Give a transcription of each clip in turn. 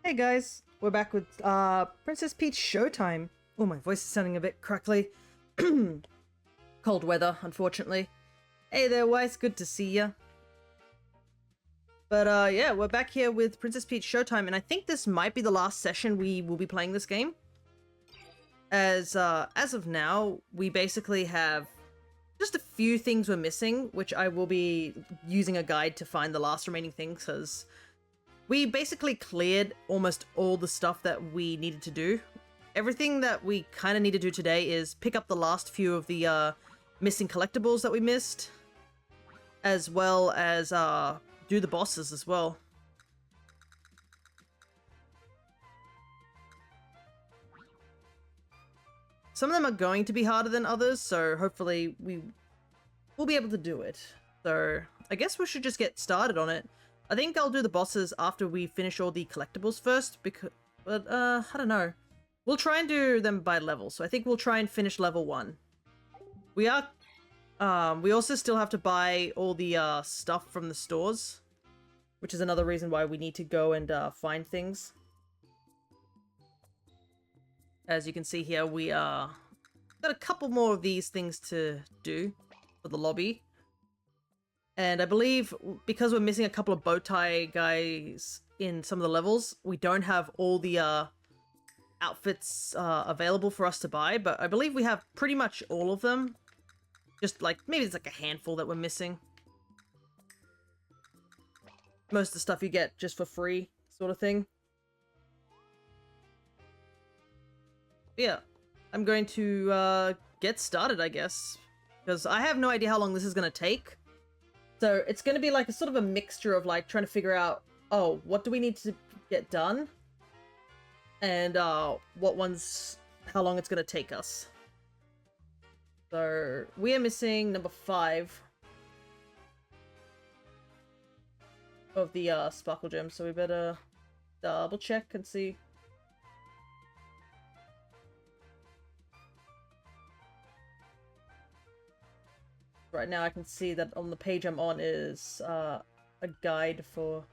Hey guys, we're back with Princess Peach Showtime. Oh, my voice is sounding a bit crackly. Cold weather, unfortunately. Hey there, Weiss, good to see ya. But yeah, we're back here with Princess Peach Showtime, and I think this might be the last session we will be playing this game. As of now, we basically have just a few things we're missing, which I will be using a guide to find the last remaining things, because we basically cleared almost all the stuff that we needed to do. Everything that we kind of need to do today is pick up the last few of the missing collectibles that we missed, as well as do the bosses as well. Some of them are going to be harder than others, so hopefully we'll be able to do it. So I guess we should just get started on it. I think I'll do the bosses after we finish all the collectibles first, but I don't know. We'll try and do them by level, so I think we'll try and finish level 1. We also still have to buy all the stuff from the stores, which is another reason why we need to go and find things. As you can see here, we got a couple more of these things to do for the lobby. And I believe because we're missing a couple of bow tie guys in some of the levels, we don't have all the outfits available for us to buy, but I believe we have pretty much all of them. Just like, maybe there's like a handful that we're missing. Most of the stuff you get just for free, sort of thing. Yeah, I'm going to get started, I guess, because I have no idea how long this is going to take. So it's going to be like a sort of a mixture of like trying to figure out, oh, what do we need to get done? And what ones, how long it's going to take us. So we are missing number 5 of the sparkle gems. So we better double check and see. Right now I can see that on the page I'm on is a guide for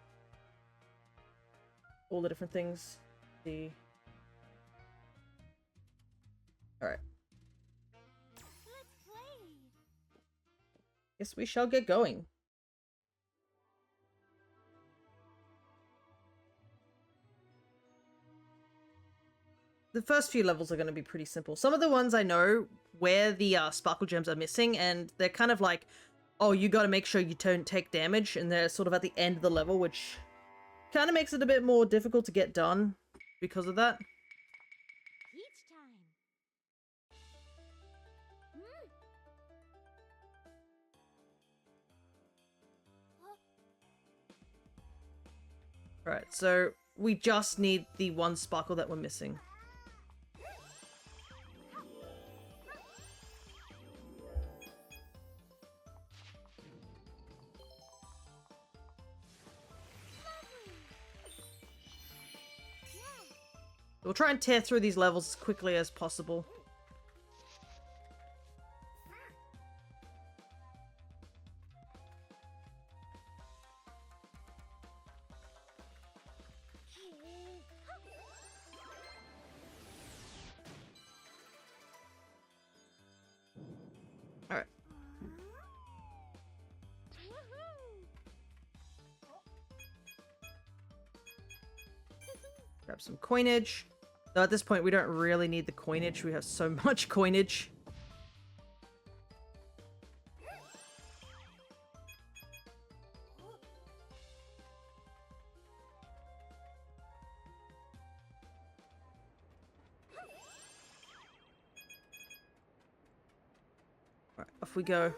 all the different things. Alright. Guess we shall get going. The first few levels are going to be pretty simple. Some of the ones I know where the sparkle gems are missing, and they're kind of like, oh, you got to make sure you don't take damage, and they're sort of at the end of the level, which kind of makes it a bit more difficult to get done because of that. Peach time. Alright, so we just need the one sparkle that we're missing. We'll try and tear through these levels as quickly as possible. Alright. Grab some coinage. Though at this point we don't really need the coinage, we have so much coinage. Alright, off we go.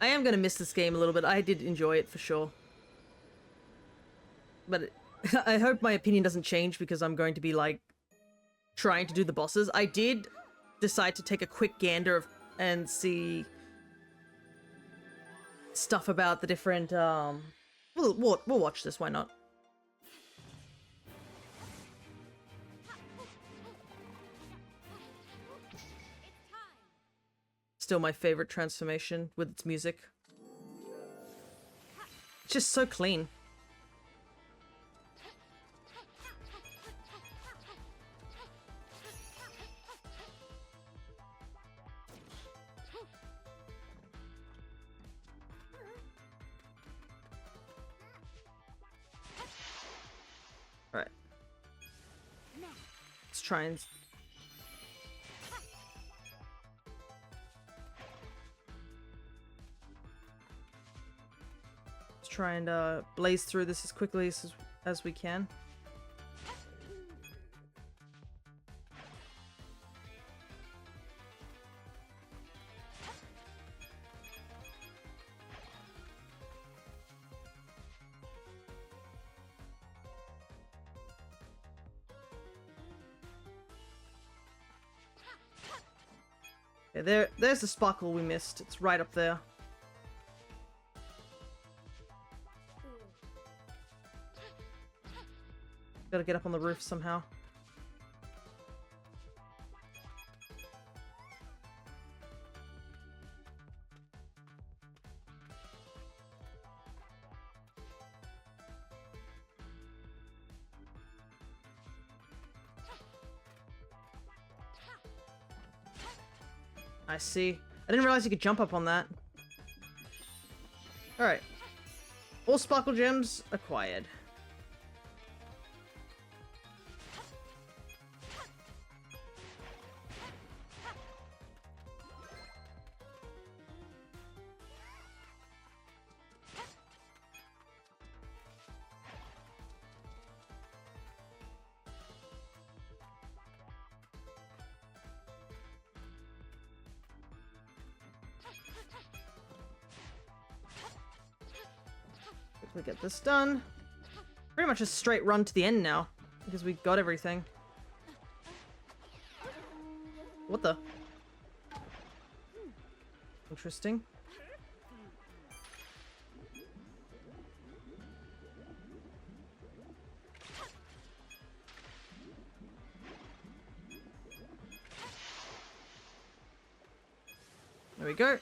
I am gonna miss this game a little bit. I did enjoy it for sure. But I hope my opinion doesn't change because I'm going to be like trying to do the bosses. I did decide to take a quick gander and see stuff about the different we'll watch this, why not? Still my favorite transformation with its music. just so clean. Alright. Let's try and... Let's try and blaze through this as quickly as we can. Yeah, there's the sparkle we missed. It's right up there. Gotta get up on the roof somehow. I see. I didn't realize you could jump up on that. Alright. All sparkle gems acquired. We get this done. Pretty much a straight run to the end now, because we got everything. What the? Interesting. There we go.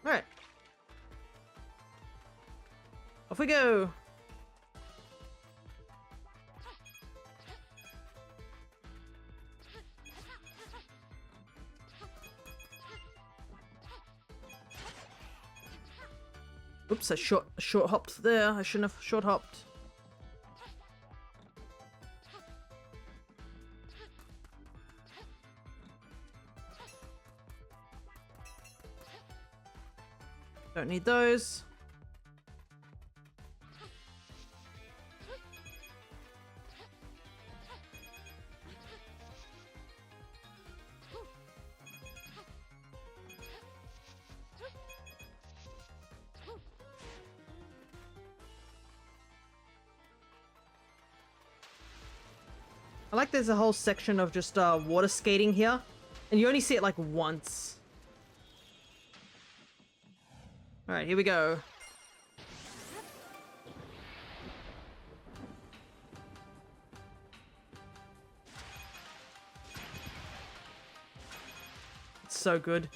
Alright. Off we go! Oops, I short hopped there. I shouldn't have short hopped. Don't need those. I like there's a whole section of just water skating here, and you only see it like once. Alright, here we go. It's so good.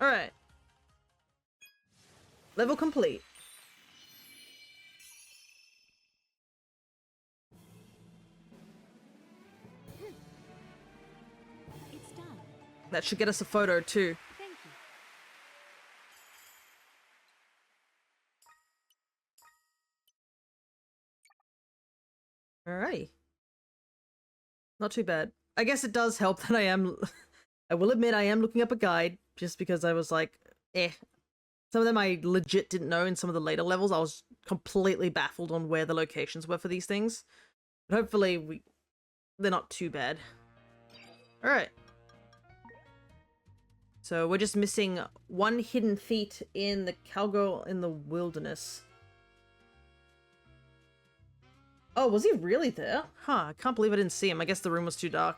Alright. Level complete. It's done. That should get us a photo too. Thank you. Alrighty. Not too bad. I guess it does help that I am... I will admit I am looking up a guide, just because I was like, eh. Some of them I legit didn't know in some of the later levels. I was completely baffled on where the locations were for these things. But hopefully they're not too bad. Alright. So we're just missing one hidden feat in the Cowgirl in the Wilderness. Oh, was he really there? Huh, I can't believe I didn't see him. I guess the room was too dark.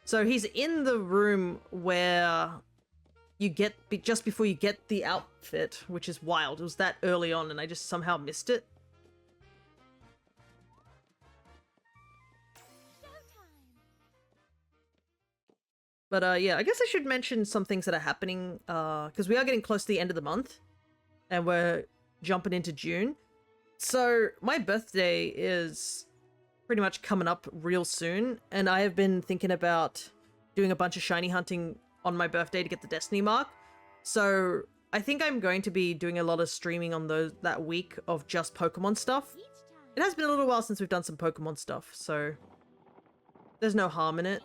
So he's in the room where you get, just before you get the outfit, which is wild. It was that early on and I just somehow missed it. But yeah, I guess I should mention some things that are happening, because we are getting close to the end of the month, and we're jumping into June. So my birthday is pretty much coming up real soon, and I have been thinking about doing a bunch of shiny hunting on my birthday to get the Destiny mark. So I think I'm going to be doing a lot of streaming on that week of just Pokemon stuff. It has been a little while since we've done some Pokemon stuff, so there's no harm in it.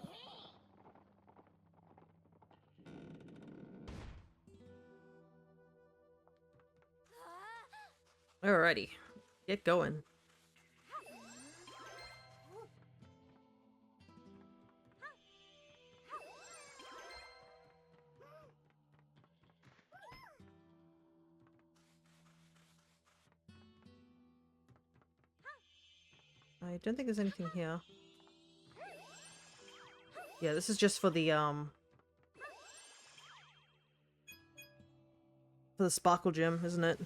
Alrighty, get going. I don't think there's anything here. Yeah, this is just for the Sparkle Gym, isn't it?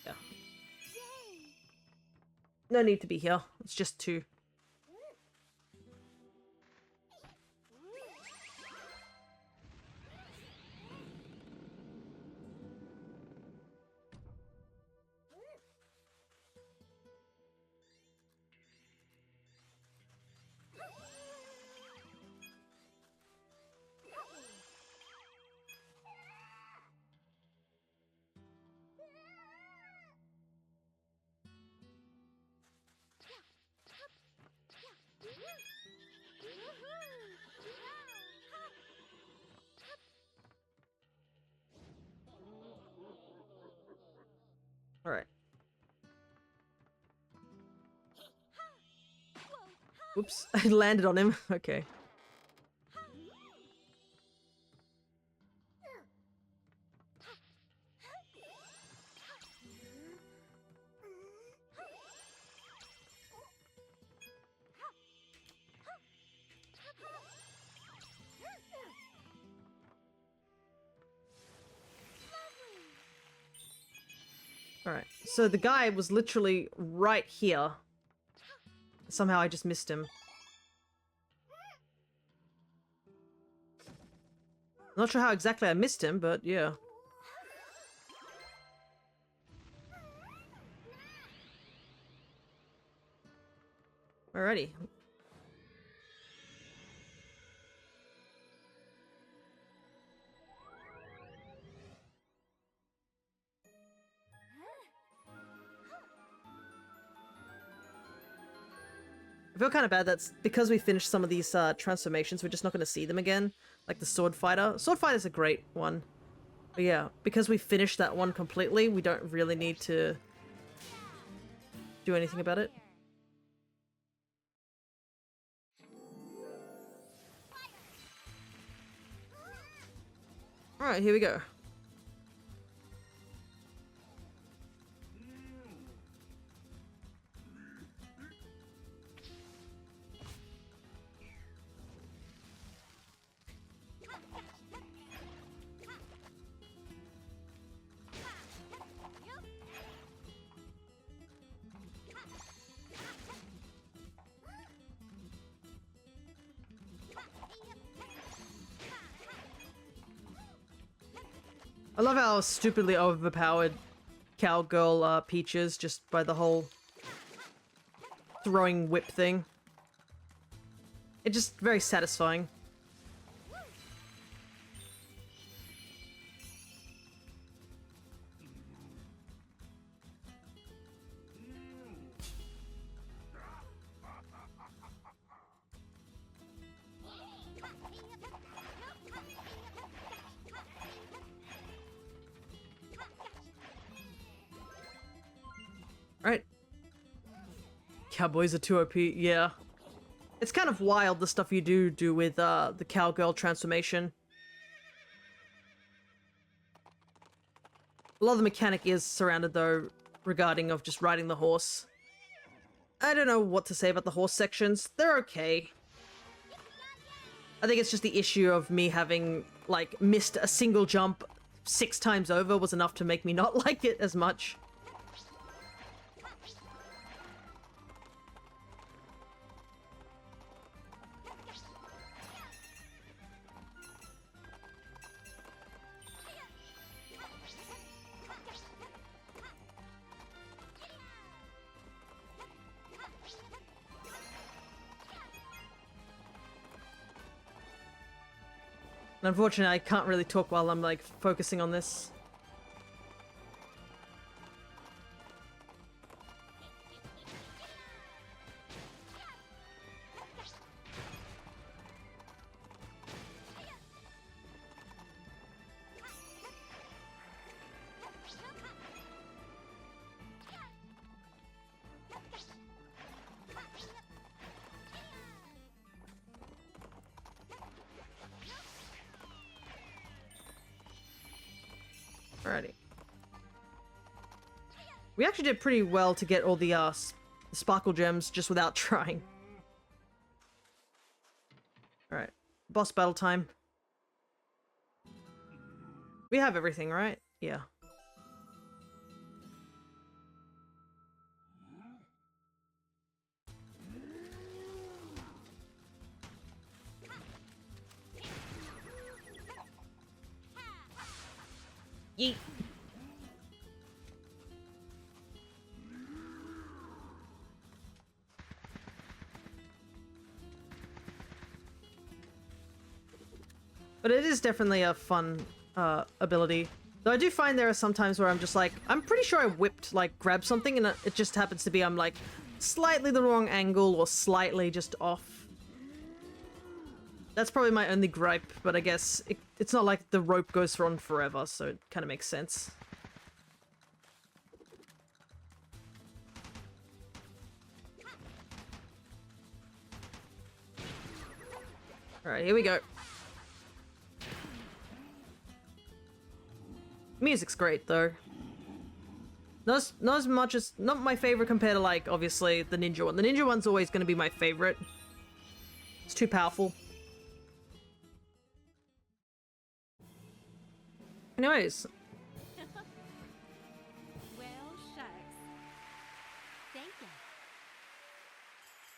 Yeah. No need to be here. It's just two. Alright. Oops, I landed on him. Okay. Alright, so the guy was literally right here. Somehow I just missed him. Not sure how exactly I missed him, but yeah. Alrighty. I feel kind of bad that's because we finished some of these transformations, we're just not going to see them again. Like the Sword Fighter. Sword Fighter's a great one. But yeah, because we finished that one completely, we don't really need to do anything about it. Alright, here we go. I love how stupidly overpowered Cowgirl Peach is just by the whole throwing whip thing. It's just very satisfying. Right. Cowboys are too OP, yeah. It's kind of wild, the stuff you do with the cowgirl transformation. A lot of the mechanic is surrounded, though, regarding of just riding the horse. I don't know what to say about the horse sections. They're okay. I think it's just the issue of me having, like, missed a single jump 6 times over was enough to make me not like it as much. And unfortunately, I can't really talk while I'm, like, focusing on this. Alrighty. We actually did pretty well to get all the sparkle gems just without trying. Alright. Boss battle time. We have everything, right? Yeah. Yeet. But it is definitely a fun ability. Though I do find there are some times where I'm just like, I'm pretty sure I whipped, like, grabbed something and it just happens to be I'm like slightly the wrong angle or slightly just off. That's probably my only gripe, but I guess it's not like the rope goes on forever, so it kind of makes sense. Alright, here we go. Music's great, though. Not as much as... Not my favorite compared to, like, obviously, the ninja one. The ninja one's always going to be my favorite. It's too powerful. Anyways. Well, shucks. Thank you.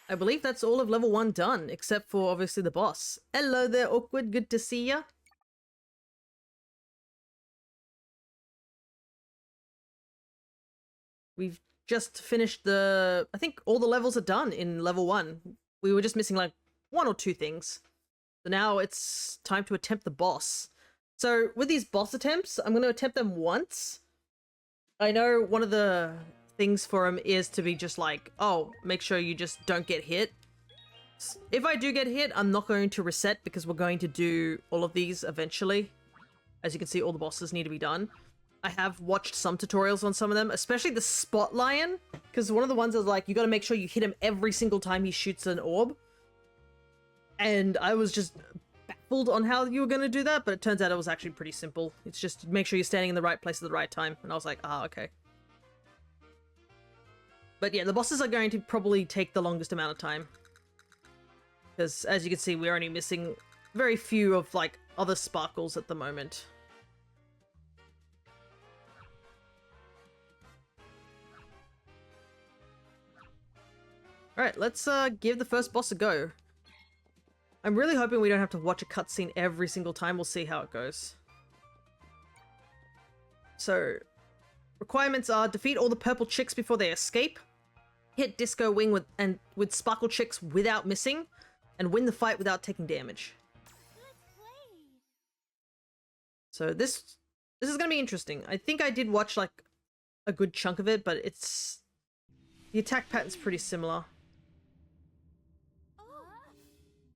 I believe that's all of level 1 done, except for, obviously, the boss. Hello there, Awkward. Good to see ya. We've just finished the... I think all the levels are done in level 1. We were just missing, like, 1 or 2 things. So now it's time to attempt the boss. So with these boss attempts, I'm going to attempt them once. I know one of the things for them is to be just like, oh, make sure you just don't get hit. If I do get hit, I'm not going to reset because we're going to do all of these eventually. As you can see, all the bosses need to be done. I have watched some tutorials on some of them, especially the Spot Lion, because one of the ones is like, you got to make sure you hit him every single time he shoots an orb. And I was just baffled on how you were going to do that, but it turns out it was actually pretty simple. It's just make sure you're standing in the right place at the right time. And I was like, ah, okay. But yeah, the bosses are going to probably take the longest amount of time. Because as you can see, we're only missing very few of like other sparkles at the moment. Alright, let's give the first boss a go. I'm really hoping we don't have to watch a cutscene every single time. We'll see how it goes. So, requirements are defeat all the purple chicks before they escape, hit Disco Wing with sparkle chicks without missing, and win the fight without taking damage. Let's play. So this is gonna be interesting. I think I did watch like a good chunk of it, but the attack pattern's pretty similar.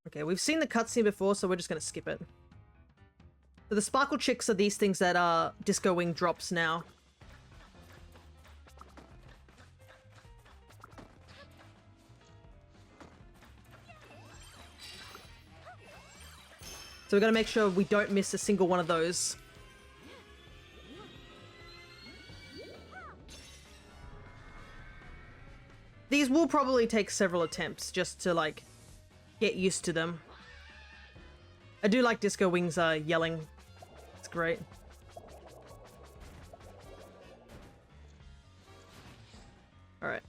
Okay, we've seen the cutscene before, so we're just gonna skip it. So the sparkle chicks are these things that are Disco Wing drops now. So we gotta make sure we don't miss a single one of those. These will probably take several attempts just to, like, get used to them. I do like Disco Wings yelling. It's great. Alright.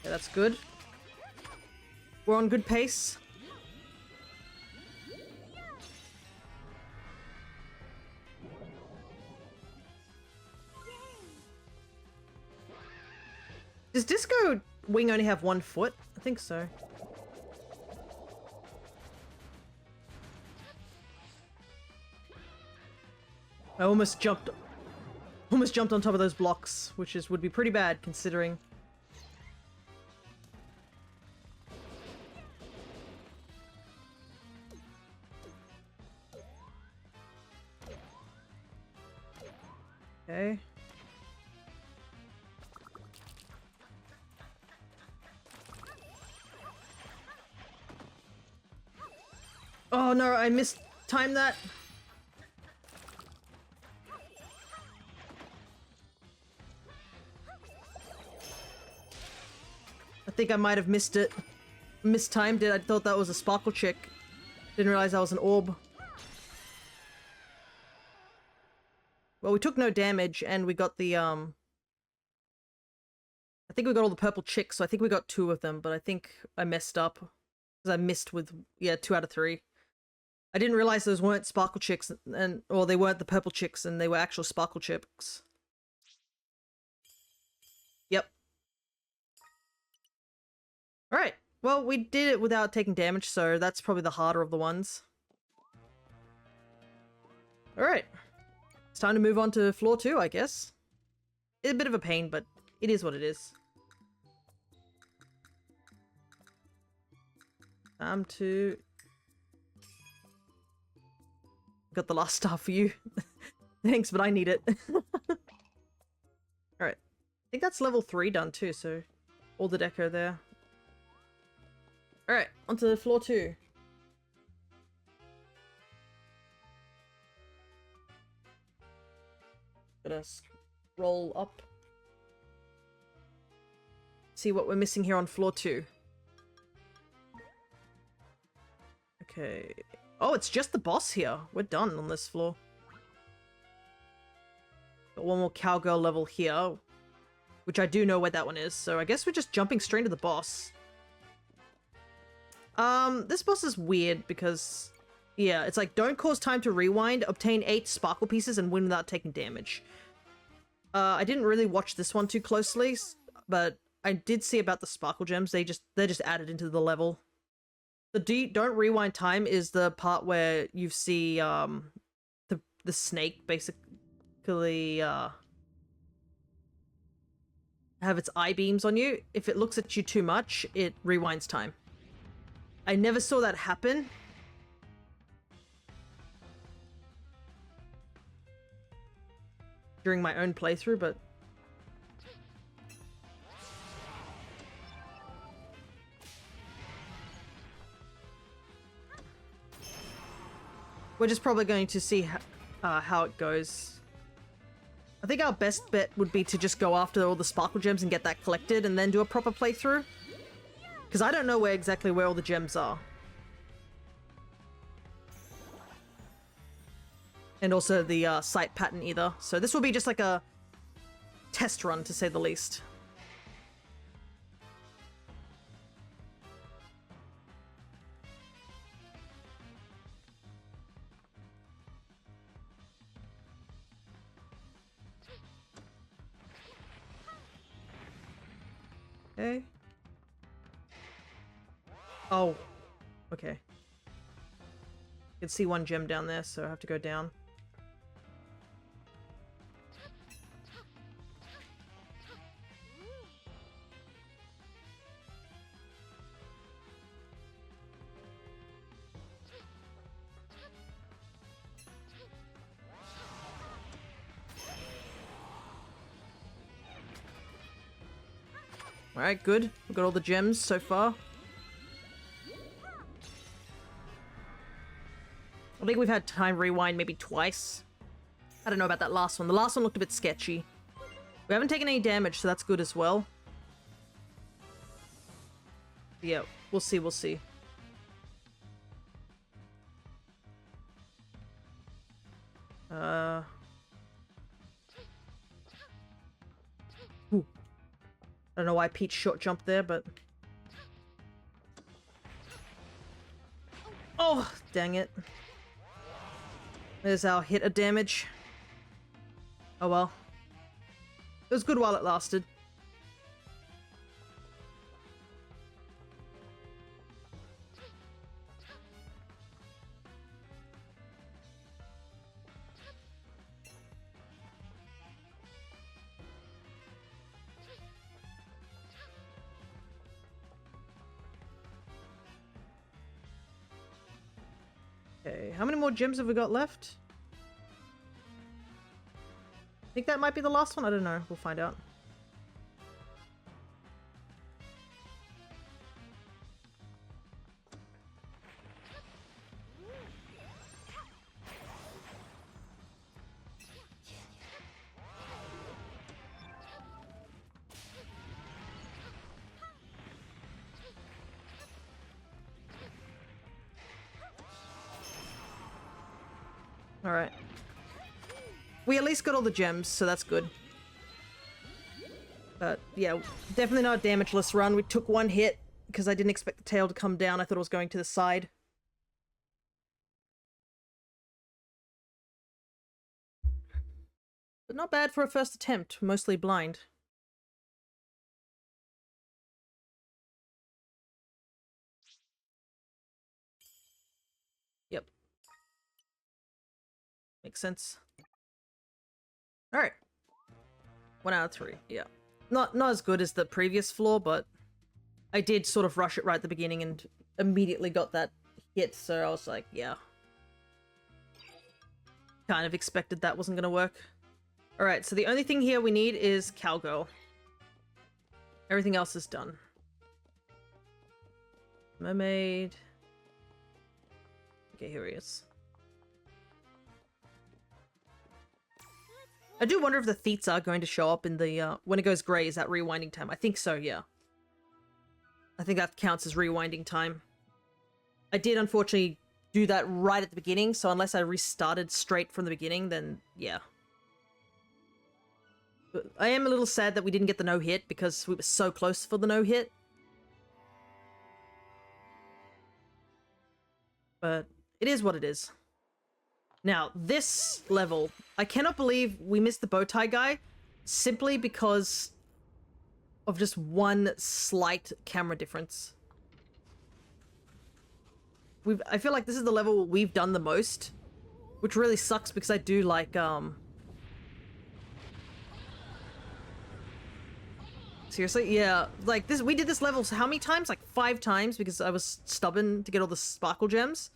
Yeah, that's good. We're on good pace. Does Disco Wing only have 1 foot? I think so. I almost jumped on top of those blocks, which would be pretty bad considering. Okay. Oh no, I mistimed that. I think I might have mistimed it. I thought that was a sparkle chick. Didn't realize that was an orb. Well, we took no damage and we got the I think we got all the purple chicks, so I think we got 2 of them, but I think I messed up. Because I missed with, yeah, 2 out of 3. I didn't realize those weren't sparkle chicks, or they weren't the purple chicks, and they were actual sparkle chicks. Yep. Alright, well, we did it without taking damage, so that's probably the harder of the ones. Alright. It's time to move on to floor 2, I guess. It's a bit of a pain, but it is what it is. Time to... Got the last star for you. Thanks, but I need it. Alright. I think that's level 3 done too, so all the deco there. Alright, onto floor 2. Gotta scroll up. See what we're missing here on floor 2. Okay. Oh, it's just the boss here. We're done on this floor. Got one more cowgirl level here, which I do know where that one is, so I guess we're just jumping straight to the boss. This boss is weird because, yeah, it's like, don't cause time to rewind, obtain 8 sparkle pieces, and win without taking damage. I didn't really watch this one too closely, but I did see about the sparkle gems. They're just added into the level. The don't rewind time is the part where you see the snake basically have its eye beams on you. If it looks at you too much, it rewinds time. I never saw that happen. During my own playthrough, but we're just probably going to see how it goes. I think our best bet would be to just go after all the sparkle gems and get that collected and then do a proper playthrough. Because I don't know exactly where all the gems are. And also the sight pattern either. So this will be just like a test run, to say the least. Okay. Oh. Okay. You can see one gem down there, so I have to go down. Alright, good. We've got all the gems so far. I think we've had time rewind maybe twice. I don't know about that last one. The last one looked a bit sketchy. We haven't taken any damage, so that's good as well. Yeah, we'll see, we'll see. Ooh. I don't know why Peach short jumped there, but... Oh, dang it. There's our hit of damage. Oh well. It was good while it lasted. Okay, how many more gems have we got left? I think that might be the last one. I don't know. We'll find out. Alright. We at least got all the gems, so that's good. But, yeah, definitely not a damageless run. We took one hit, because I didn't expect the tail to come down. I thought it was going to the side. But not bad for a first attempt, mostly blind. Yep. Makes sense. Alright. 1 out of 3, yeah. Not as good as the previous floor, but I did sort of rush it right at the beginning and immediately got that hit, so I was like, yeah. Kind of expected that wasn't gonna work. Alright, so the only thing here we need is Cowgirl. Everything else is done. Mermaid. Okay, here he is. I do wonder if the theats are going to show up in the, when it goes grey, is that rewinding time? I think so, yeah. I think that counts as rewinding time. I did, unfortunately, do that right at the beginning, so unless I restarted straight from the beginning, then, yeah. But I am a little sad that we didn't get the no-hit, because we were so close for the no-hit. But it is what it is. Now, this level, I cannot believe we missed the bow tie guy simply because of just one slight camera difference. I feel like this is the level we've done the most, which really sucks because I do like, seriously? Yeah, like this, we did this level how many times? Like 5 times because I was stubborn to get all the sparkle gems.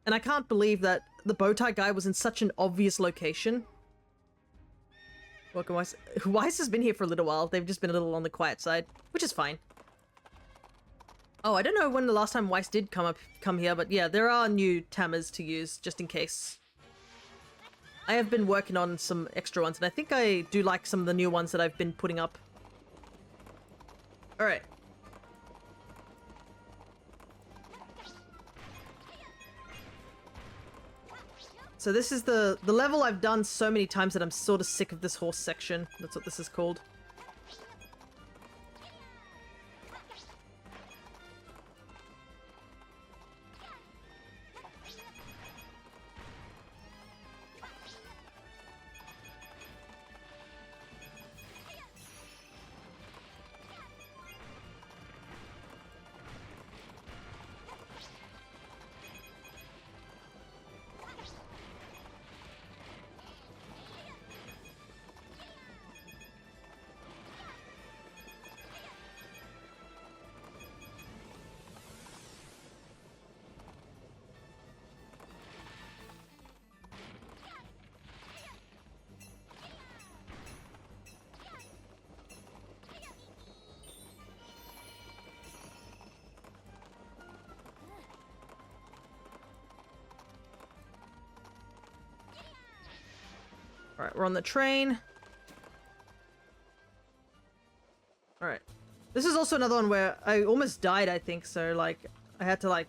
And I can't believe that the bow tie guy was in such an obvious location. Welcome, Weiss. Weiss has been here for a little while. They've just been a little on the quiet side, which is fine. Oh, I don't know when the last time Weiss did come here, but yeah, there are new Tammers to use, just in case. I have been working on some extra ones, and I think I do like some of the new ones that I've been putting up. Alright. So this is the level I've done so many times that I'm sort of sick of this horse section. That's what this is called. Alright, we're on the train. Alright. This is also another one where I almost died, I think, so, like, I had to, like...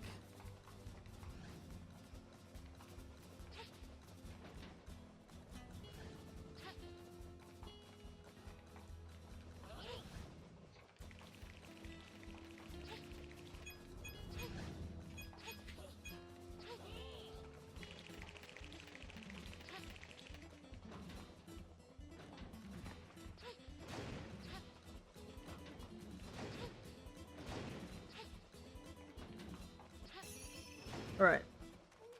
Alright.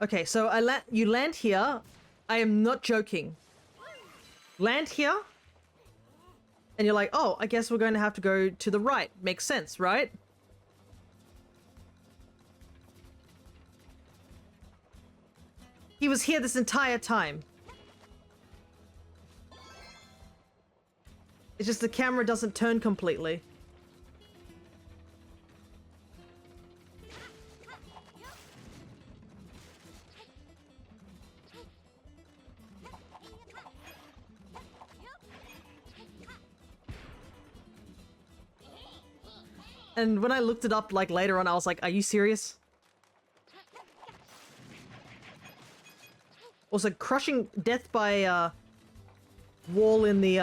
Okay, so you land here. I am not joking. Land here. And you're like, oh, I guess we're going to have to go to the right. Makes sense, right? He was here this entire time. It's just the camera doesn't turn completely. And when I looked it up, like, later on, I was like, are you serious? Also, crushing death by, wall in the,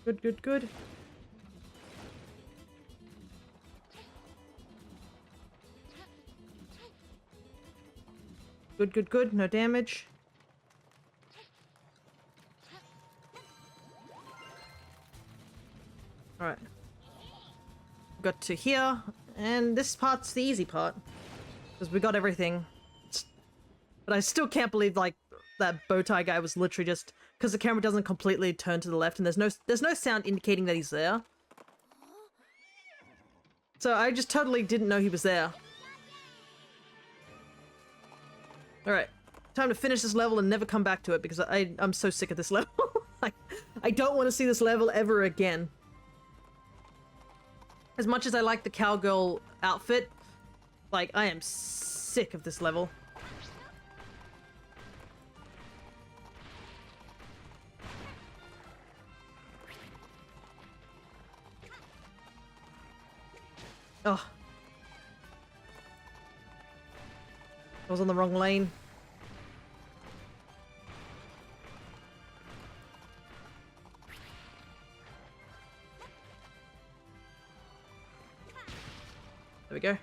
Good, good, good. Good, good, good. No damage. Alright. Got to here, and this part's the easy part. Because we got everything. But I still can't believe, like, that bow tie guy was literally just... Because the camera doesn't completely turn to the left, and there's no sound indicating that he's there. So I just totally didn't know he was there. Alright. Time to finish this level and never come back to it, because I'm so sick of this level. I don't want to see this level ever again. As much as I like the cowgirl outfit, like, I am sick of this level. Oh. I was on the wrong lane. There we go.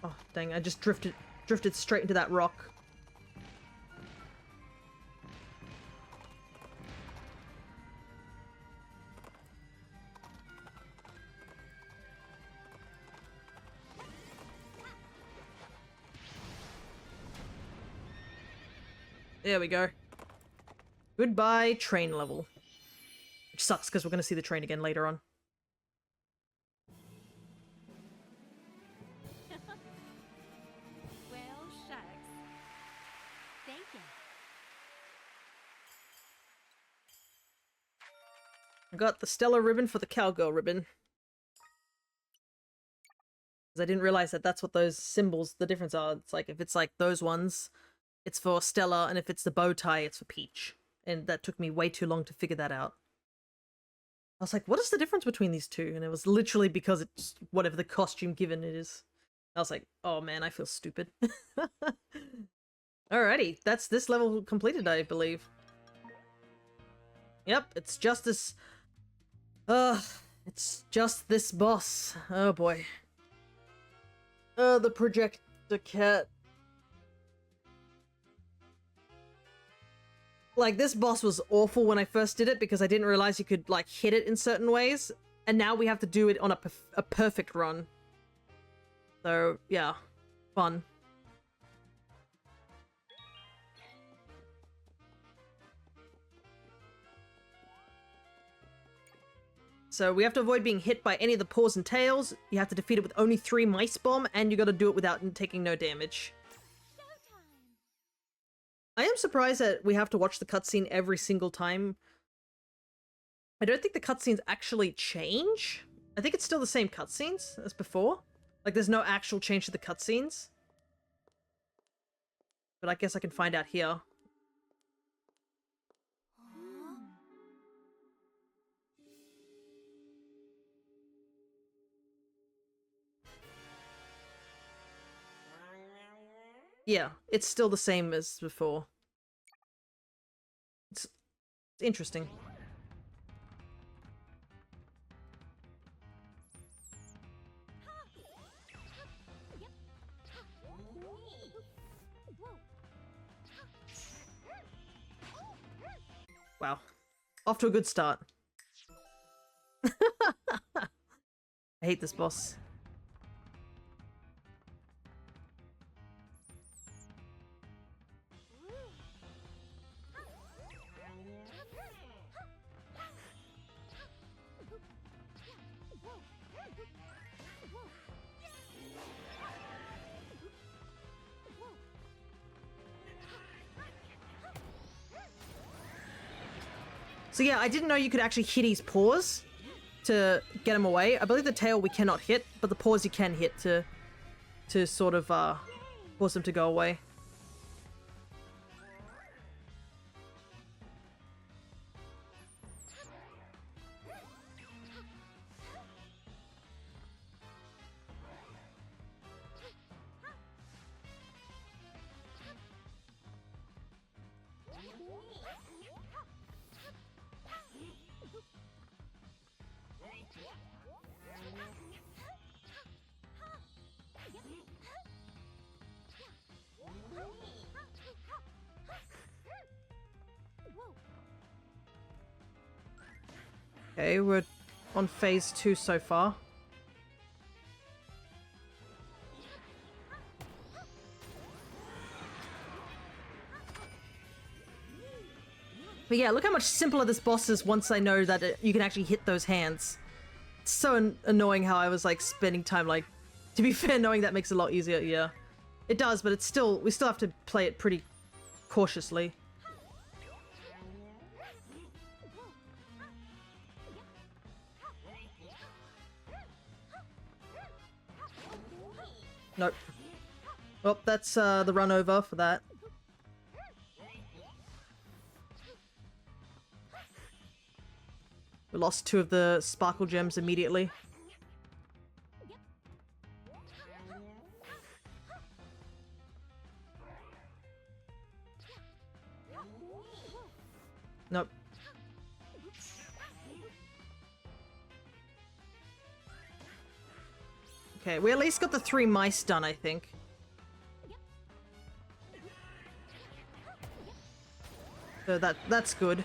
Oh, dang, I just drifted straight into that rock. There we go. Goodbye, train level. Which sucks, because we're going to see the train again later on. Well, shucks. Thank you. I got the stellar ribbon for the cowgirl ribbon. Because I didn't realize that that's what those symbols, the difference are. It's like, if it's like those ones, it's for Stella, and if it's the bow tie, it's for Peach. And that took me way too long to figure that out. I was like, what is the difference between these two? And it was literally because it's whatever the costume given it is. I was like, oh man, I feel stupid. Alrighty, that's this level completed, I believe. Yep, it's just this... it's just this boss. Oh boy. The projector cat. Like, this boss was awful when I first did it because I didn't realize you could, like, hit it in certain ways. And now we have to do it on a perfect run. So, yeah. Fun. So we have to avoid being hit by any of the paws and tails. You have to defeat it with only 3 mice bomb, and you gotta do it without taking no damage. I am surprised that we have to watch the cutscene every single time. I don't think the cutscenes actually change. I think it's still the same cutscenes as before. Like, there's no actual change to the cutscenes. But I guess I can find out here. Yeah, it's still the same as before. It's interesting. Wow. Off to a good start. I hate this boss. So yeah, I didn't know you could actually hit his paws to get him away. I believe the tail we cannot hit, but the paws you can hit to sort of force him to go away. Okay, we're on phase 2 so far. But yeah, look how much simpler this boss is once I know that you can actually hit those hands. It's so annoying how I was like spending time, like, to be fair, knowing that makes it a lot easier, yeah. It does, but it's still, we still have to play it pretty cautiously. Nope. Well, that's the run over for that. We lost 2 of the sparkle gems immediately. Nope. Okay, we at least got the 3 mice done, I think. So that's good.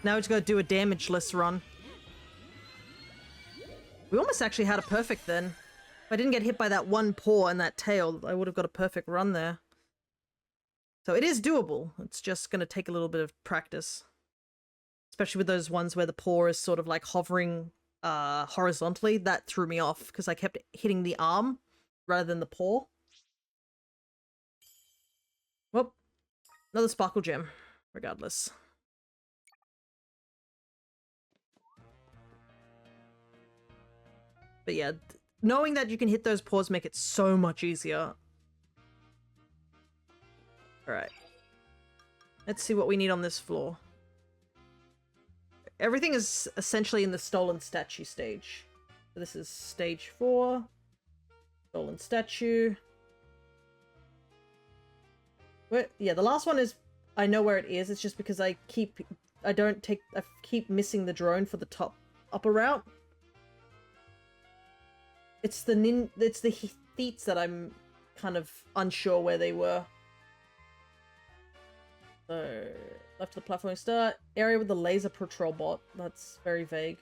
Now we just gotta do a damageless run. We almost actually had a perfect then. If I didn't get hit by that 1 paw and that tail, I would have got a perfect run there. So it is doable. It's just gonna take a little bit of practice. Especially with those ones where the paw is sort of like hovering horizontally. That threw me off because I kept hitting the arm rather than the paw. Well, another sparkle gem, regardless. But yeah, knowing that you can hit those paws make it so much easier. Alright. Let's see what we need on this floor. Everything is essentially in the stolen statue stage. So this is stage 4. Stolen statue. Where, yeah, the last one is... I know where it is. It's just because I keep missing the drone for the upper route. It's the Heats that I'm kind of unsure where they were. So, left of the platform start. Area with the laser patrol bot. That's very vague.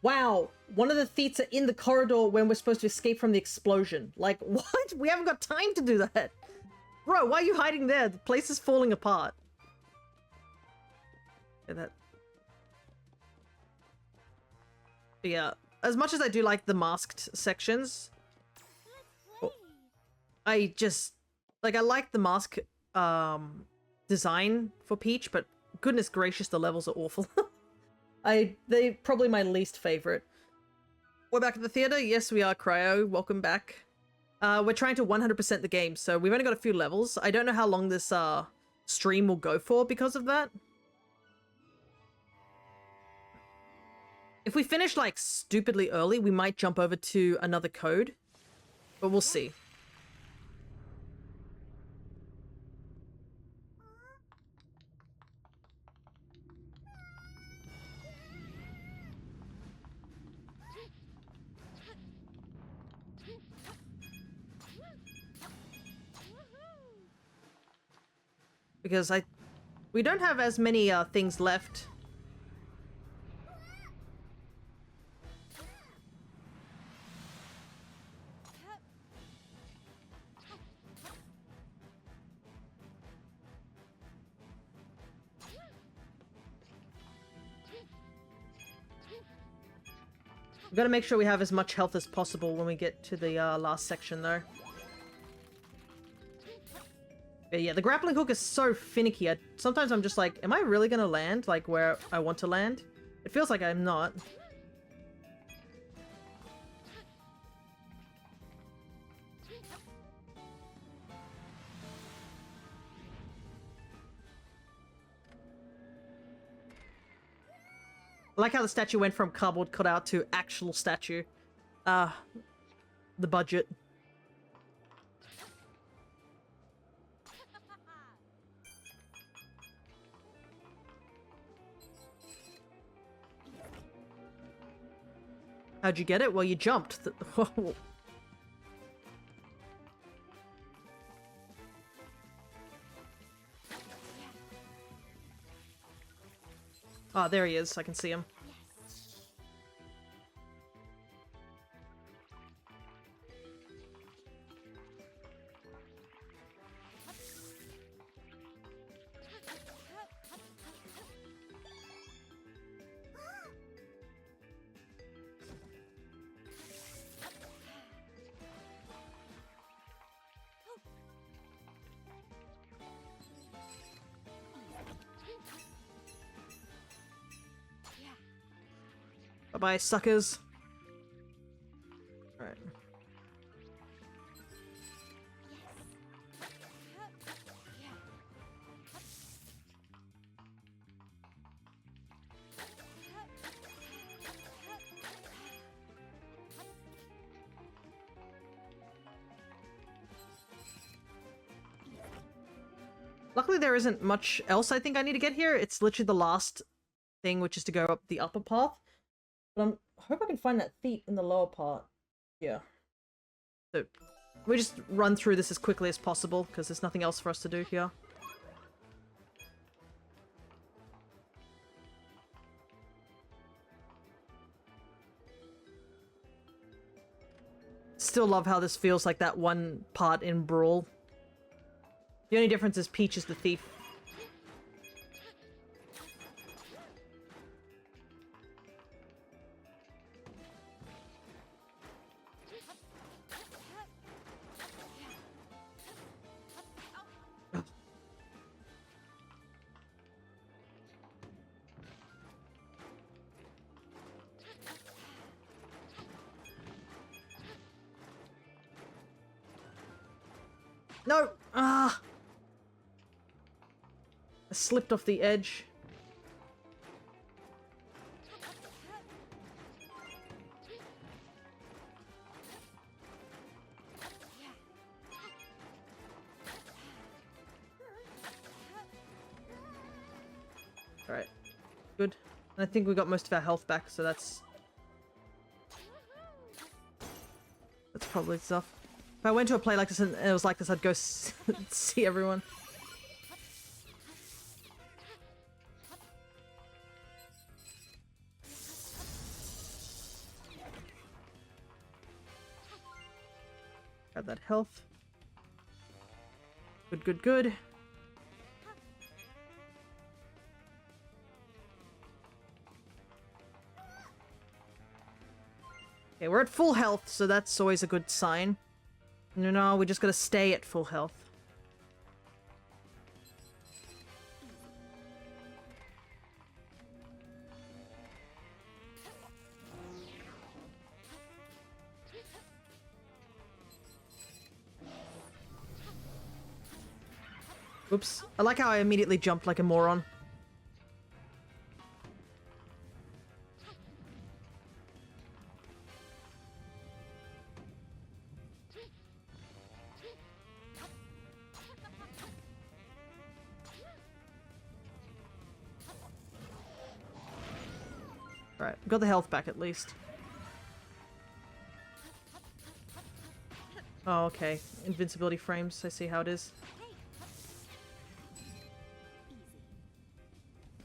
Wow! One of the thieves are in the corridor when we're supposed to escape from the explosion. Like, what? We haven't got time to do that! Bro, why are you hiding there? The place is falling apart. That. Yeah, as much as I do like the masked sections, I just like I like the mask design for Peach, but goodness gracious, the levels are awful. They probably my least favorite. We're back at the theater. Yes, we are, Cryo. Welcome back. We're trying to 100% the game, so we've only got a few levels. I don't know how long this stream will go for because of that. If we finish, like, stupidly early, we might jump over to another code. But we'll see. Because we don't have as many things left. We've got to make sure we have as much health as possible when we get to the last section, though. But yeah, the grappling hook is so finicky. Sometimes I'm just like, am I really going to land, like, where I want to land? It feels like I'm not. I like how the statue went from cardboard cutout to actual statue. The budget. How'd you get it? Well, you jumped. Oh, there he is. I can see him. Bye-bye, suckers. Alright. Luckily there isn't much else I think I need to get here. It's literally the last thing, which is to go up the upper path. But I hope I can find that thief in the lower part. Yeah. So, we just run through this as quickly as possible, because there's nothing else for us to do here. Still love how this feels like that one part in Brawl. The only difference is Peach is the thief. No! Ah! I slipped off the edge. Alright. Good. And I think we got most of our health back, so that's probably stuff. If I went to a play like this and it was like this, I'd go see everyone. grab that health. Good, good, good. Okay, we're at full health, so that's always a good sign. No, we just gotta stay at full health. Oops. I like how I immediately jumped like a moron. Alright, got the health back at least. Oh, okay. Invincibility frames. I see how it is.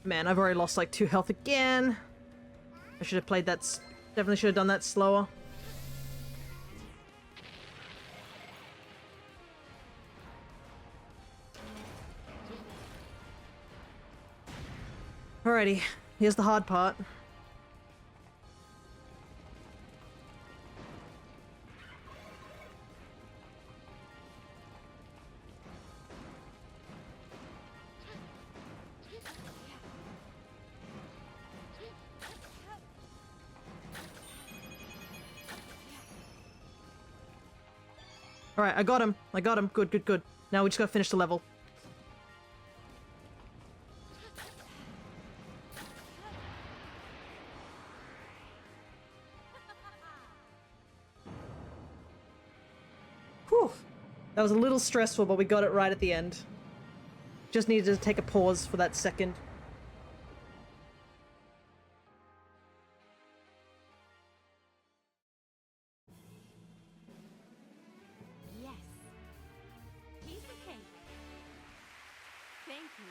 Man, I've already lost like 2 health again. I should have played that. Definitely should have done that slower. Alrighty, here's the hard part. Alright, I got him. I got him. Good, good, good. Now we just gotta finish the level. Whew. That was a little stressful, but we got it right at the end. Just needed to take a pause for that second. Yes. Piece of cake. Thank you.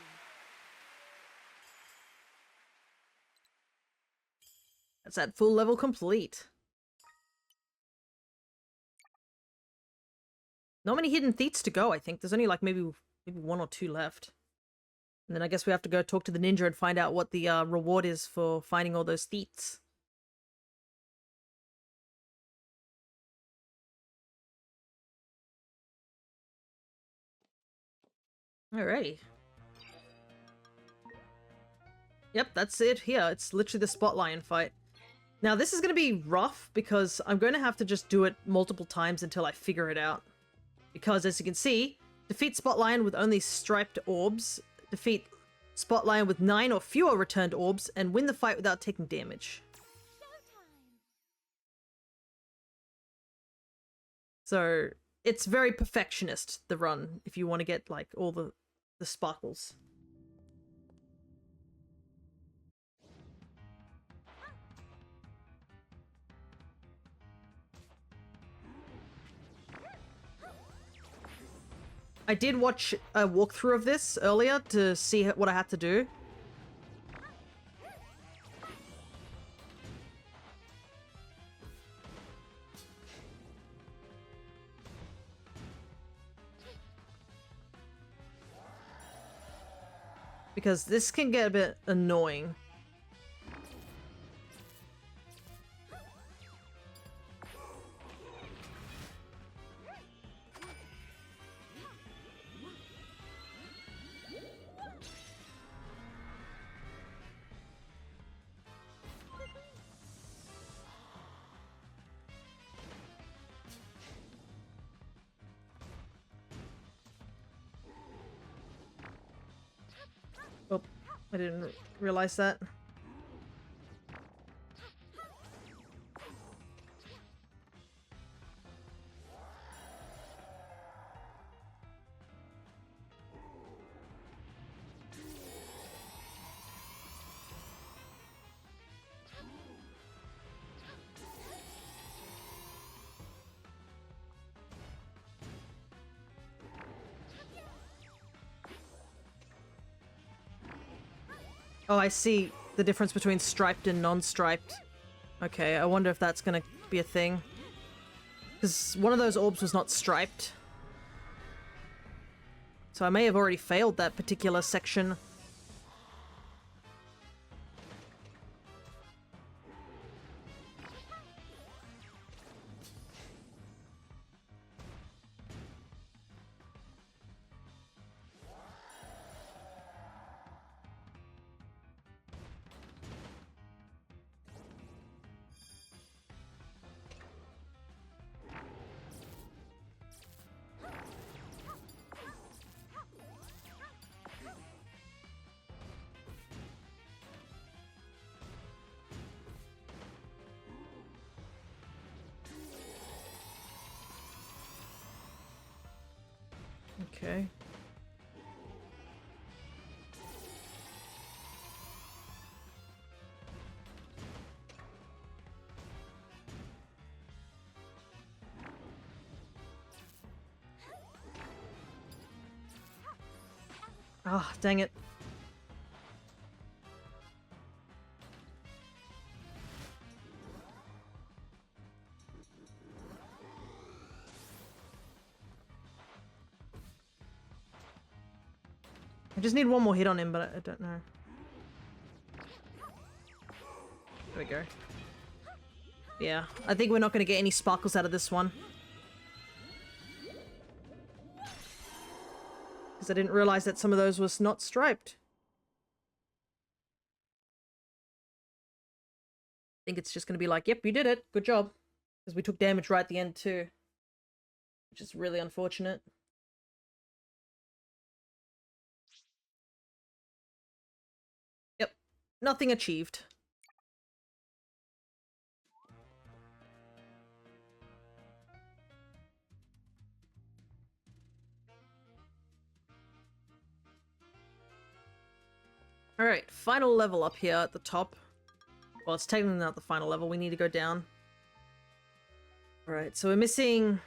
That's that full level complete. Not many hidden theats to go, I think. There's only like maybe 1 or 2 left. And then I guess we have to go talk to the ninja and find out what the reward is for finding all those theats. Alrighty. Yep, that's it here. It's literally the spotlight fight. Now this is going to be rough because I'm going to have to just do it multiple times until I figure it out. Because as you can see, defeat Spotlion with only striped orbs, defeat Spotlion with 9 or fewer returned orbs, and win the fight without taking damage. Showtime. So it's very perfectionist, the run, if you want to get like all the sparkles. I did watch a walkthrough of this earlier to see what I had to do. Because this can get a bit annoying. Oh, I didn't realize that. Oh, I see the difference between striped and non-striped. Okay, I wonder if that's gonna be a thing. Because one of those orbs was not striped. So I may have already failed that particular section. Okay. Ah, dang it. I just need one more hit on him, but I don't know. There we go. Yeah, I think we're not going to get any sparkles out of this one. Because I didn't realize that some of those was not striped. I think it's just going to be like, yep, you did it. Good job. Because we took damage right at the end too. Which is really unfortunate. Yep. Nothing achieved. Alright, final level up here at the top. Well, it's technically not the final level. We need to go down. Alright, so we're missing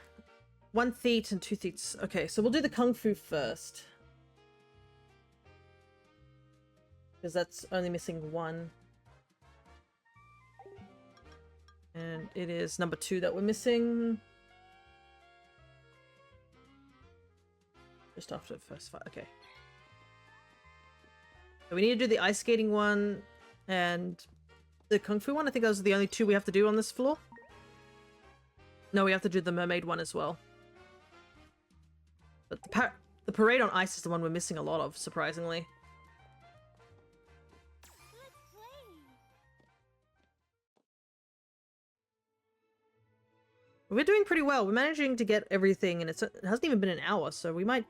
1 theat and 2 theats. Okay, so we'll do the Kung Fu first. Because that's only missing 1. And it is number 2 that we're missing. Just after the first fight. Okay. So we need to do the ice skating one and the Kung Fu one. I think those are the only 2 we have to do on this floor. No, we have to do the mermaid one as well. But the parade on ice is the one we're missing a lot of, surprisingly. We're doing pretty well. We're managing to get everything, and it hasn't even been an hour, so we might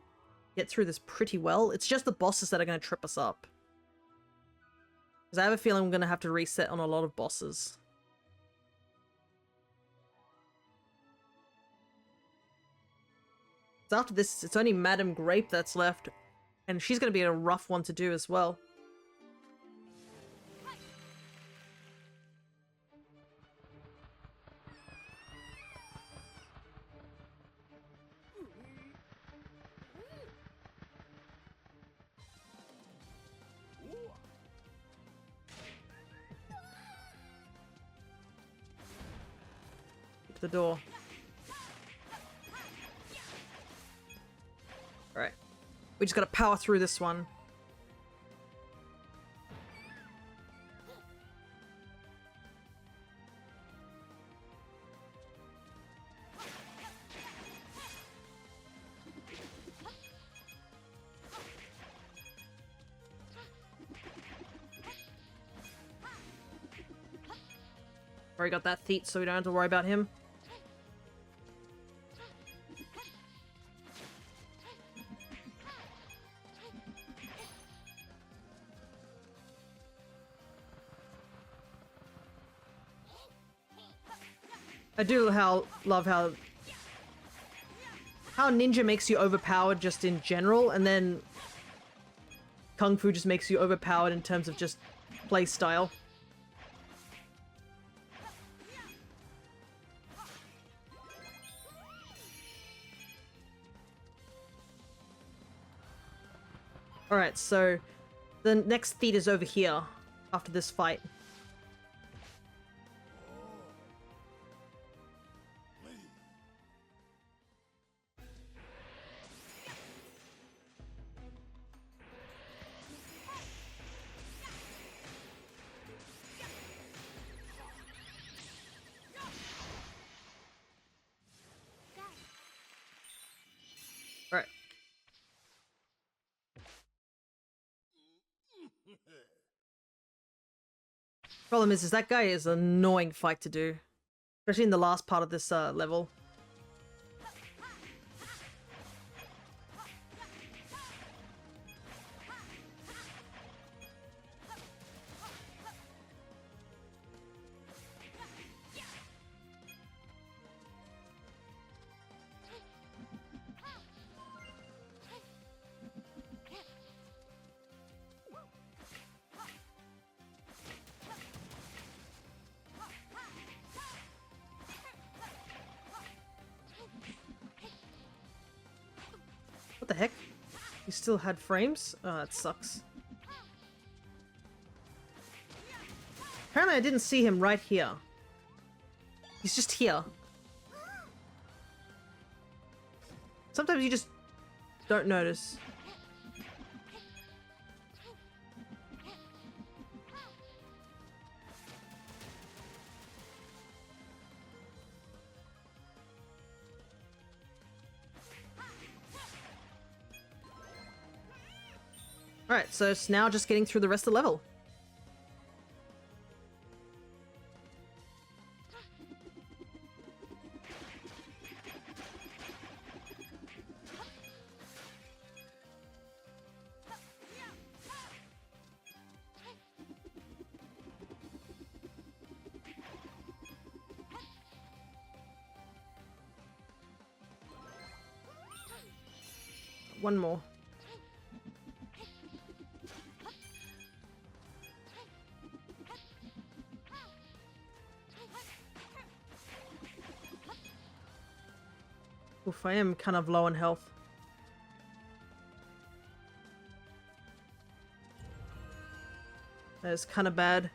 get through this pretty well. It's just the bosses that are going to trip us up. Because I have a feeling we're going to have to reset on a lot of bosses. So after this, it's only Madame Grape that's left. And she's going to be a rough one to do as well. Keep the door. Alright. We just gotta power through this one. Already got that theat, so we don't have to worry about him. I do love how ninja makes you overpowered just in general, and then Kung Fu just makes you overpowered in terms of just play style. Alright, so the next theat is over here after this fight. Right. Problem is that guy is an annoying fight to do. Especially in the last part of this level. What the heck? He still had frames? Oh, that sucks. Apparently I didn't see him right here. He's just here. Sometimes you just don't notice. Alright, so it's now just getting through the rest of the level. One more. Oof, I am kind of low on health. That is kind of bad.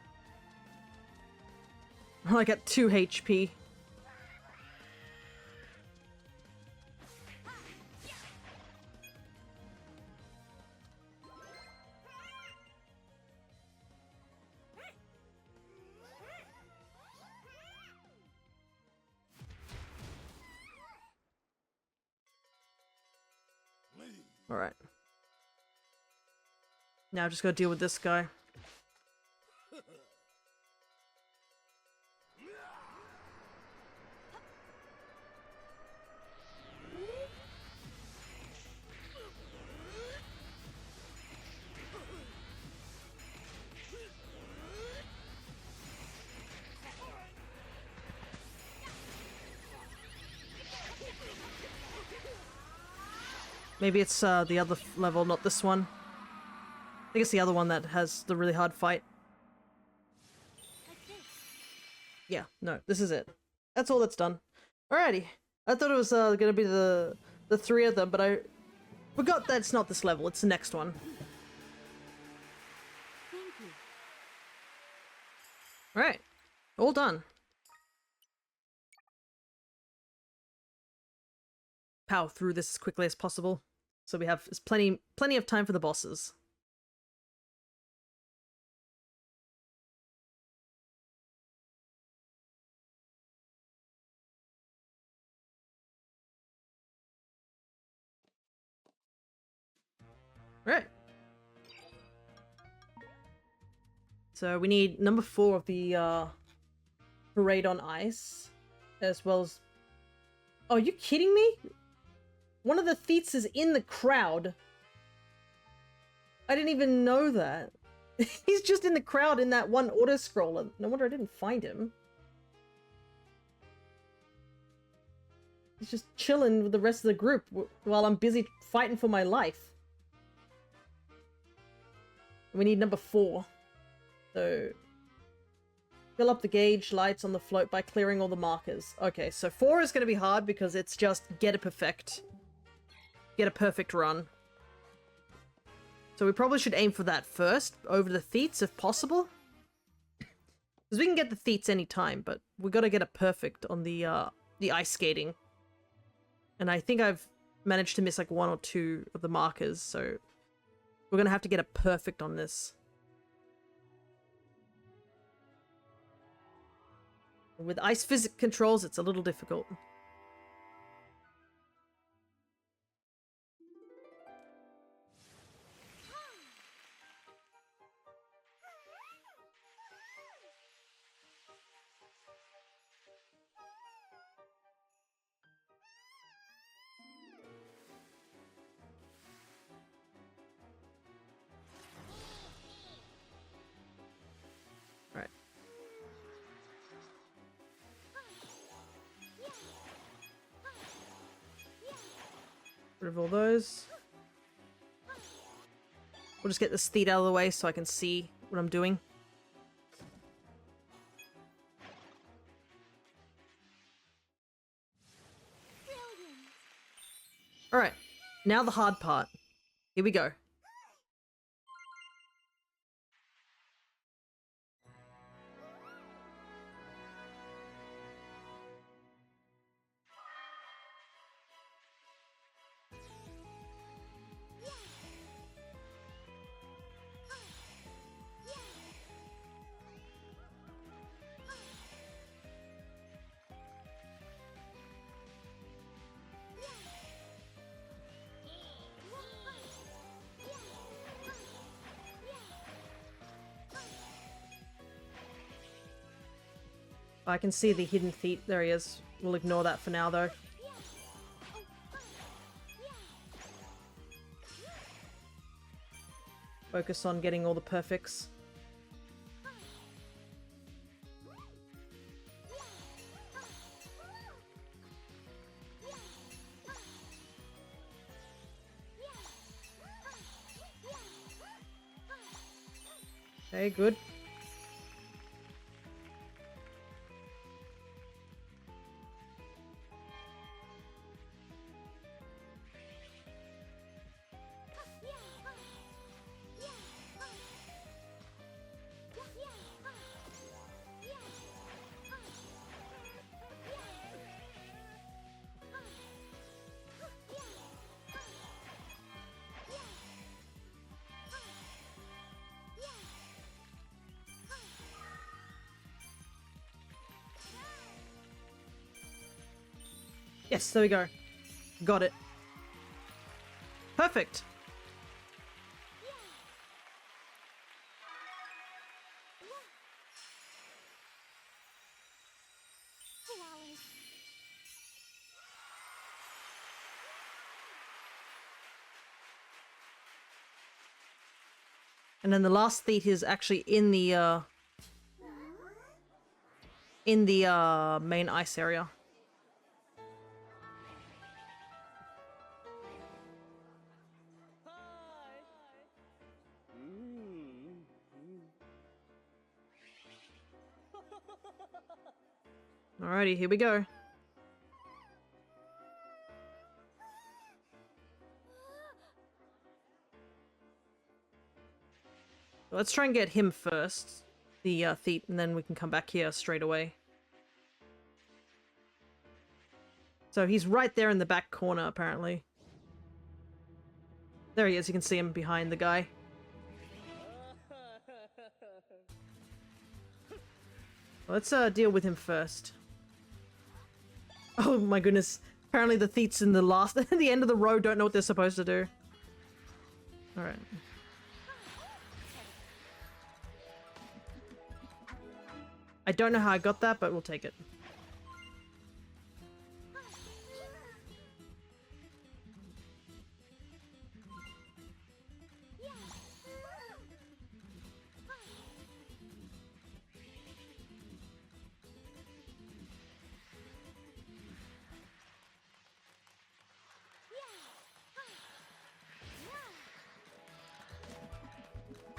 I got 2 HP. Alright. Now I just gotta deal with this guy. Maybe it's the other level, not this one. I think it's the other one that has the really hard fight. Yeah, no, this is it. That's all that's done. Alrighty. I thought it was gonna be the 3 of them, but I forgot that it's not this level, it's the next one. Thank you. Alright. All done. Power through this as quickly as possible. So we have plenty of time for the bosses. Right. So we need number 4 of the Parade on Ice, as well as... Oh, are you kidding me? One of the Theets is in the crowd. I didn't even know that. He's just in the crowd in that one auto-scroller. No wonder I didn't find him. He's just chilling with the rest of the group while I'm busy fighting for my life. We need number 4. So... Fill up the gauge lights on the float by clearing all the markers. Okay, so 4 is going to be hard because it's just get a perfect run. So we probably should aim for that first, over the Theets if possible. Because we can get the Theets anytime, but we got to get a perfect on the ice skating. And I think I've managed to miss like 1 or 2 of the markers, so we're going to have to get a perfect on this. With ice physics controls, it's a little difficult. Rid of all those. We'll just get this theat out of the way so I can see what I'm doing. Alright, now the hard part. Here we go. I can see the hidden theat. There he is. We'll ignore that for now, though. Focus on getting all the perfects. Okay, good. Yes, there we go. Got it. Perfect. And then the last theat is actually in the main ice area. Alrighty, here we go. Let's try and get him first, the theat, and then we can come back here straight away. So he's right there in the back corner, apparently. There he is, you can see him behind the guy. Let's deal with him first. Oh my goodness. Apparently the theats in the last at the end of the row don't know what they're supposed to do. Alright. I don't know how I got that, but we'll take it.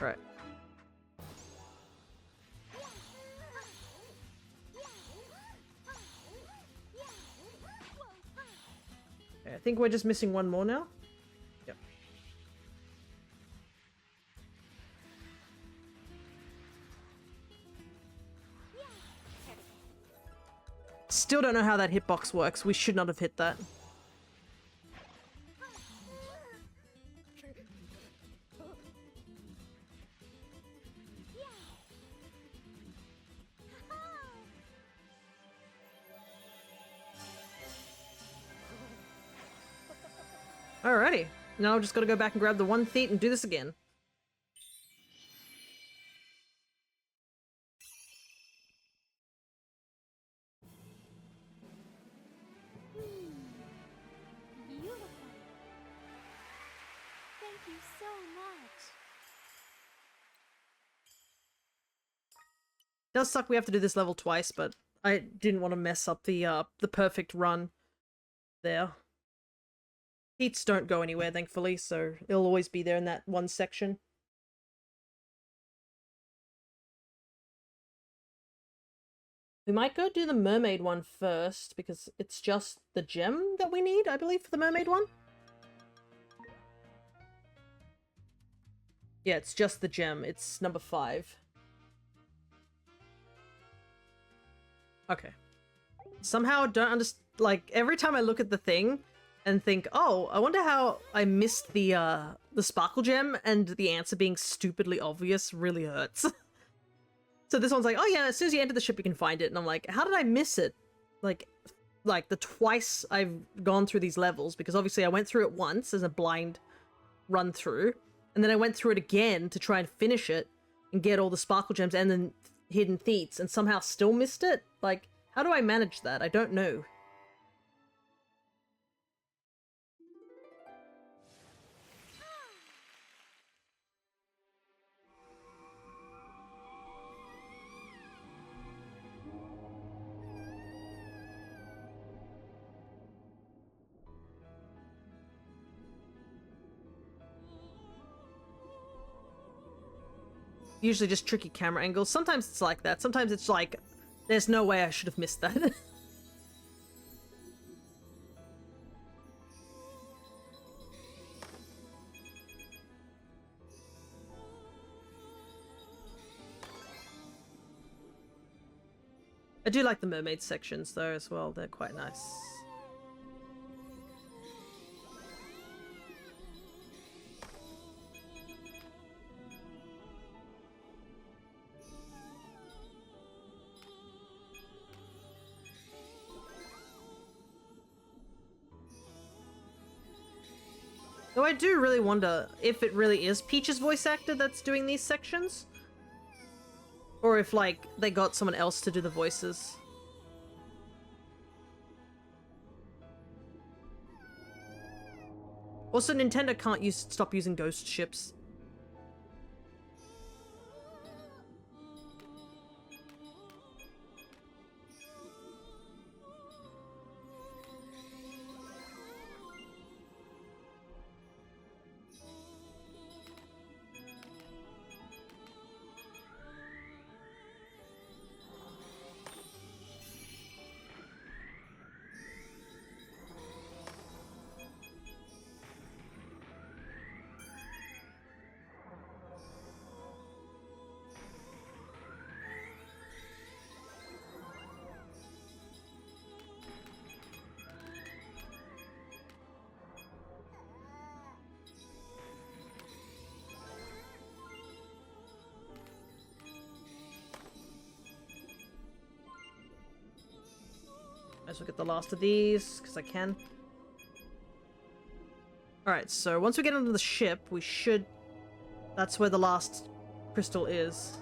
Alright. Okay, I think we're just missing one more now. Yep. Still don't know how that hitbox works. We should not have hit that. Alrighty. Now I've just got to go back and grab the one theat and do this again. Beautiful. Thank you so much. Does suck we have to do this level twice, but I didn't want to mess up the perfect run there. Heats don't go anywhere, thankfully, so it'll always be there in that one section. We might go do the mermaid one first, because it's just the gem that we need, I believe, for the mermaid one. Yeah, it's just the gem. It's number 5. Okay. Somehow don't understand. Like, every time I look at the thing and think, oh, I wonder how I missed the sparkle gem, and the answer being stupidly obvious really hurts. So this one's like, oh yeah, as soon as you enter the ship you can find it, and I'm like, how did I miss it? Like the twice I've gone through these levels, because obviously I went through it once as a blind run through, and then I went through it again to try and finish it and get all the sparkle gems and then hidden theats, and somehow still missed it. Like, how do I manage that? I don't know. Usually just tricky camera angles. Sometimes it's like that. Sometimes it's like, there's no way I should have missed that. I do like the mermaid sections though as well. They're quite nice. Though I do really wonder if it really is Peach's voice actor that's doing these sections. Or if, like, they got someone else to do the voices. Also, Nintendo can't stop using ghost ships. Let's look at the last of these, because I can. Alright, so once we get onto the ship, we should... That's where the last crystal is.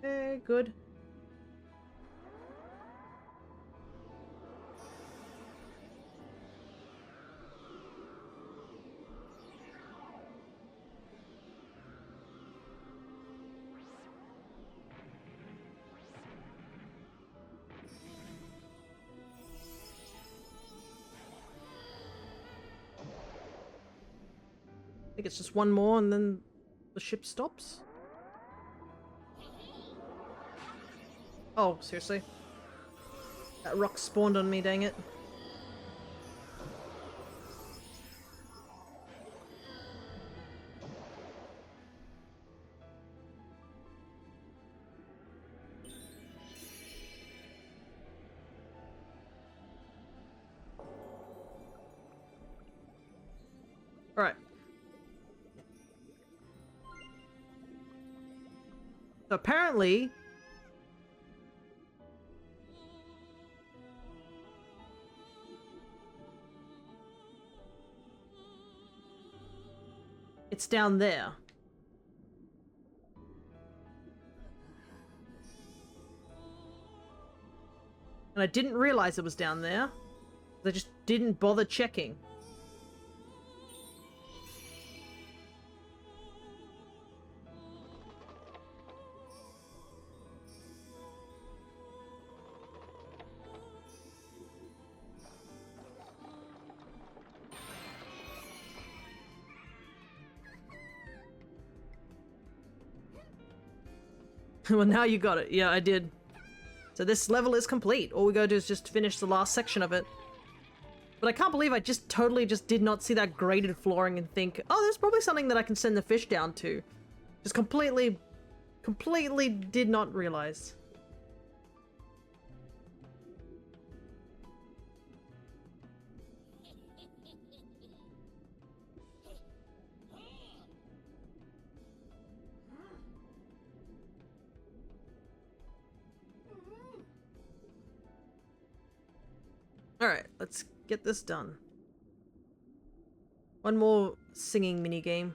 Okay, good. I think it's just one more and then the ship stops. Oh, seriously? That rock spawned on me, dang it. Alright. So apparently... It's down there. And I didn't realize it was down there. I just didn't bother checking. Well, now you got it. Yeah, I did. So this level is complete. All we gotta do is just finish the last section of it. But I can't believe I just totally just did not see that graded flooring and think, oh, there's probably something that I can send the fish down to. Just completely did not realize. Alright, let's get this done. One more singing minigame.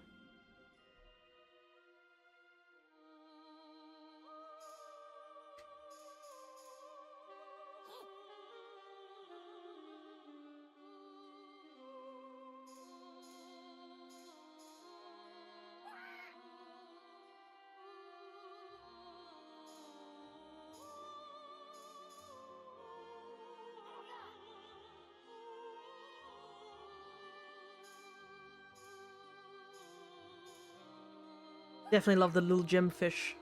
Definitely love the little gemfish.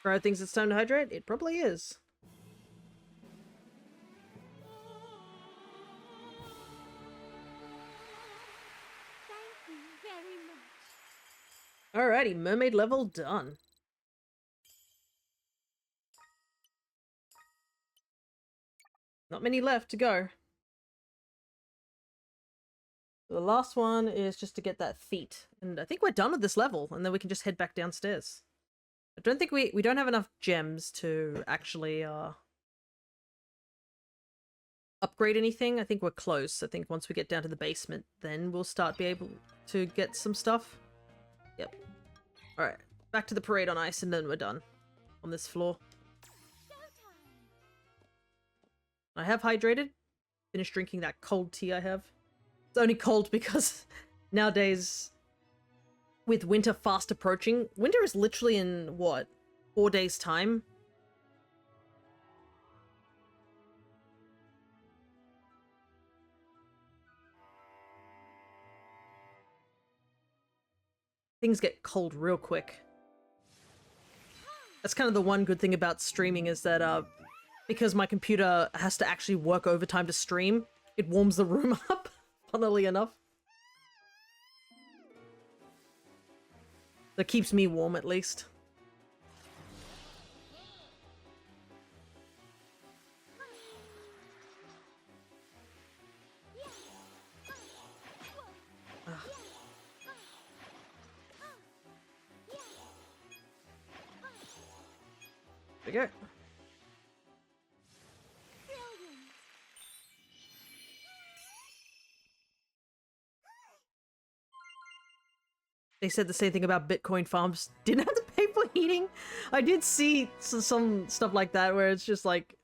Crowd thinks it's time to hydrate? It probably is. Thank you very much. Alrighty, mermaid level done. Not many left to go. The last one is just to get that feat. And I think we're done with this level, and then we can just head back downstairs. I don't think we don't have enough gems to actually upgrade anything. I think we're close. I think once we get down to the basement, then we'll start be able to get some stuff. Yep. Alright, back to the parade on ice, and then we're done on this floor. I have hydrated. Finished drinking that cold tea I have. It's only cold because nowadays, with winter fast approaching, winter is literally in, what, 4 days' time? Things get cold real quick. That's kind of the one good thing about streaming is that, because my computer has to actually work overtime to stream, it warms the room up, funnily enough. That keeps me warm, at least. There we go. They said the same thing about Bitcoin farms. Didn't have to pay for heating. I did see some stuff like that where it's just like,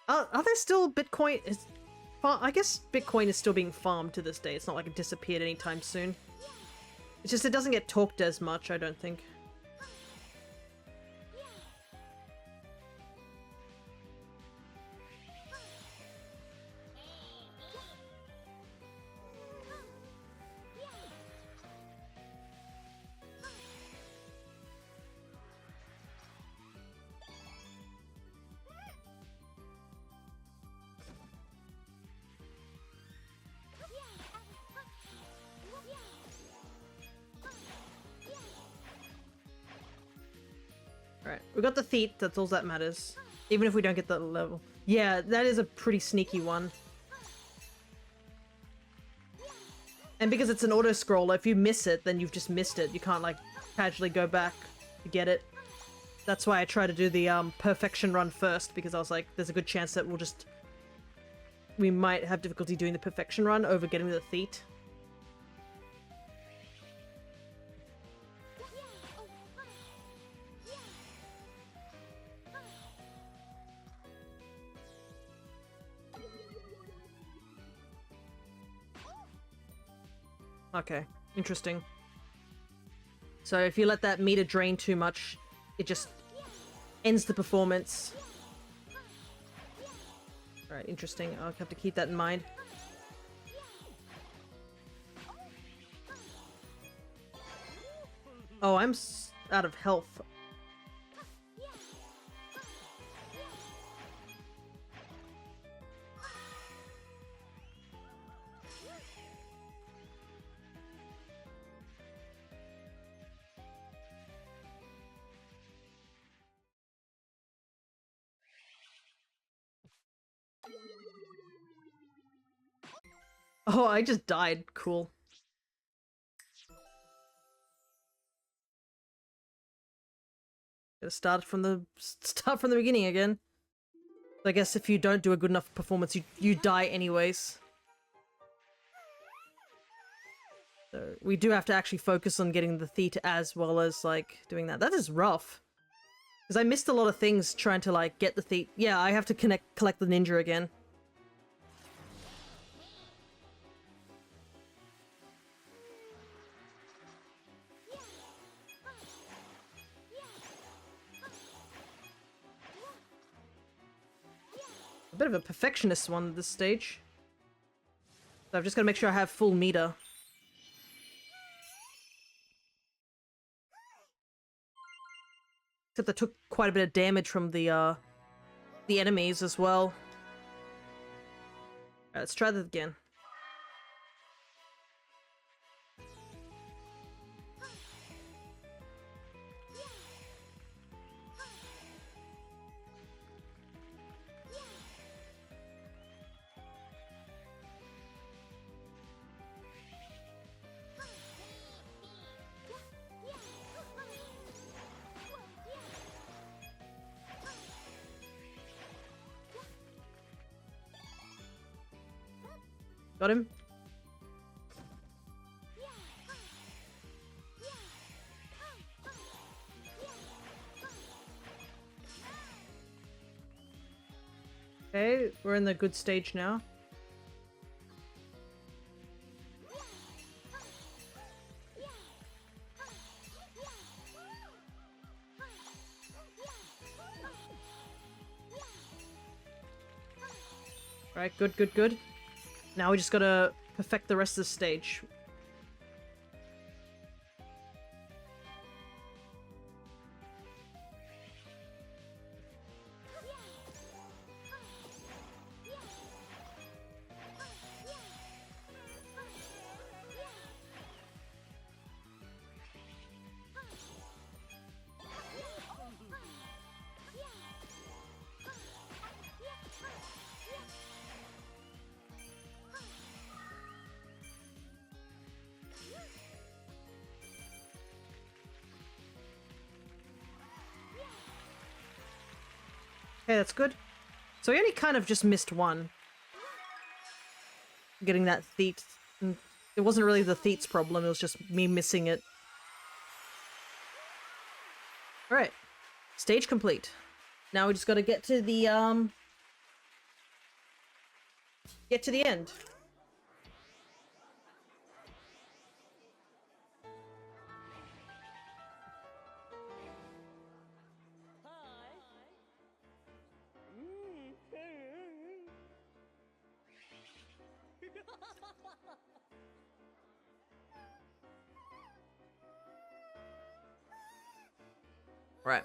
are there still Bitcoin? I guess Bitcoin is still being farmed to this day. It's not like it disappeared anytime soon. It's just it doesn't get talked as much, I don't think. Alright, we got the feat, that's all that matters. Even if we don't get the level. Yeah, that is a pretty sneaky one. And because it's an auto-scroller, if you miss it, then you've just missed it. You can't, like, casually go back. to get it. That's why I try to do the perfection run first, because I was like, there's a good chance that we might have difficulty doing the perfection run over getting the theat. Okay, interesting. So if you let that meter drain too much, it just ends the performance. Alright, interesting. I'll have to keep that in mind. Oh, I'm out of health. Oh, I just died. Cool. Gotta start from the beginning again. I guess if you don't do a good enough performance, you die anyways. So we do have to actually focus on getting the theat as well as like doing that. That is rough. Because I missed a lot of things trying to like get the theat. Yeah, I have to collect the ninja again. A bit of a perfectionist one at this stage. So I've just got to make sure I have full meter. Except I took quite a bit of damage from the enemies as well. Alright, let's try that again. Got him. Okay, we're in the good stage now. Alright, good, good, good. Now we just gotta perfect the rest of the stage. Okay, that's good. So we only kind of just missed one. Getting that theat. It wasn't really the theat's problem, it was just me missing it. Alright. Stage complete. Now we just gotta get to the end. Right.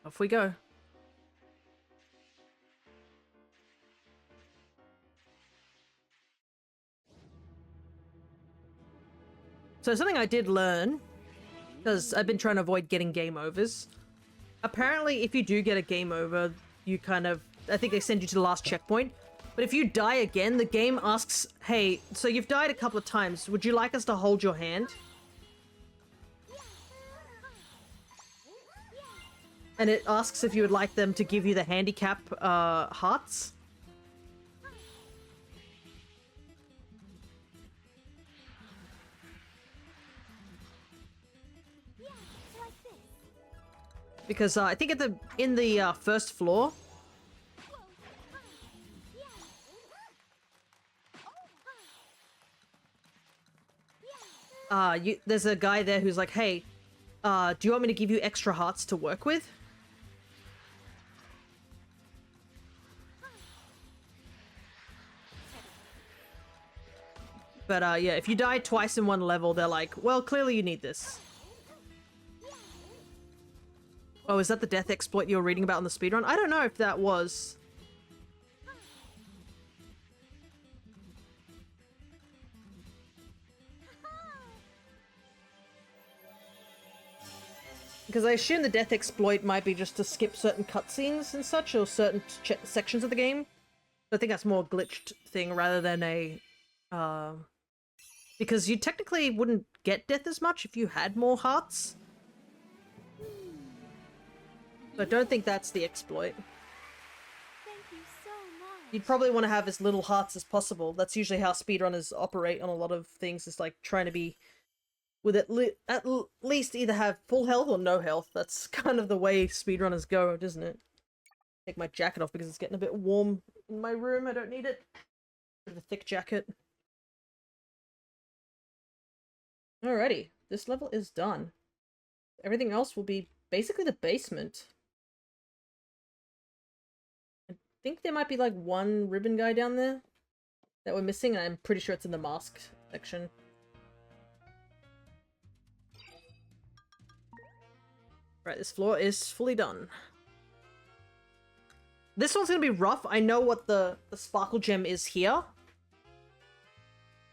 Off we go. So something I did learn, because I've been trying to avoid getting game overs. Apparently, if you do get a game over, you kind of... I think they send you to the last checkpoint. But if you die again, the game asks, hey, so you've died a couple of times. Would you like us to hold your hand? And it asks if you would like them to give you the handicap hearts. Because I think in the first floor, there's a guy there who's like, hey, do you want me to give you extra hearts to work with? But yeah, if you die twice in one level, they're like, well, clearly you need this. Oh, is that the death exploit you were reading about on the speedrun? I don't know if that was. Because I assume the death exploit might be just to skip certain cutscenes and such, or certain sections of the game. I think that's more a glitched thing rather than a... because you technically wouldn't get death as much if you had more hearts. So I don't think that's the exploit. Thank you so much. You'd probably want to have as little hearts as possible. That's usually how speedrunners operate on a lot of things. It's like trying to be with at least either have full health or no health. That's kind of the way speedrunners go, isn't it? Take my jacket off because it's getting a bit warm in my room. I don't need it. Bit of a thick jacket. Alrighty, this level is done. Everything else will be basically the basement. I think there might be like one ribbon guy down there that we're missing, and I'm pretty sure it's in the mask section. Right, this floor is fully done. This one's gonna be rough. I know what the sparkle gem is here.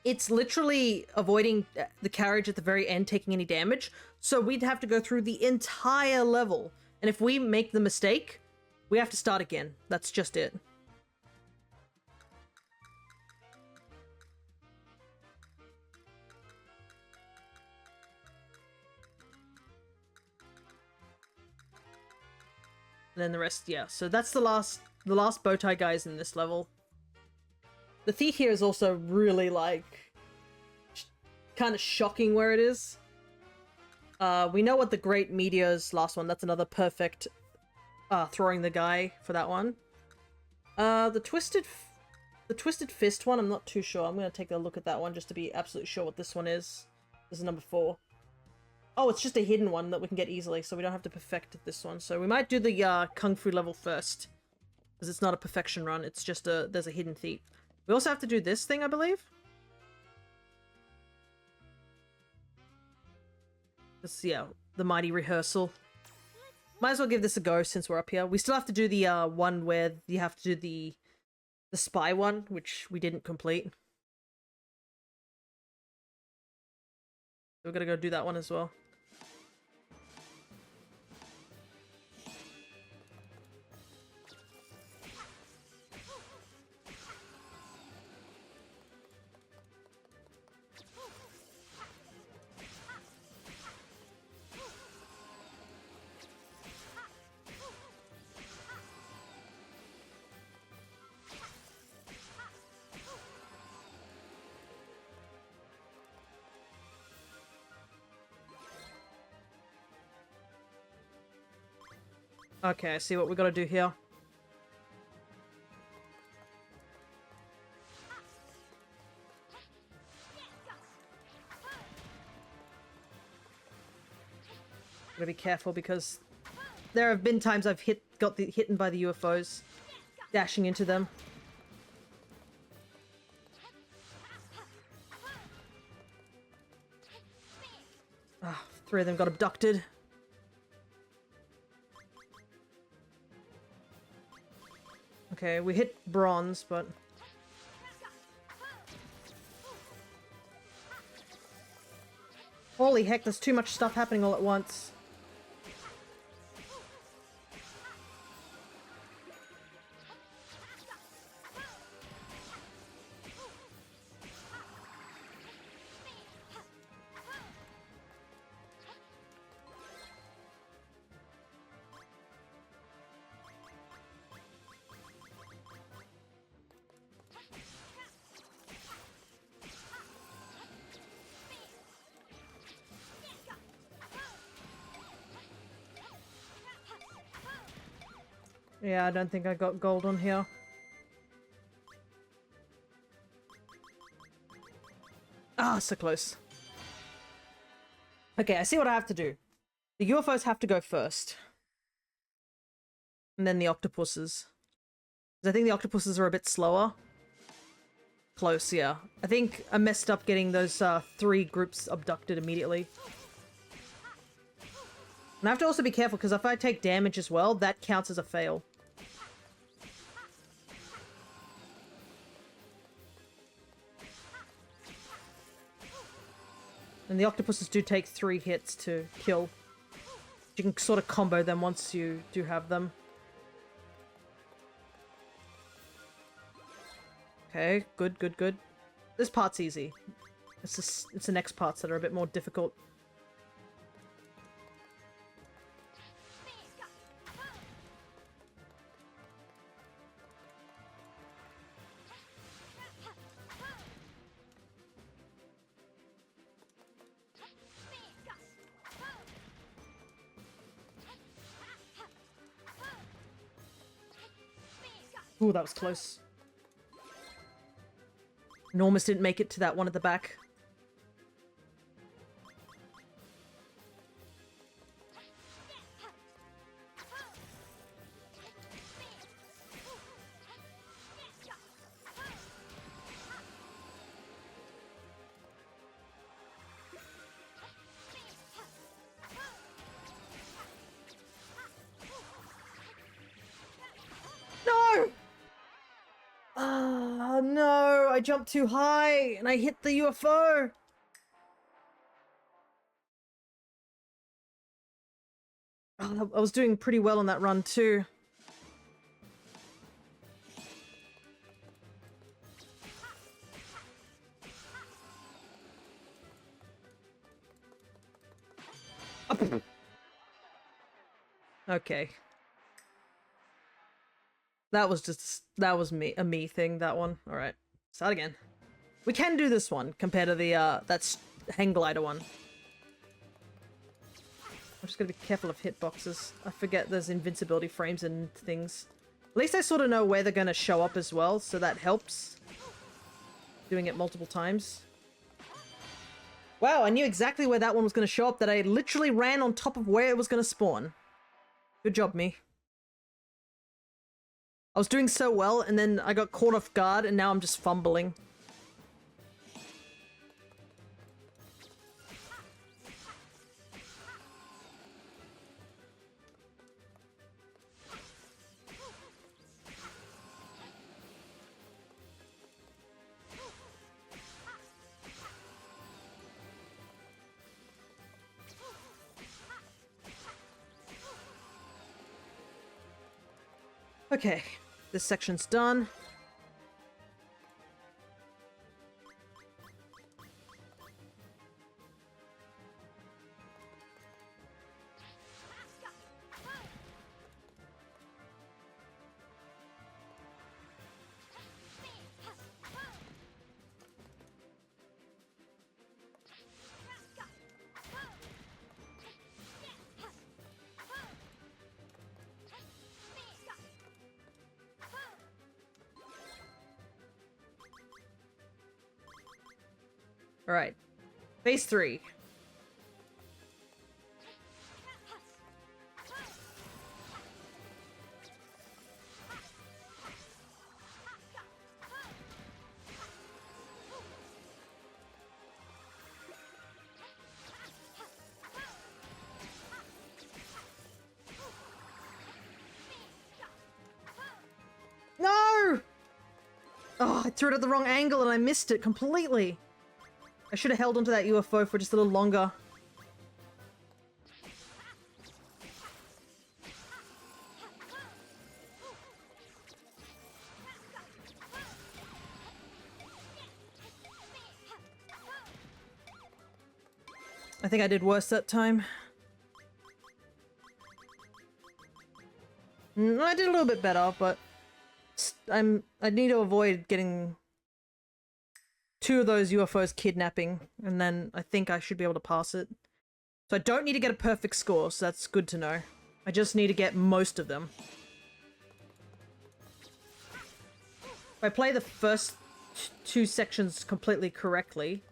It's literally avoiding the carriage at the very end taking any damage. So we'd have to go through the entire level. And if we make the mistake, we have to start again. That's just it. And then the rest, yeah. So that's the last bow tie guys in this level. The thief here is also really, like, kind of shocking where it is. We know what the Great Meteor's last one. That's another perfect throwing the guy for that one. The Twisted Fist one, I'm not too sure. I'm going to take a look at that one just to be absolutely sure what this one is. This is number 4. Oh, it's just a hidden one that we can get easily, so we don't have to perfect this one. So we might do the Kung Fu level first, because it's not a perfection run. It's just there's a hidden thief. We also have to do this thing, I believe. This, yeah, the Mighty Rehearsal. Might as well give this a go since we're up here. We still have to do the one where you have to do the spy one, which we didn't complete. So we're gonna go do that one as well. Okay, I see what we gotta do here. Gotta be careful because there have been times I've got hit by the UFOs, dashing into them. Ah, 3 of them got abducted. Okay, we hit bronze, but... Holy heck, there's too much stuff happening all at once. Yeah, I don't think I got gold on here. Ah, so close. Okay, I see what I have to do. The UFOs have to go first. And then the octopuses. Because I think the octopuses are a bit slower. Close, yeah. I think I messed up getting those 3 groups abducted immediately. And I have to also be careful, because if I take damage as well, that counts as a fail. And the octopuses do take 3 hits to kill. You can sort of combo them once you do have them. Okay, good, good, good. This part's easy. It's the next parts that are a bit more difficult. Ooh, that was close. And almost didn't make it to that one at the back. No! Ah, no! I jumped too high and I hit the UFO! Oh, I was doing pretty well on that run too. Okay. That was a me thing, that one. Alright. Start again. We can do this one compared to the, that hang glider one. I'm just gonna be careful of hitboxes. I forget there's invincibility frames and things. At least I sort of know where they're gonna show up as well, so that helps. Doing it multiple times. Wow, I knew exactly where that one was gonna show up, that I literally ran on top of where it was gonna spawn. Good job, me. I was doing so well, and then I got caught off guard, and now I'm just fumbling. Okay, this section's done. Alright. Phase 3. No! Oh, I threw it at the wrong angle and I missed it completely. I should have held onto that UFO for just a little longer. I think I did worse that time. I did a little bit better, but I need to avoid getting 2 of those UFOs kidnapping, and then I think I should be able to pass it. So I don't need to get a perfect score, so that's good to know. I just need to get most of them. I play the first two sections completely correctly,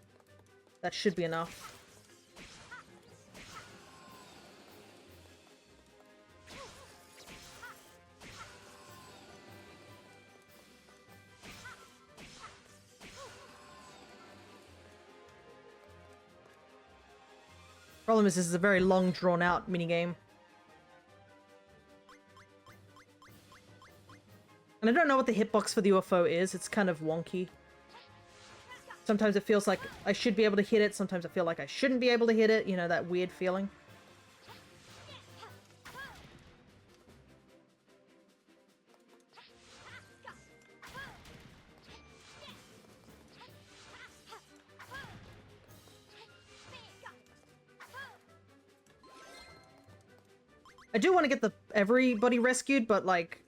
that should be enough. Problem is, this is a very long, drawn-out minigame. And I don't know what the hitbox for the UFO is. It's kind of wonky. Sometimes it feels like I should be able to hit it. Sometimes I feel like I shouldn't be able to hit it. You know, that weird feeling. I do want to get everybody rescued, but like,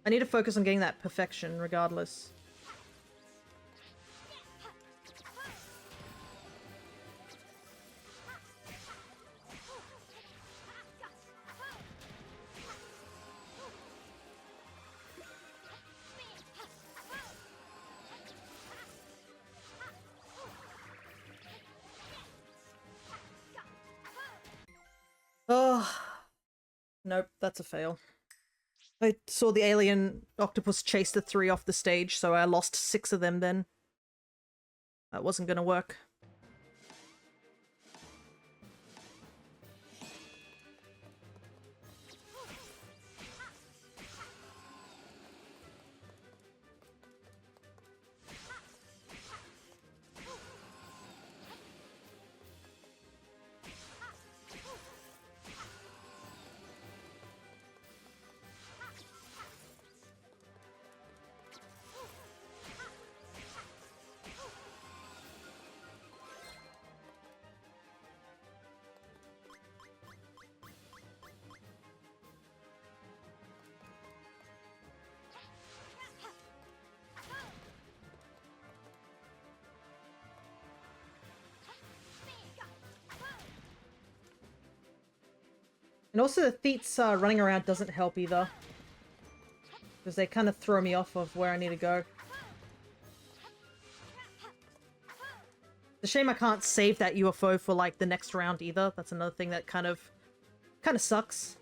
I need to focus on getting that perfection regardless. Oh, nope, that's a fail. I saw the alien octopus chase the 3 off the stage, so I lost 6 of them then. That wasn't gonna work. And also the Theets running around doesn't help either. Because they kind of throw me off of where I need to go. It's a shame I can't save that UFO for like the next round either. That's another thing that kind of sucks.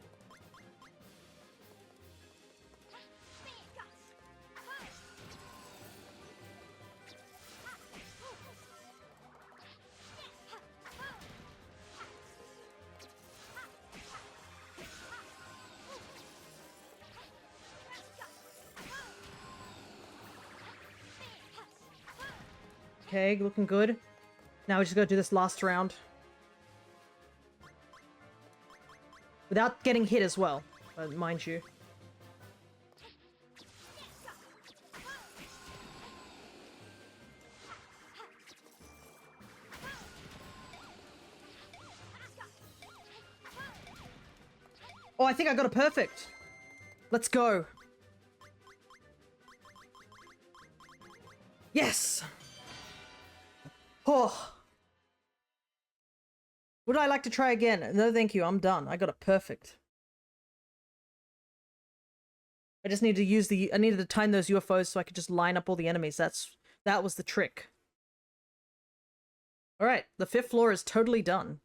Okay, looking good. Now we just gotta do this last round. Without getting hit as well, mind you. Oh, I think I got a perfect. Let's go. Yes! Oh. Would I like to try again? No, thank you. I'm done. I got a perfect. I just need to use I needed to time those UFOs so I could just line up all the enemies. That was the trick. All right, the 5th floor is totally done.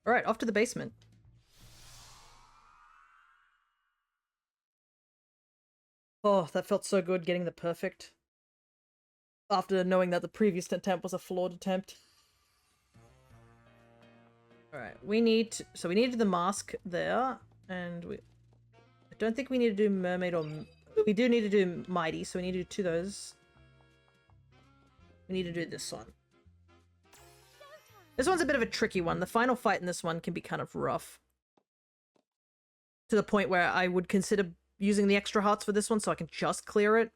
All right, off to the basement. Oh, that felt so good getting the perfect. After knowing that the previous attempt was a flawed attempt. Alright, we need the mask there, and I don't think we need to do mermaid or... We do need to do mighty, so we need to do 2 of those. We need to do this one. This one's a bit of a tricky one. The final fight in this one can be kind of rough. To the point where I would consider using the extra hearts for this one so I can just clear it.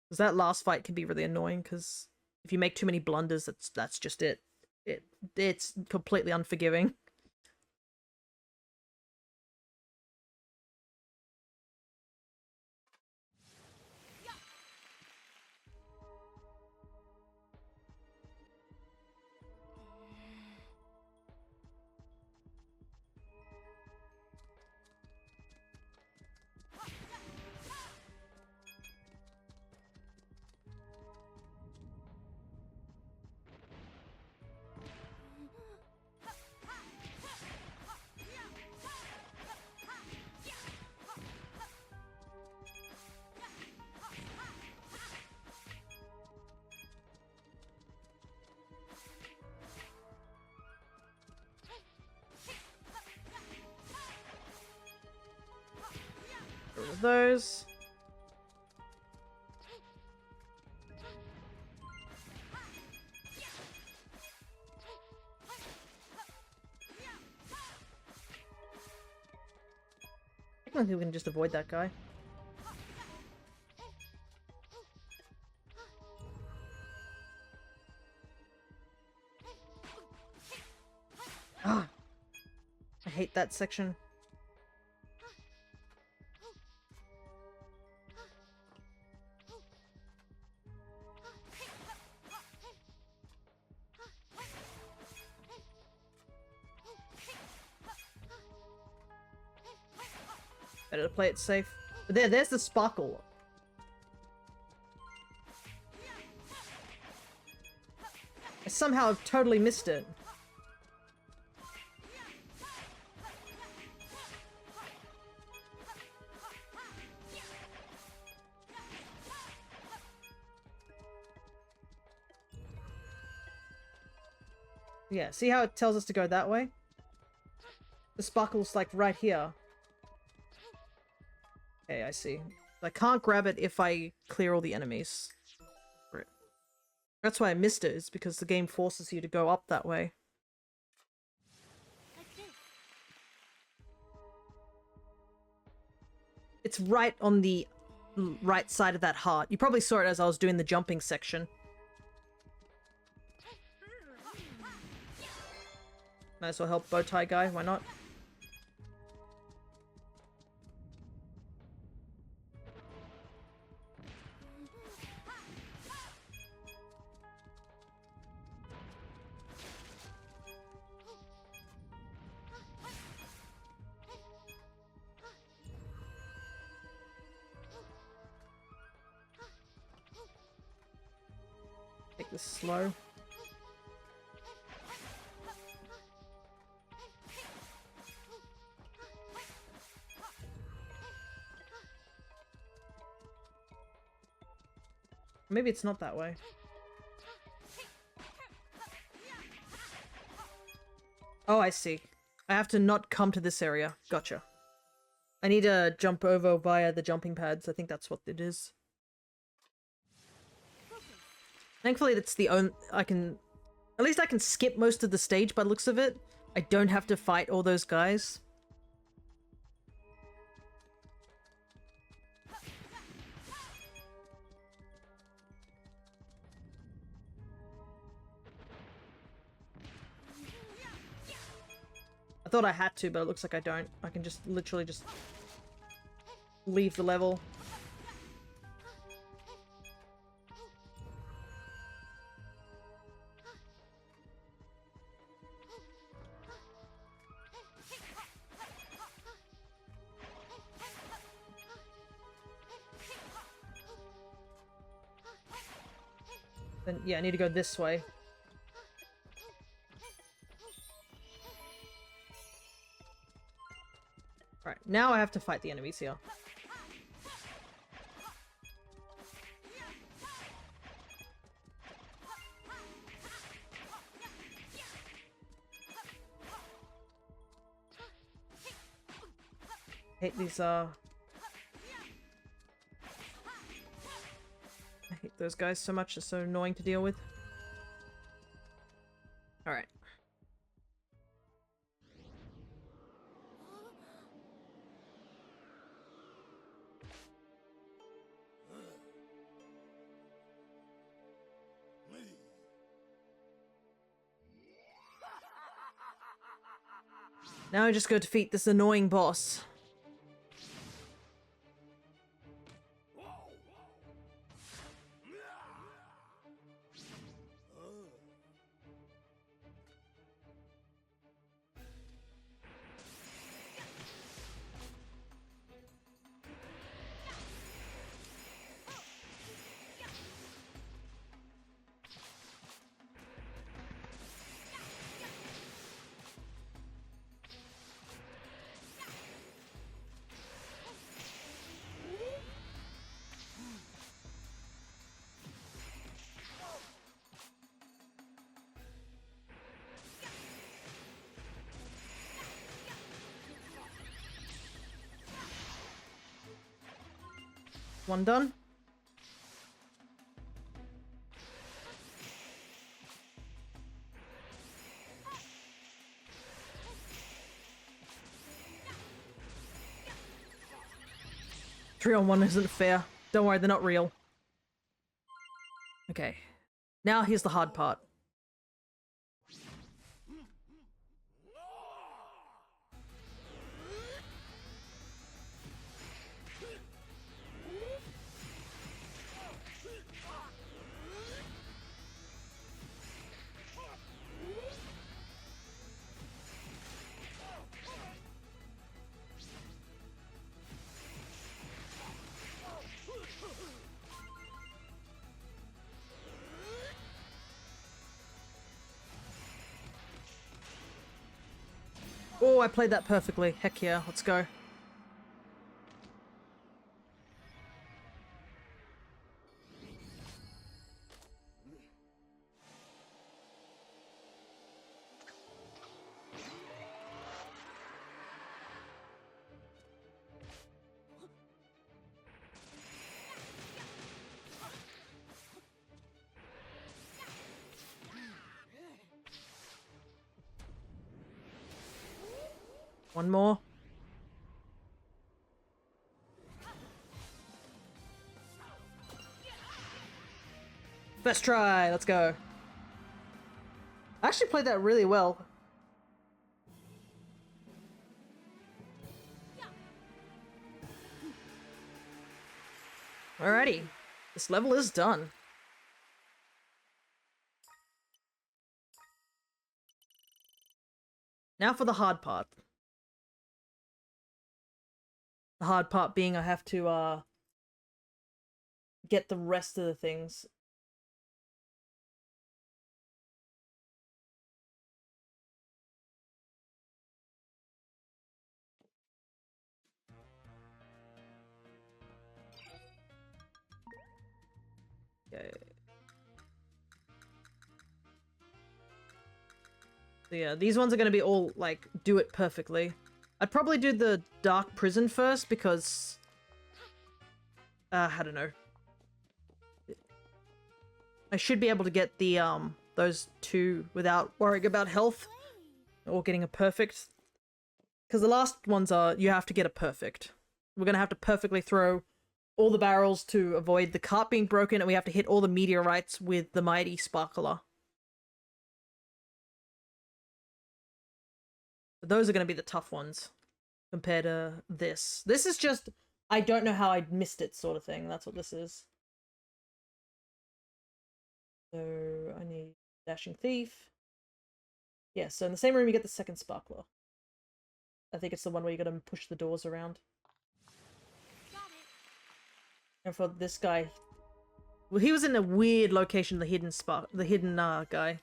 Because that last fight can be really annoying, because if you make too many blunders, that's just it. It's completely unforgiving. of those. I don't think we can just avoid that guy. Ah! I hate that section. Better to play it safe. But there's the sparkle. I somehow have totally missed it. Yeah, see how it tells us to go that way? The sparkle's like right here. Okay, I see. I can't grab it if I clear all the enemies. Right. That's why I missed it, is because the game forces you to go up that way. Like this. It's right on the right side of that heart. You probably saw it as I was doing the jumping section. Might as well help Bowtie Guy, why not? Take this slow. Maybe it's not that way. Oh, I see. I have to not come to this area. Gotcha. I need to jump over via the jumping pads. I think that's what it is. Thankfully, that's the only... I can... At least I can skip most of the stage by the looks of it. I don't have to fight all those guys. I thought I had to, but it looks like I don't. I can just literally just leave the level. Then, yeah, I need to go this way. Right, now I have to fight the enemies here. I hate these, I hate those guys so much, they're so annoying to deal with. Alright. Now I just go defeat this annoying boss. one done. Three on one isn't fair. Don't worry, they're not real. Okay. Now here's the hard part. Oh, I played that perfectly. Heck yeah, let's go. One more. First try, let's go. I actually played that really well. Alrighty, this level is done. Now for the hard part. The hard part being I have to, get the rest of the things. Okay. So yeah, these ones are gonna be all, like, do it perfectly. I'd probably do the Dark Prison first because... I don't know. I should be able to get the, those two without worrying about health or getting a perfect. Because the last ones are, you have to get a perfect. We're gonna have to perfectly throw all the barrels to avoid the cart being broken, and we have to hit all the meteorites with the mighty sparkler. But those are gonna be the tough ones compared to this. This is just, I don't know how I missed it sort of thing. That's what this is. So I need Dashing Thief. Yeah, so in the same room you get the second sparkler. I think it's the one where you gotta push the doors around. And for this guy, well, he was in a weird location, the hidden guy.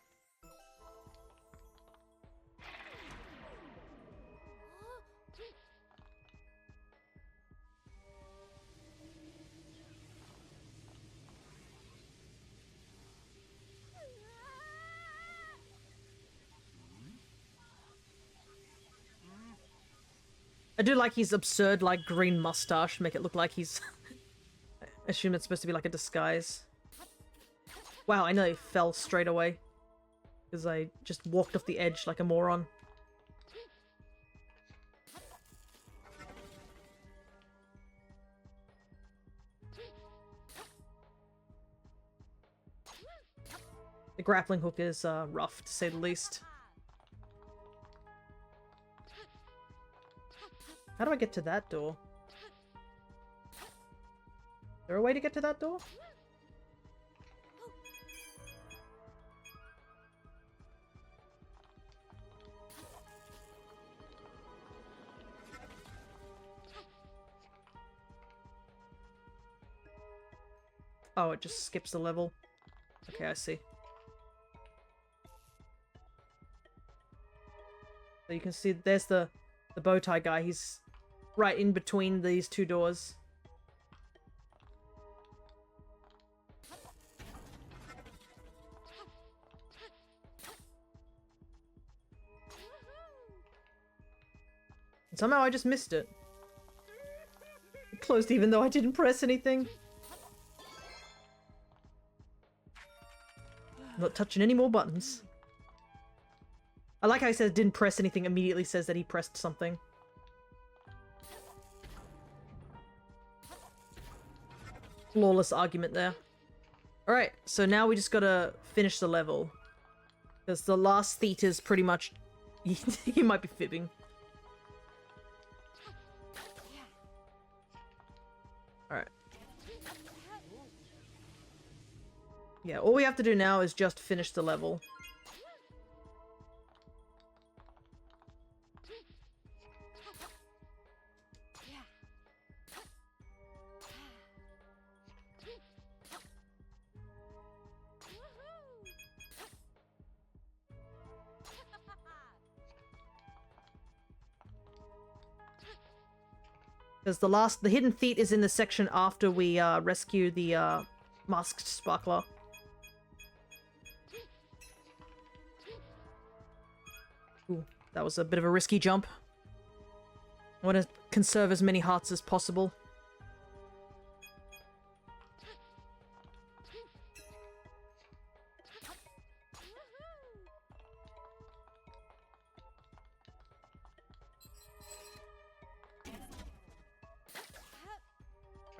I do like his absurd, like, green mustache, make it look like he's... I assume it's supposed to be like a disguise. Wow, I nearly fell straight away. Because I just walked off the edge like a moron. The grappling hook is rough, to say the least. How do I get to that door? Is there a way to get to that door? Oh, it just skips the level. Okay, I see. So you can see there's the bow tie guy. He's right in between these two doors. And somehow I just missed it. closed even though I didn't press anything. Not touching any more buttons. I like how he says didn't press anything, immediately says that he pressed something. Flawless argument there. Alright, so now we just gotta finish the level. Because the last theater's pretty much... he might be fibbing. Alright. Yeah, all we have to do now is just finish the level. Because the hidden theat is in the section after we rescue the masked sparkler. Ooh, that was a bit of a risky jump. I want to conserve as many hearts as possible.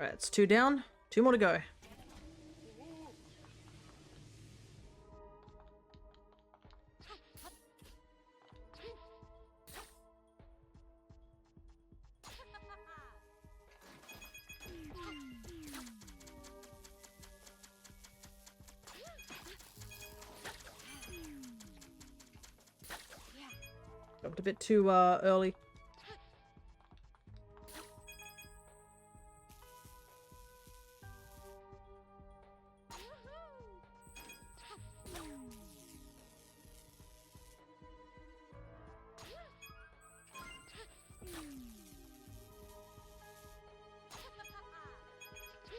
Alright, it's 2 down. 2 more to go. Jumped a bit too early.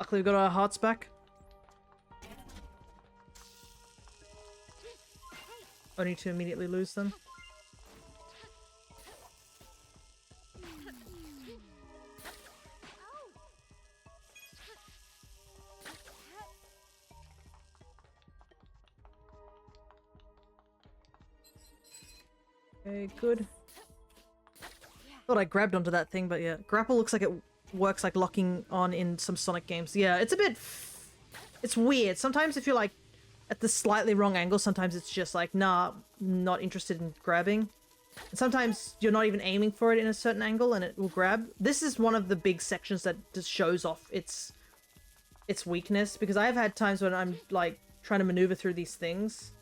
Luckily we got our hearts back. Only to immediately lose them. Okay, good. Thought I grabbed onto that thing, but yeah. Grapple looks like it works like locking on in some Sonic games. Yeah, it's a bit... it's weird. Sometimes if you're like at the slightly wrong angle, sometimes it's just like, nah, not interested in grabbing. And sometimes you're not even aiming for it in a certain angle and it will grab. This is one of the big sections that just shows off its weakness, because I have had times when I'm like trying to maneuver through these things.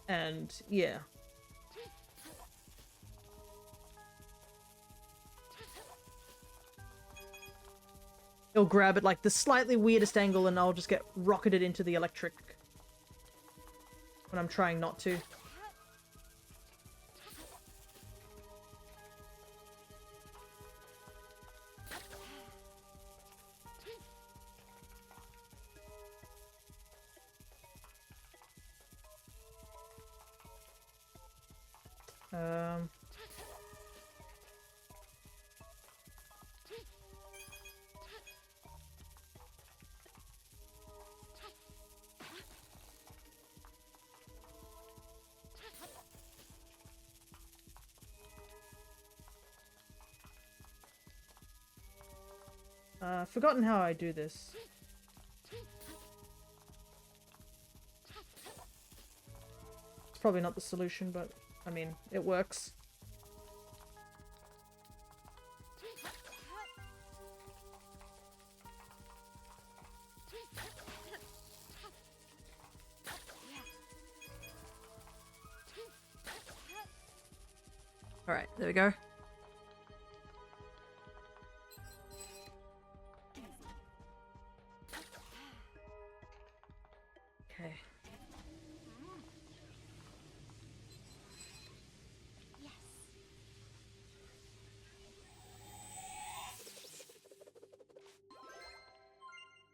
And yeah. It'll grab at like the slightly weirdest angle and I'll just get rocketed into the electric when I'm trying not to. Forgotten how I do this. It's probably not the solution, but I mean, it works. Alright, there we go. Okay.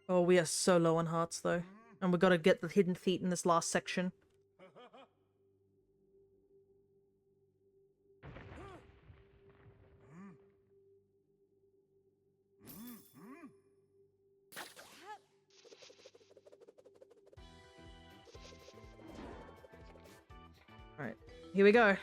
Oh, we are so low on hearts, though. And we gotta get the hidden feet in this last section. here we go.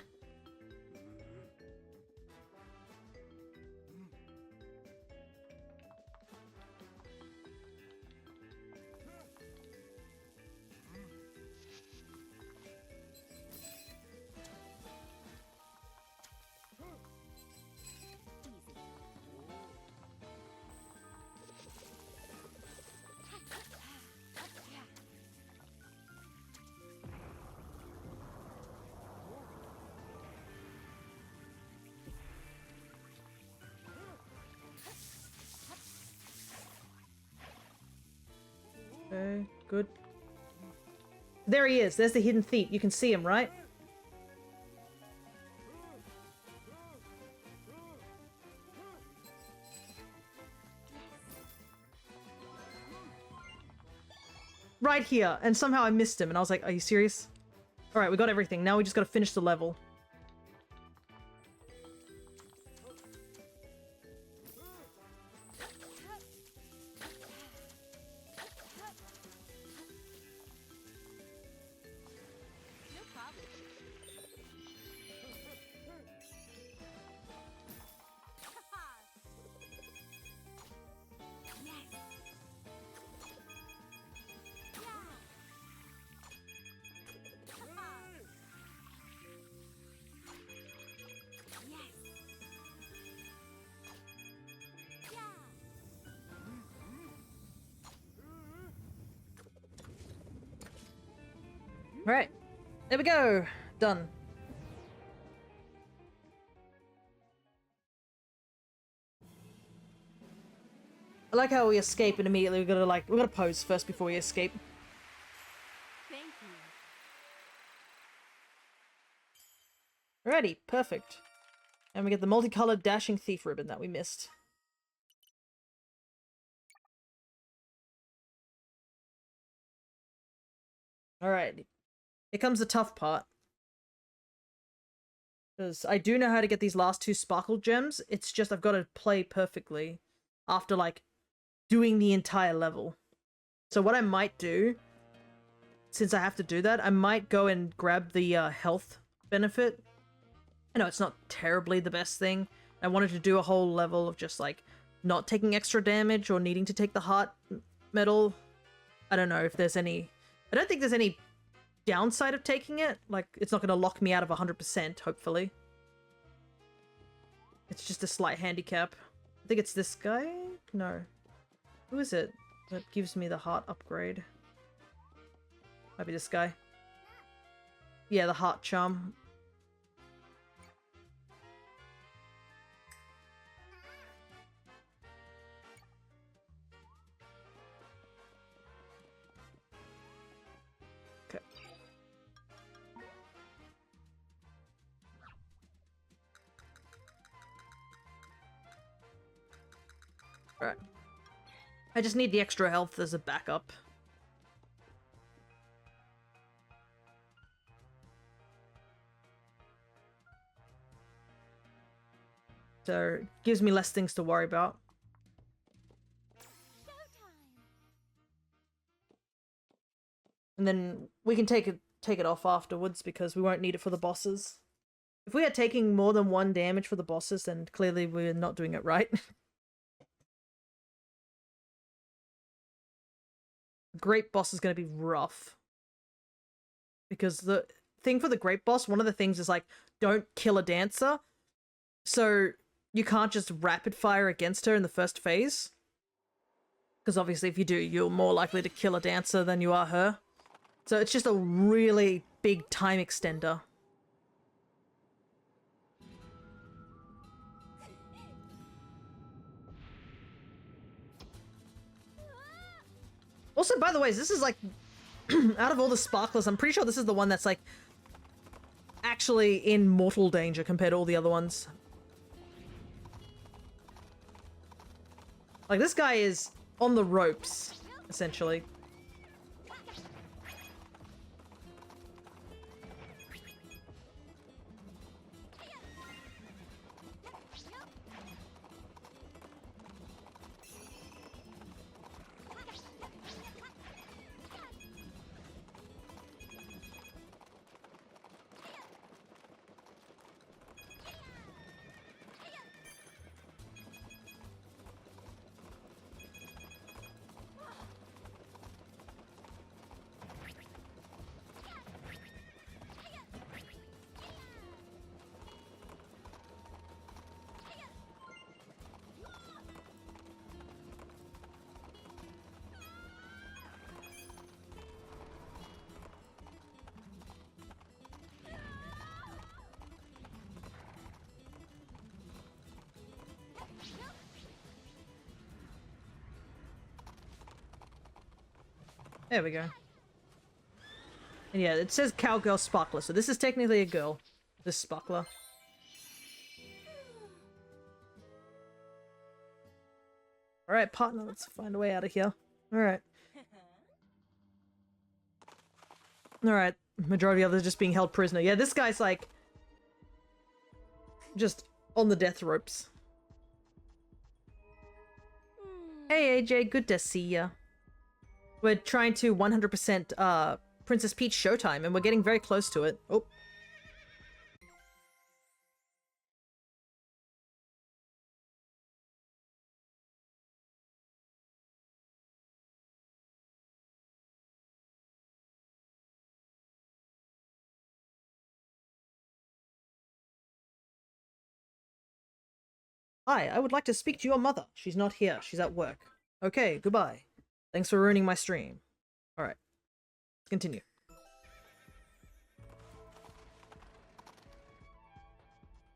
Okay, good. There he is. There's the hidden thief. You can see him, right? Right here. And somehow I missed him. And I was like, are you serious? Alright, we got everything. Now we just gotta finish the level. Alright. There we go. Done. I like how we escape and immediately we gotta pose first before we escape. Thank you. Alrighty, perfect. And we get the multicolored dashing thief ribbon that we missed. Alright. Here comes the tough part. Because I do know how to get these last 2 sparkle gems. It's just I've got to play perfectly after, like, doing the entire level. So what I might do, since I have to do that, I might go and grab the health benefit. I know it's not terribly the best thing. I wanted to do a whole level of just, like, not taking extra damage or needing to take the heart medal. I don't know if there's any... I don't think there's any downside of taking it. Like, it's not going to lock me out of 100%, hopefully. It's just a slight handicap. I think it's this guy? No. Who is it that gives me the heart upgrade? Might be this guy. Yeah, the heart charm. Alright. I just need the extra health as a backup. So, it gives me less things to worry about. And then we can take it off afterwards because we won't need it for the bosses. If we are taking more than 1 damage for the bosses, then clearly we're not doing it right. Great boss is going to be rough. Because the thing for the great boss, one of the things is like, don't kill a dancer. So you can't just rapid fire against her in the first phase. Because obviously if you do, you're more likely to kill a dancer than you are her. So it's just a really big time extender. Also, by the way, this is like, out of all the sparklers, I'm pretty sure this is the one that's like, actually in mortal danger compared to all the other ones. Like, this guy is on the ropes, essentially. There we go. And yeah, it says Cowgirl Sparkler, so this is technically a girl. This Sparkler. Alright, partner, let's find a way out of here. Alright. Alright, majority of others just being held prisoner. Yeah, this guy's like... just on the death ropes. Hey AJ, good to see ya. We're trying to 100% Princess Peach Showtime, and we're getting very close to it. Oh. Hi, I would like to speak to your mother. She's not here. She's at work. Okay, goodbye. Thanks for ruining my stream. Alright. Let's continue.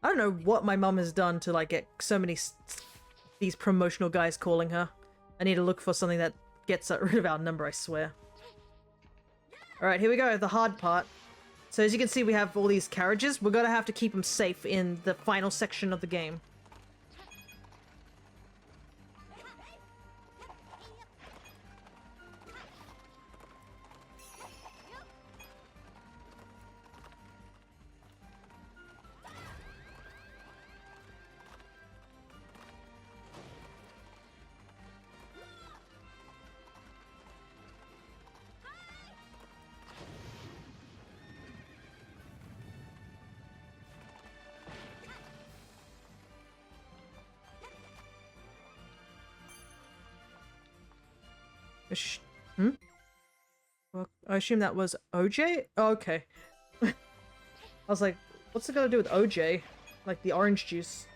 I don't know what my mum has done to, like, get so many these promotional guys calling her. I need to look for something that gets rid of our number, I swear. Alright, here we go, the hard part. So as you can see, we have all these carriages. We're gonna have to keep them safe in the final section of the game. Hmm? Well, I assume that was OJ? Oh, okay. I was like, what's it got to do with OJ? Like the orange juice.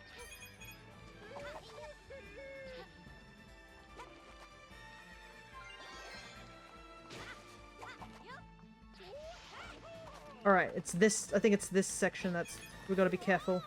Alright, it's this, I think it's this section that's, we gotta be careful.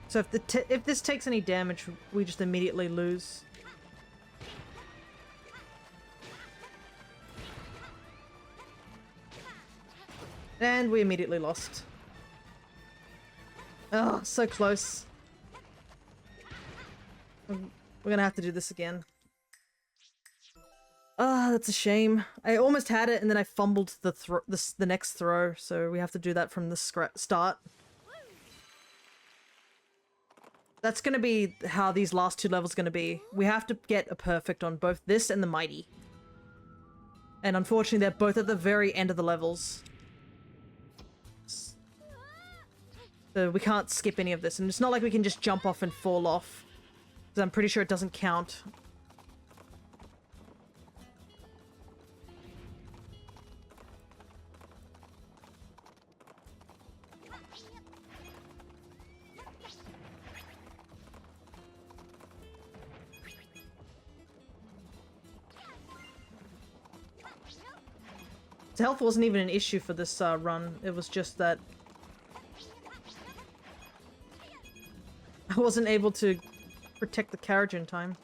So if this takes any damage, we just immediately lose. And we immediately lost. Oh, so close. We're gonna have to do this again. Ah, that's a shame. I almost had it and then I fumbled the next throw, so we have to do that from the start. That's gonna be how these last two levels are gonna be. We have to get a perfect on both this and the Mighty. And unfortunately, they're both at the very end of the levels. So we can't skip any of this. And it's not like we can just jump off and fall off. Because I'm pretty sure it doesn't count. Health wasn't even an issue for this run. It was just that I wasn't able to protect the carriage in time.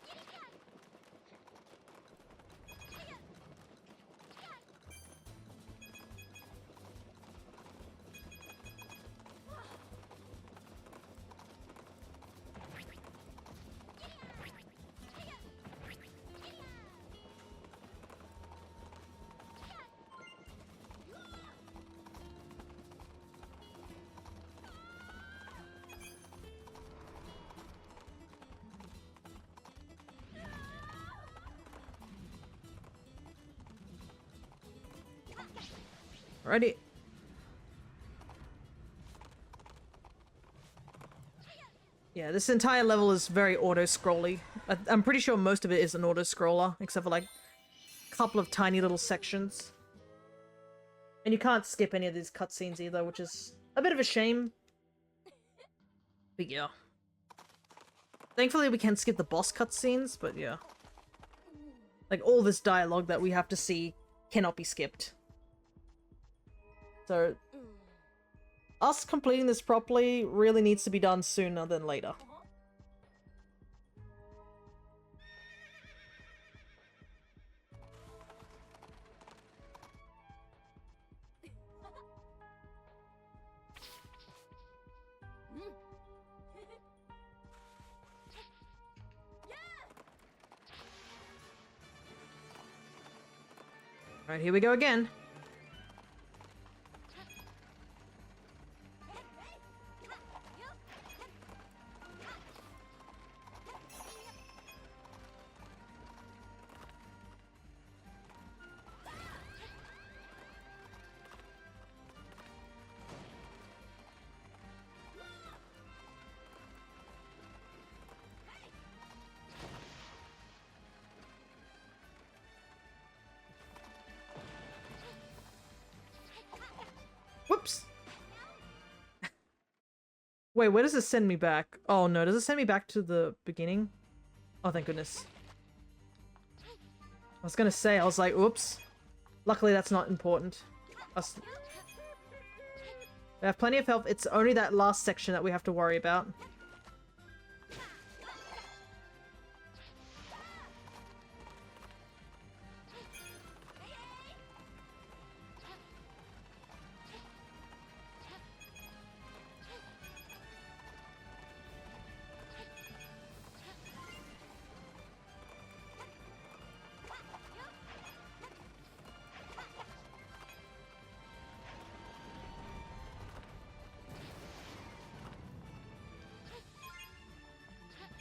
Alrighty. Yeah, this entire level is very auto-scrolly. I'm pretty sure most of it is an auto-scroller, except for like a couple of tiny little sections. And you can't skip any of these cutscenes either, which is a bit of a shame. But yeah. Thankfully we can skip the boss cutscenes, but yeah. Like, all this dialogue that we have to see cannot be skipped. So, us completing this properly really needs to be done sooner than later. Alright, here we go again. Whoops! Wait, where does this send me back? Oh no, does it send me back to the beginning? Oh, thank goodness. I was gonna say, I was like, oops. Luckily that's not important. We have plenty of health, it's only that last section that we have to worry about.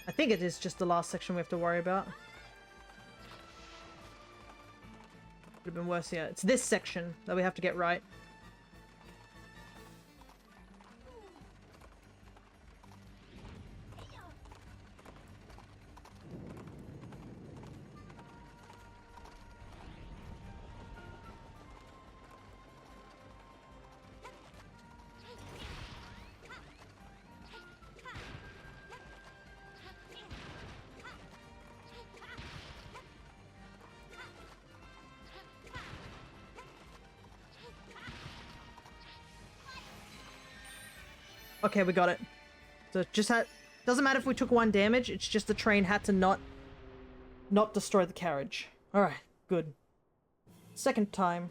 I think it is just the last section we have to worry about. Would have been worse, yeah. It's this section that we have to get right. Okay, we got it. So just doesn't matter if we took 1 damage, it's just the train had to not destroy the carriage. Alright, good. Second time.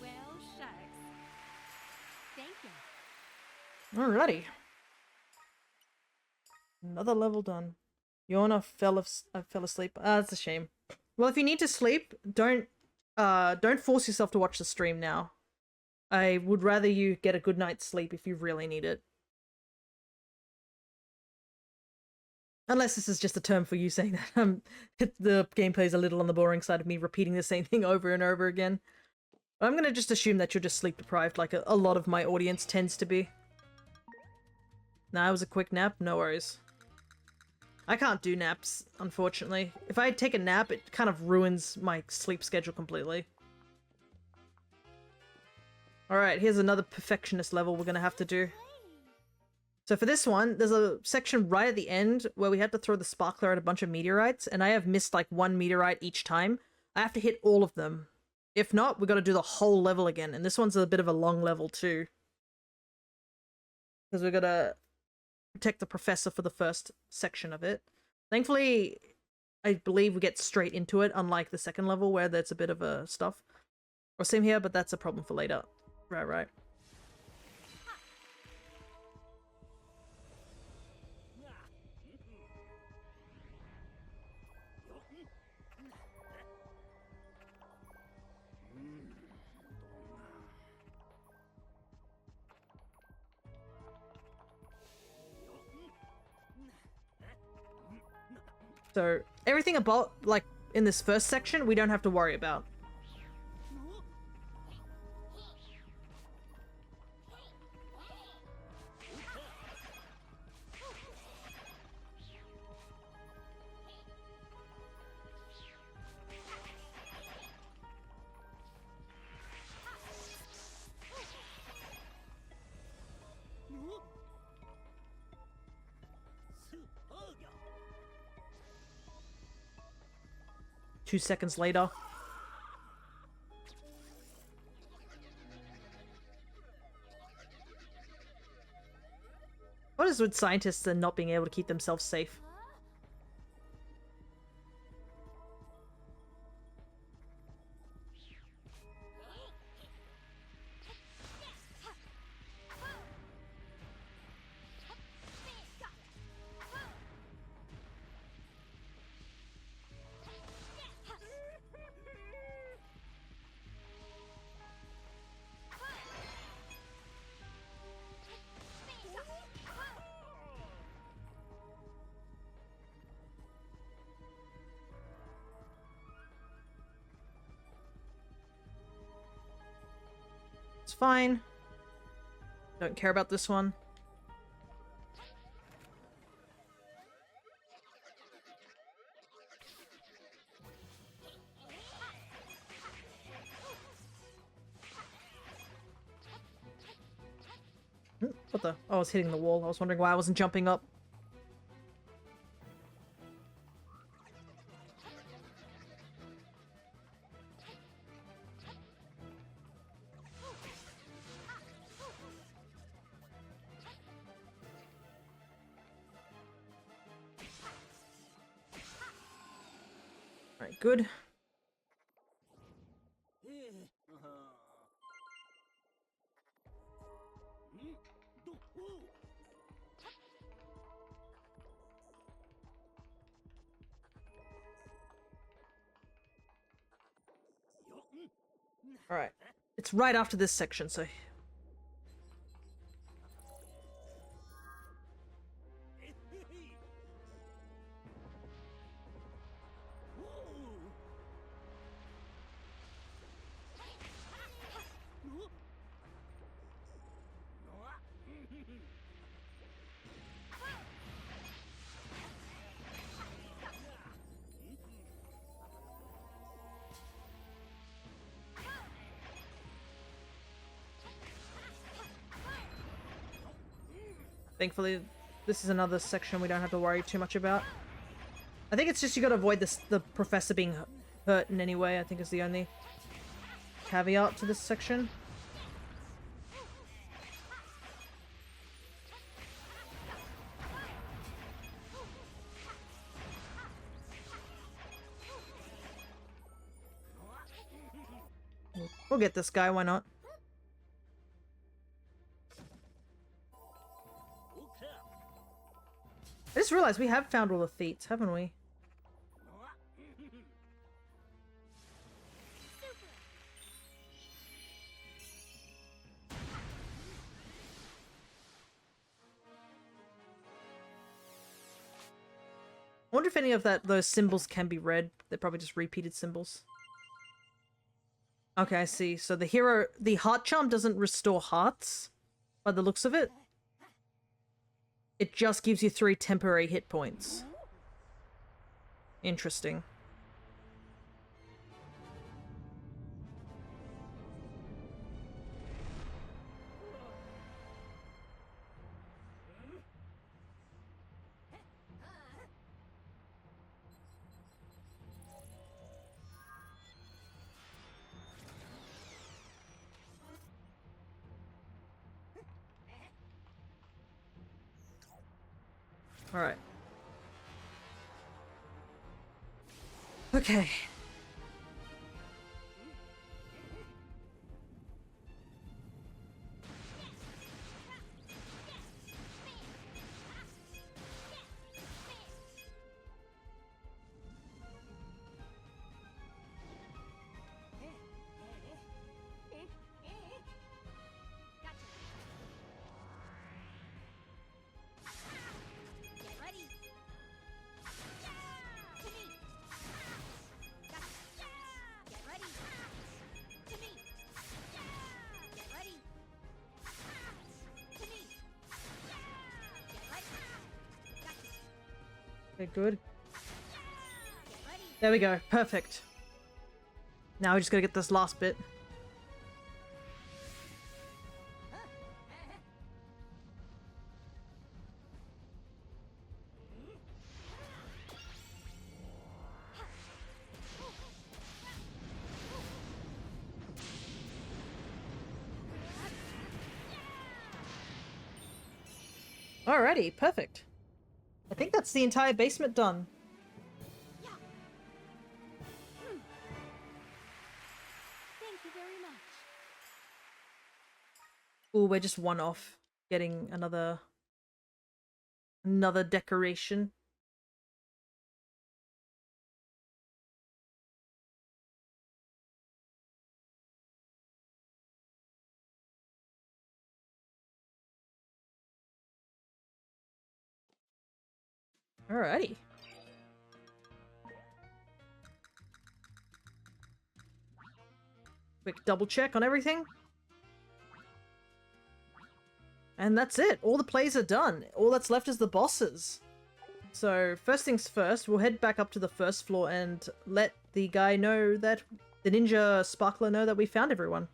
Well, shucks. Thank you. Alrighty. Another level done. Yawna fell asleep. Ah, that's a shame. Well, if you need to sleep, don't force yourself to watch the stream now. I would rather you get a good night's sleep if you really need it. Unless this is just a term for you saying that the gameplay is a little on the boring side of me repeating the same thing over and over again. I'm gonna just assume that you're just sleep deprived like a lot of my audience tends to be. Nah, it was a quick nap, no worries. I can't do naps, unfortunately. If I take a nap, it kind of ruins my sleep schedule completely. Alright, here's another perfectionist level we're gonna have to do. So for this one, there's a section right at the end where we had to throw the sparkler at a bunch of meteorites, and I have missed like 1 meteorite each time. I have to hit all of them. If not, we gotta do the whole level again, and this one's a bit of a long level too. Because we gotta protect the professor for the first section of it. Thankfully, I believe we get straight into it, unlike the second level where there's a bit of a stuff. Or same here, but that's a problem for later. Right. So, everything about, like, in this first section, we don't have to worry about. 2 seconds later. What is with scientists and not being able to keep themselves safe? It's fine. Don't care about this one. What the? Oh, I was hitting the wall. I was wondering why I wasn't jumping up. Alright, good. Alright. It's right after this section, so... Thankfully, this is another section we don't have to worry too much about. I think it's just you gotta avoid the professor being hurt in any way, I think is the only caveat to this section. We'll get this guy, why not? I just realized we have found all the feats, haven't we? I wonder if any of those symbols can be read. They're probably just repeated symbols. Okay, I see. So the heart charm doesn't restore hearts, by the looks of it. It just gives you 3 temporary hit points. Interesting. Alright. Okay. Okay, good. There we go. Perfect. Now we just gotta get this last bit. Alrighty, perfect. I think that's the entire basement done. Yeah. Thank you very much. Ooh, we're just one off getting another decoration. Alrighty. Quick double check on everything. And that's it. All the plays are done. All that's left is the bosses. So, first things first, we'll head back up to the first floor and let the guy know that... the ninja sparkler know that we found everyone.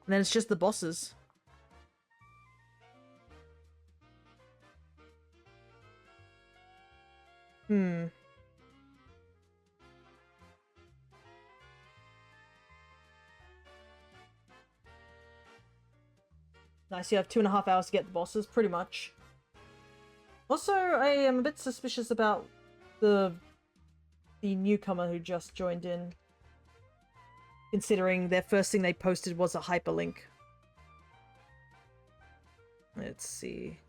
And then it's just the bosses. Nice, you have 2.5 hours to get the bosses, pretty much. Also, I am a bit suspicious about the newcomer who just joined in. Considering their first thing they posted was a hyperlink. Let's see.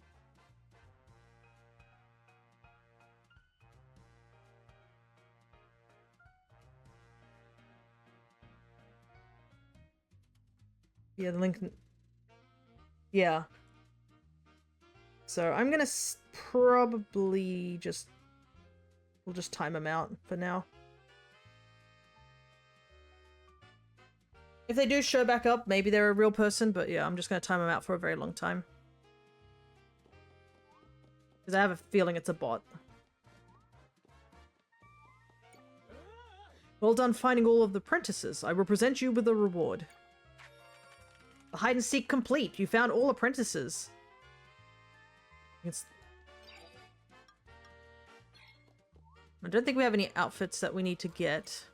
Yeah, the link... yeah. So I'm gonna probably just... we'll just time them out for now. If they do show back up, maybe they're a real person, but yeah, I'm just gonna time them out for a very long time. Because I have a feeling it's a bot. Well done finding all of the apprentices. I will present you with a reward. The hide and seek complete. You found all apprentices. I don't think we have any outfits that we need to get.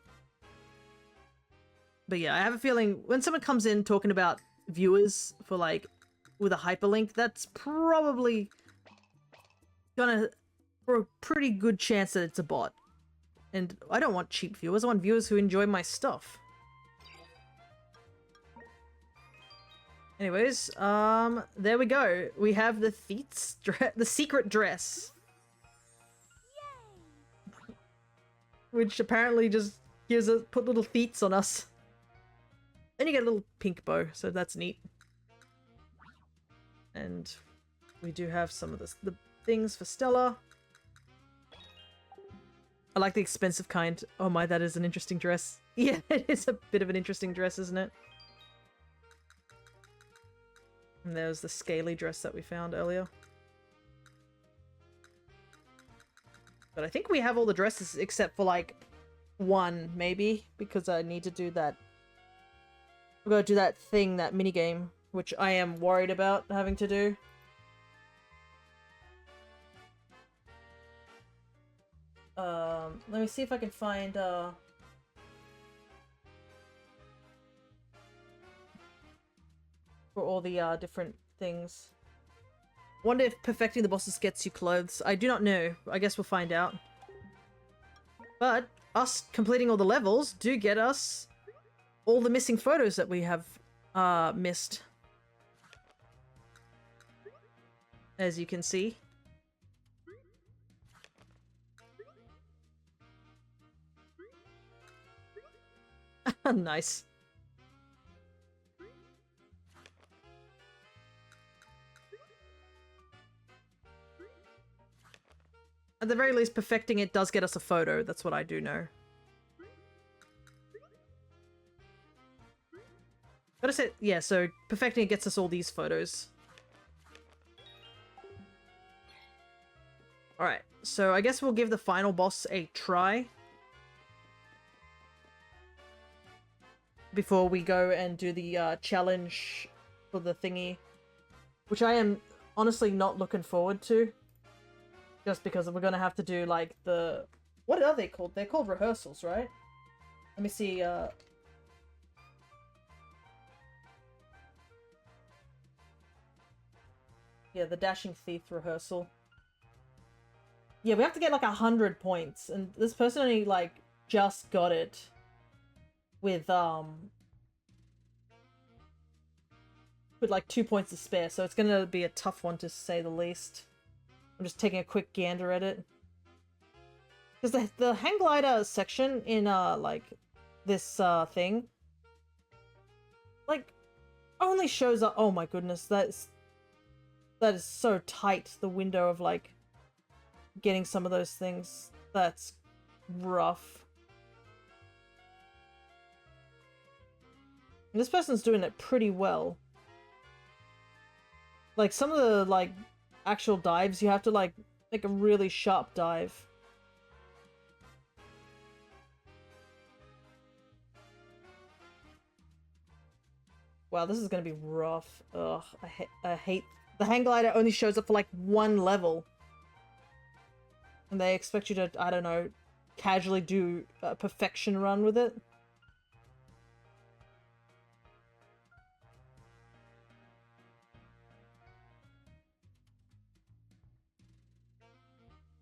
But yeah, I have a feeling when someone comes in talking about viewers for like with a hyperlink, that's probably gonna for a pretty good chance that it's a bot. And I don't want cheap viewers, I want viewers who enjoy my stuff. Anyways, there we go. We have the the secret dress. Yay! Which apparently just gives us, put little feats on us. Then you get a little pink bow, so that's neat. And we do have some of the things for Stella. I like the expensive kind. Oh my, that is an interesting dress. Yeah, it is a bit of an interesting dress, isn't it? And there's the scaly dress that we found earlier. But I think we have all the dresses except for like one, maybe, because I need to do that. We're gonna do that thing, that minigame, which I am worried about having to do. Let me see if I can find, for all the, different things. Wonder if perfecting the bosses gets you clothes. I do not know. I guess we'll find out. But us completing all the levels do get us all the missing photos that we have, missed. As you can see. Nice. At the very least, perfecting it does get us a photo. That's what I do know. Gotta say, yeah, so perfecting it gets us all these photos. Alright, so I guess we'll give the final boss a try. Before we go and do the challenge for the thingy. Which I am honestly not looking forward to. Just because we're gonna have to do like the... what are they called? They're called rehearsals, right? Let me see, Yeah, the Dashing Thief rehearsal. Yeah, we have to get like 100 points, and this person only like just got it with like 2 points to spare, so it's gonna be a tough one to say the least. I'm just taking a quick gander at it. Because the hang glider section in like this thing like only shows up. Oh my goodness, that is so tight, the window of like getting some of those things. That's rough. And this person's doing it pretty well. Like some of the like actual dives, you have to like make a really sharp dive. Wow, this is gonna be rough. Ugh, I hate the hang glider only shows up for like one level. And they expect you to, I don't know, casually do a perfection run with it.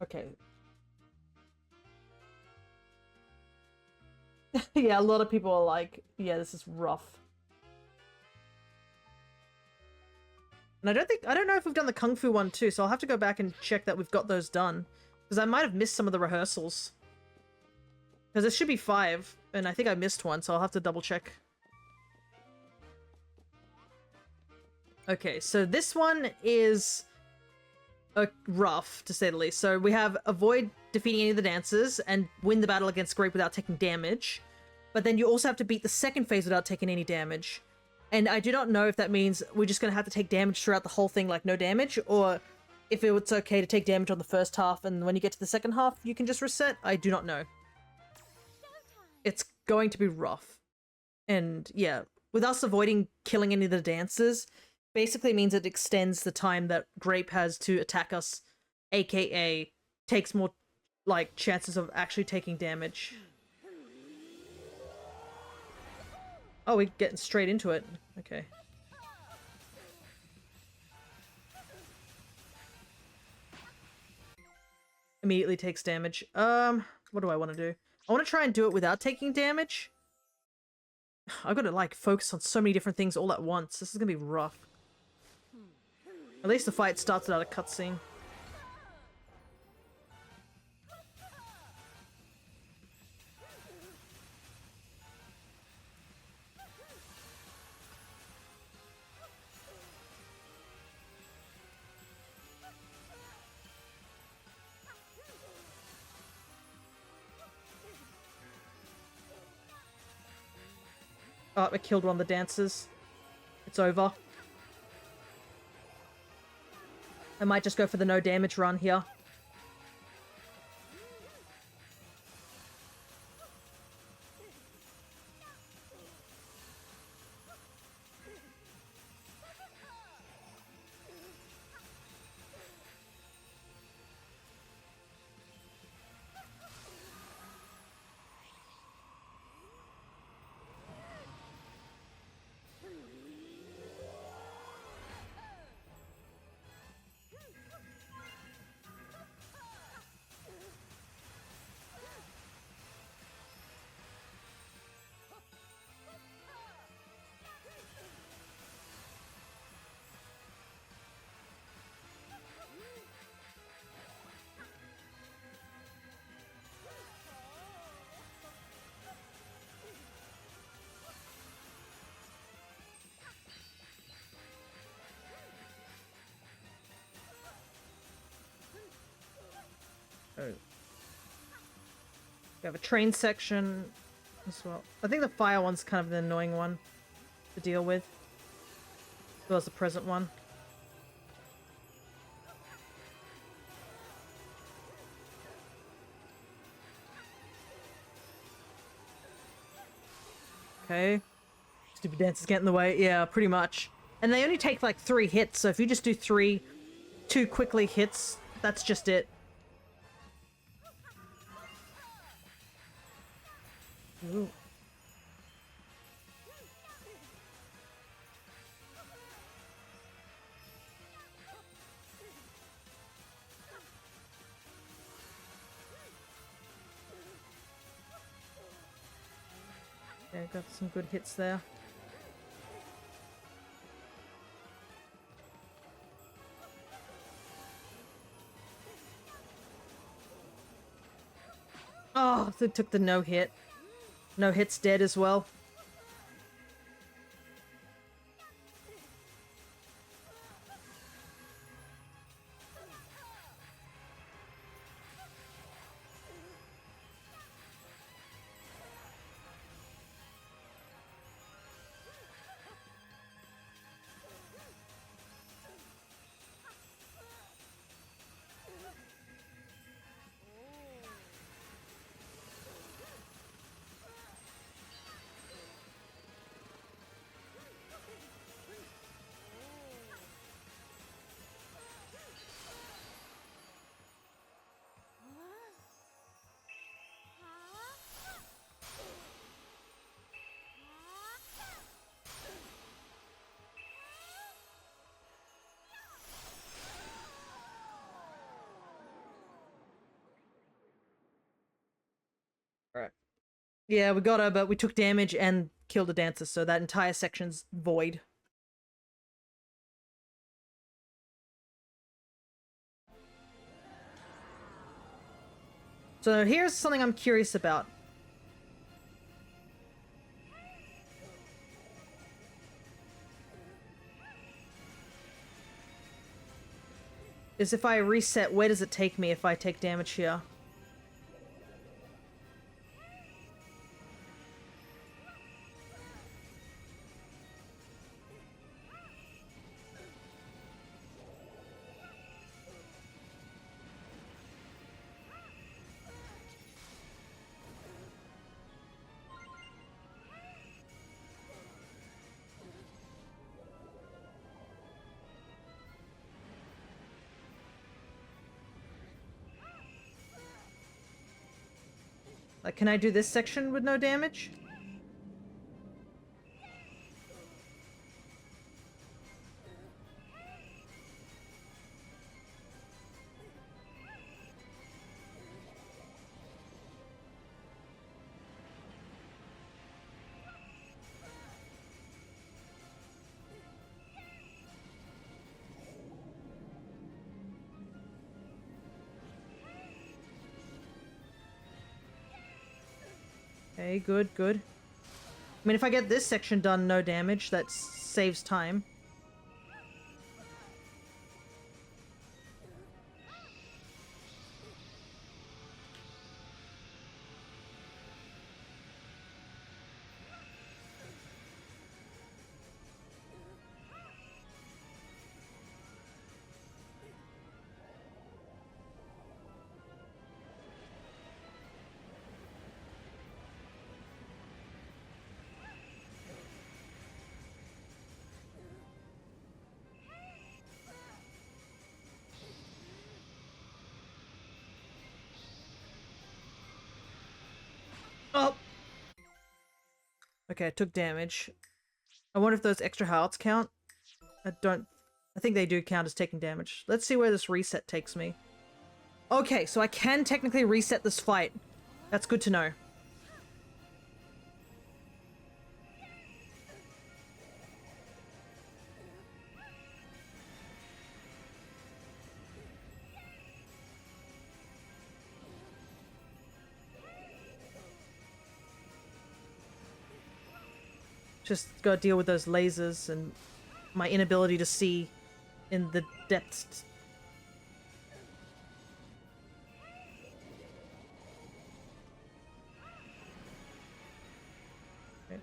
Okay. Yeah, a lot of people are like, yeah, this is rough. And I don't know if we've done the Kung Fu one too, so I'll have to go back and check that we've got those done. Because I might have missed some of the rehearsals. Because there should be 5, and I think I missed one, so I'll have to double check. Okay, so this one is rough, to say the least. So we have avoid defeating any of the dancers and win the battle against Grape without taking damage. But then you also have to beat the second phase without taking any damage. And I do not know if that means we're just going to have to take damage throughout the whole thing, like no damage, or if it's okay to take damage on the first half and when you get to the second half, you can just reset. I do not know. It's going to be rough. And yeah, with us avoiding killing any of the dancers, basically means it extends the time that Grape has to attack us, aka takes more like chances of actually taking damage. Oh, we're getting straight into it. Okay. Immediately takes damage. What do I want to do? I want to try and do it without taking damage. I've got to like focus on so many different things all at once. This is gonna be rough. At least the fight starts without a cutscene. Oh, I killed one of the dancers. It's over. I might just go for the no damage run here. Oh. We have a train section as well. I think the fire one's kind of the annoying one to deal with. As well as the present one. Okay. Stupid dancers get in the way. Yeah, pretty much. And they only take like 3 hits, so if you just do 2 quickly hits, that's just it. Ooh. Okay, got some good hits there. Oh, they took the no hit. No hit's dead as well. Alright. Yeah, we got her, but we took damage and killed a dancer, so that entire section's void. So here's something I'm curious about. Is if I reset, where does it take me if I take damage here? Like, can I do this section with no damage? Okay, good, good. I mean, if I get this section done, no damage, that saves time. Oh! Okay, I took damage. I wonder if those extra hearts count. I think they do count as taking damage. Let's see where this reset takes me. Okay, so I can technically reset this fight. That's good to know. Just gotta deal with those lasers and my inability to see in the depths. Okay.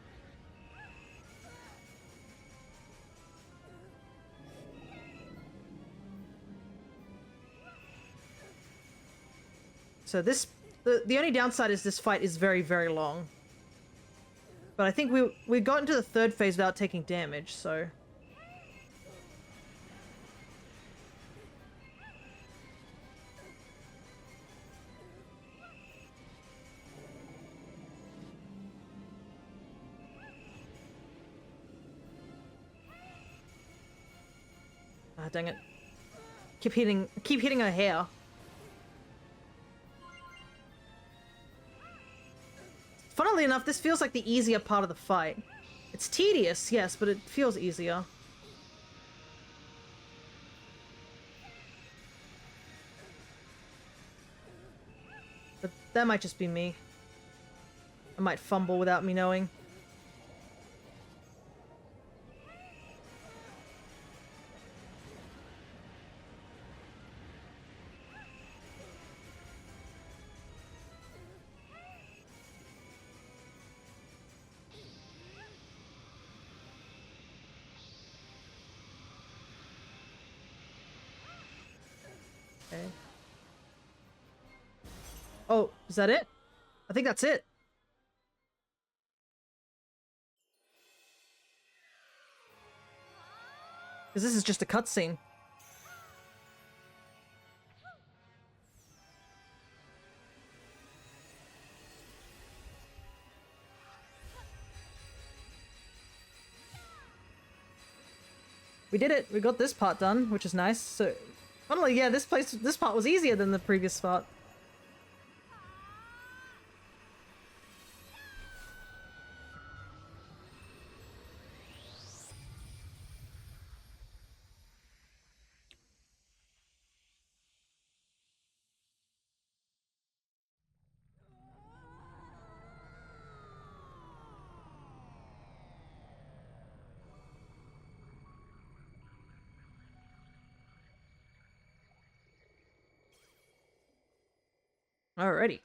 So this, the only downside is this fight is very, very long. But I think we got into the third phase without taking damage, so... Ah, dang it. Keep hitting her hair. Funnily enough, this feels like the easier part of the fight. It's tedious, yes, but it feels easier. But that might just be me. I might fumble without me knowing. Okay. Oh, is that it? I think that's it. Because this is just a cutscene. We did it. We got this part done, which is nice. So, funnily, yeah, this part was easier than the previous part. Alrighty.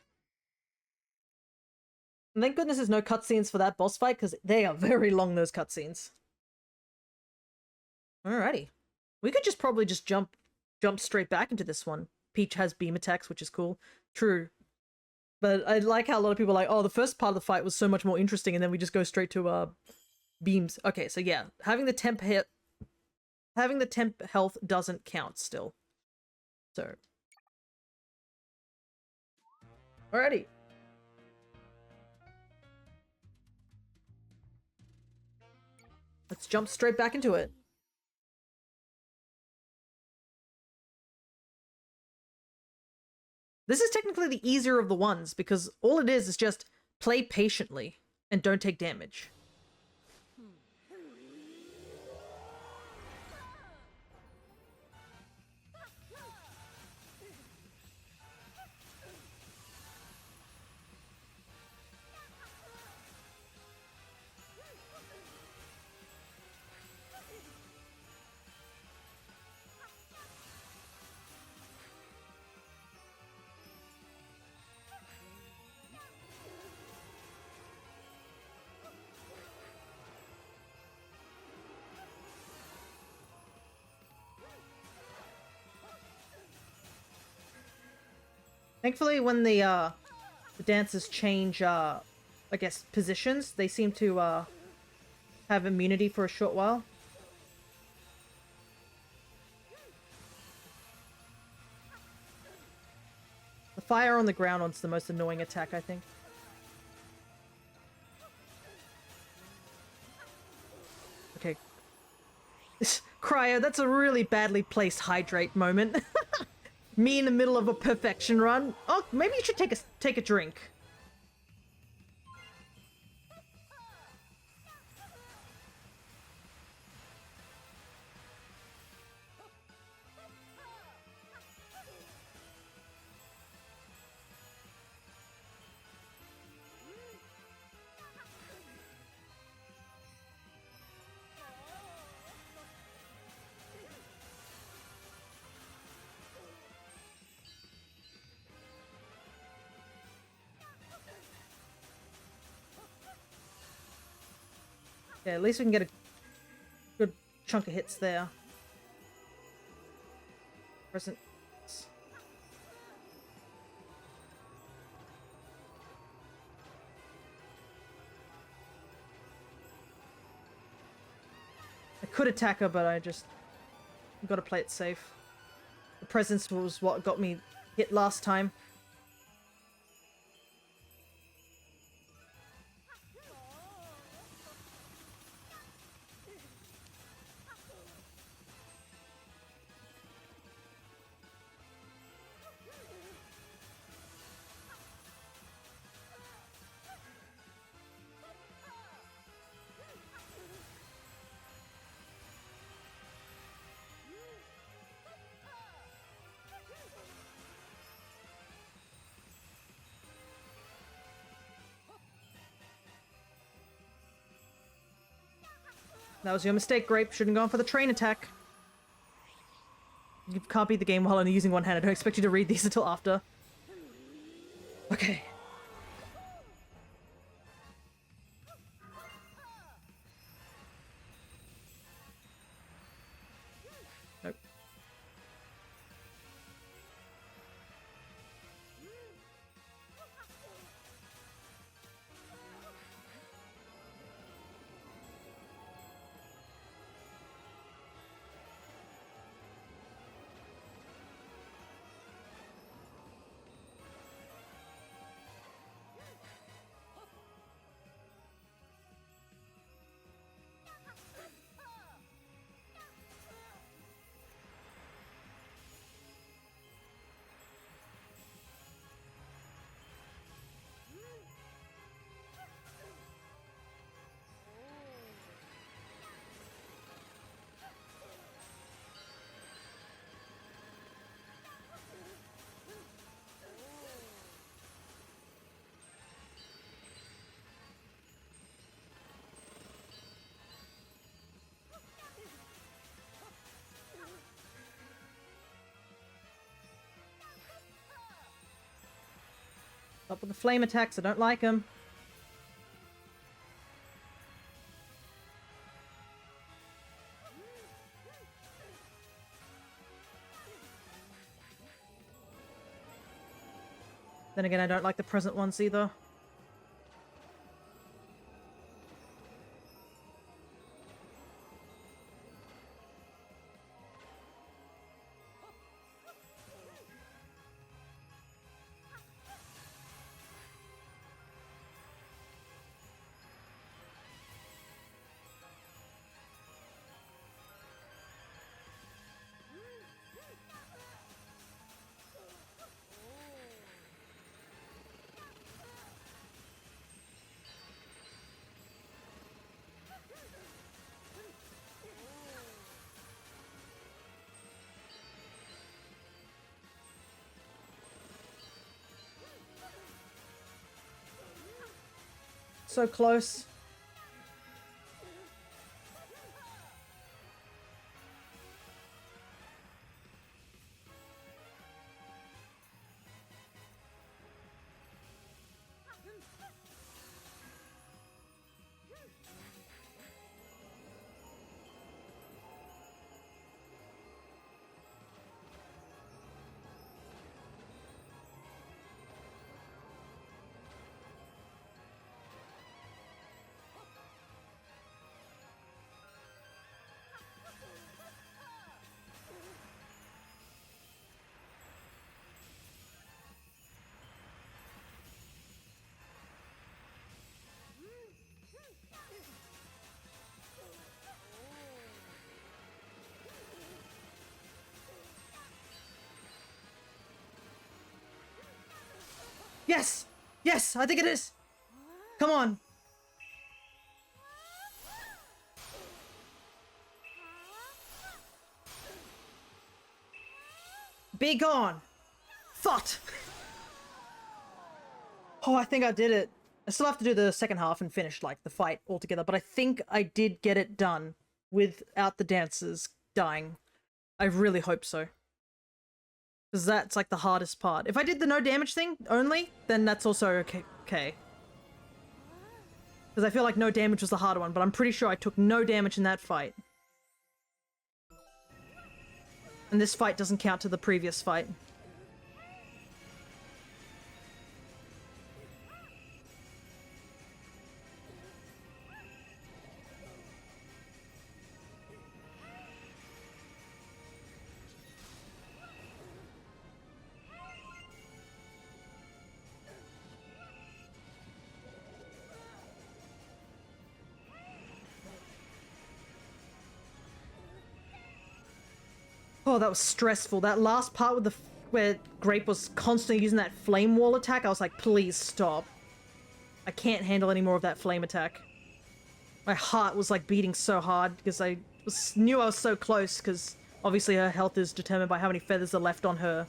And thank goodness there's no cutscenes for that boss fight, because they are very long, those cutscenes. Alrighty. We could just probably just jump straight back into this one. Peach has beam attacks, which is cool. True. But I like how a lot of people are like, oh, the first part of the fight was so much more interesting, and then we just go straight to beams. Okay, so yeah, having the temp health doesn't count still. So alrighty. Let's jump straight back into it. This is technically the easier of the ones, because all it is just play patiently and don't take damage. Thankfully, when the dancers change, I guess, positions, they seem to have immunity for a short while. The fire on the ground one's the most annoying attack, I think. Okay. Cryo, that's a really badly placed hydrate moment. Me in the middle of a perfection run. Oh, maybe you should take a drink. Yeah, at least we can get a good chunk of hits there. Present. I could attack her, but I just gotta play it safe. The presence was what got me hit last time. That was your mistake, Grape. Shouldn't have gone for the train attack. You can't beat the game while only using one hand. I don't expect you to read these until after. Okay. Nope. Up with the flame attacks. I don't like them. Then again, I don't like the present ones either. So close. Yes! Yes! I think it is! Come on! Be gone! Thought! Oh, I think I did it. I still have to do the second half and finish, like, the fight altogether, but I think I did get it done without the dancers dying. I really hope so. Because that's, like, the hardest part. If I did the no damage thing only, then that's also okay. Because I feel like no damage was the harder one, but I'm pretty sure I took no damage in that fight. And this fight doesn't count to the previous fight. Oh, that was stressful. That last part with where Grape was constantly using that flame wall attack, I was like, please stop. I can't handle any more of that flame attack. My heart was like beating so hard because I knew I was so close, because obviously her health is determined by how many feathers are left on her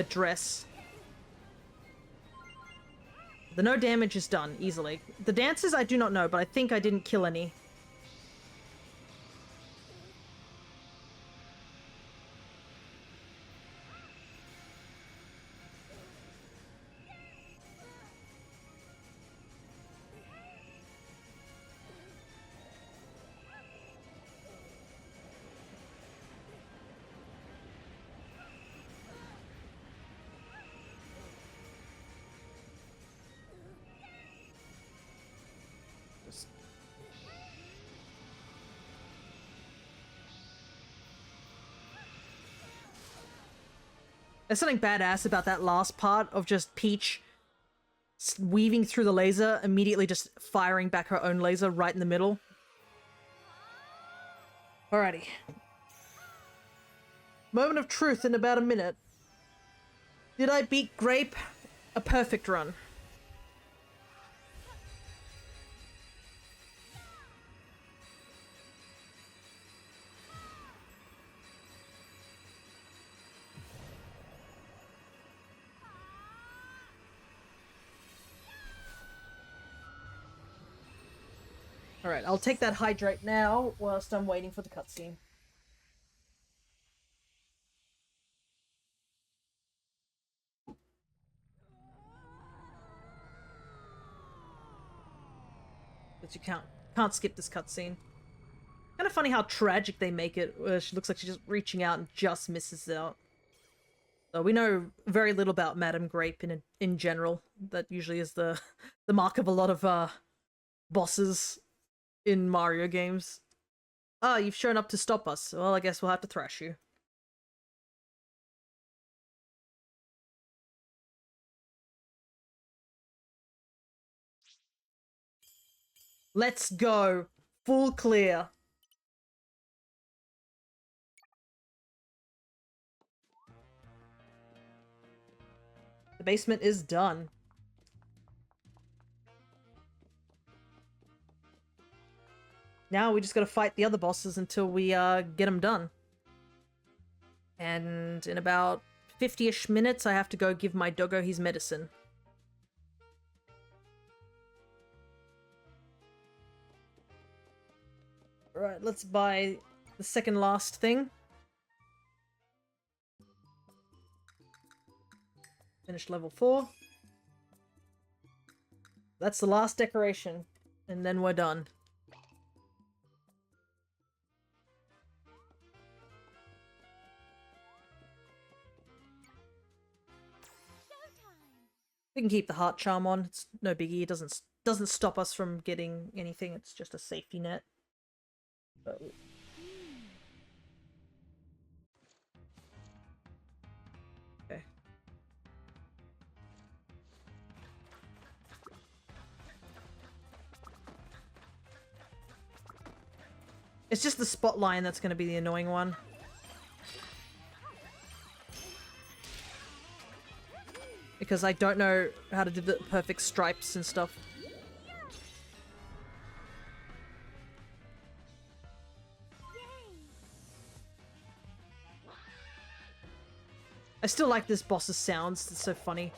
dress. The no damage is done easily. The dancers I do not know, but I think I didn't kill any. There's something badass about that last part of just Peach weaving through the laser, immediately just firing back her own laser right in the middle. Alrighty. Moment of truth in about a minute. Did I beat Grape? A perfect run. Alright, I'll take that hydrate now whilst I'm waiting for the cutscene. But you can't skip this cutscene. Kind of funny how tragic they make it, where she looks like she's just reaching out and just misses out. So we know very little about Madame Grape in general. That usually is the mark of a lot of bosses in Mario games. Ah, you've shown up to stop us. Well, I guess we'll have to thrash you. Let's go. Full clear. The basement is done. Now we just gotta fight the other bosses until we get them done. And in about 50-ish minutes, I have to go give my doggo his medicine. Alright, let's buy the second last thing. Finish level 4. That's the last decoration. And then we're done. We can keep the heart charm on. It's no biggie. It doesn't stop us from getting anything. It's just a safety net. Okay. It's just the spot line that's going to be the annoying one. Because I don't know how to do the perfect stripes and stuff. I still like this boss's sounds. It's so funny.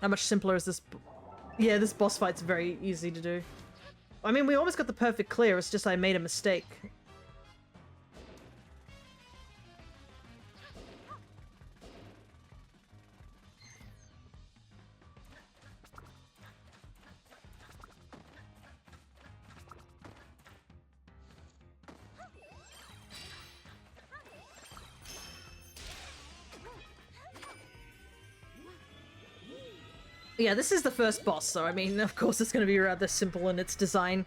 How much simpler is this? Yeah, this boss fight's very easy to do. I mean, we almost got the perfect clear. It's just I made a mistake. Yeah, this is the first boss, so I mean, of course it's going to be rather simple in its design.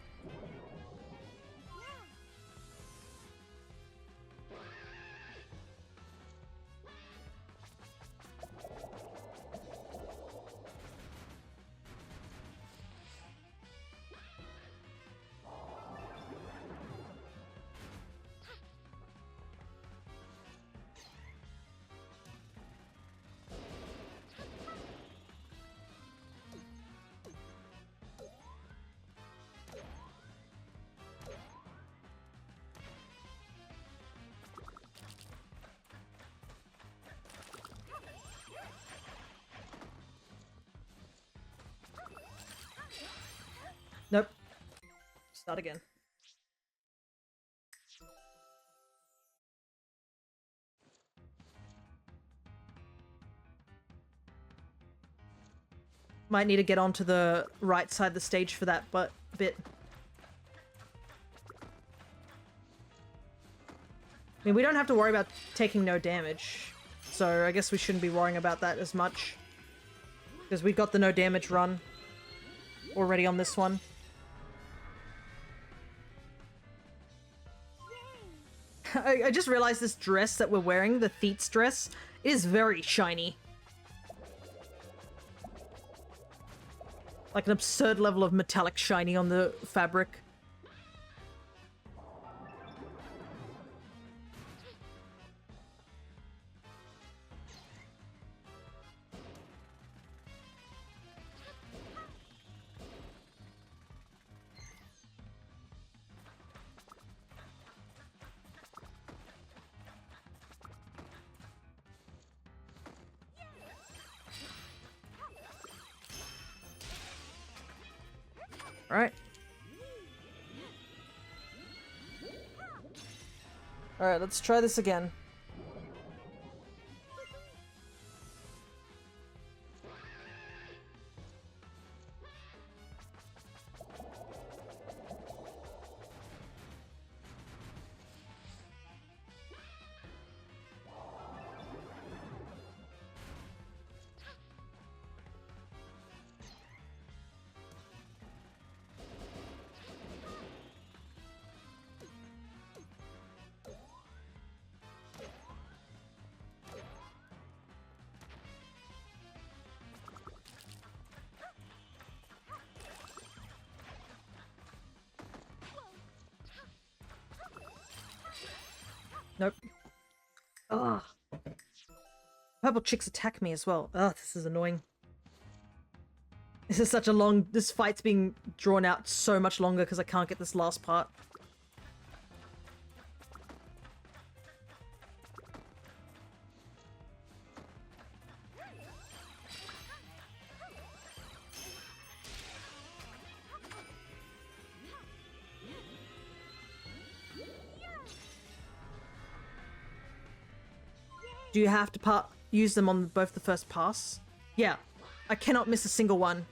Nope. Start again. Might need to get onto the right side of the stage for that bit. I mean, we don't have to worry about taking no damage, so I guess we shouldn't be worrying about that as much. Because we got the no damage run already on this one. I just realized this dress that we're wearing, the Theets dress, is very shiny. Like an absurd level of metallic shiny on the fabric. Alright. Alright, let's try this again. Nope. Ugh. Purple chicks attack me as well. Ugh, this is annoying. This is such a long... This fight's being drawn out so much longer because I can't get this last part. Do you have to use them on both the first pass? Yeah. I cannot miss a single one.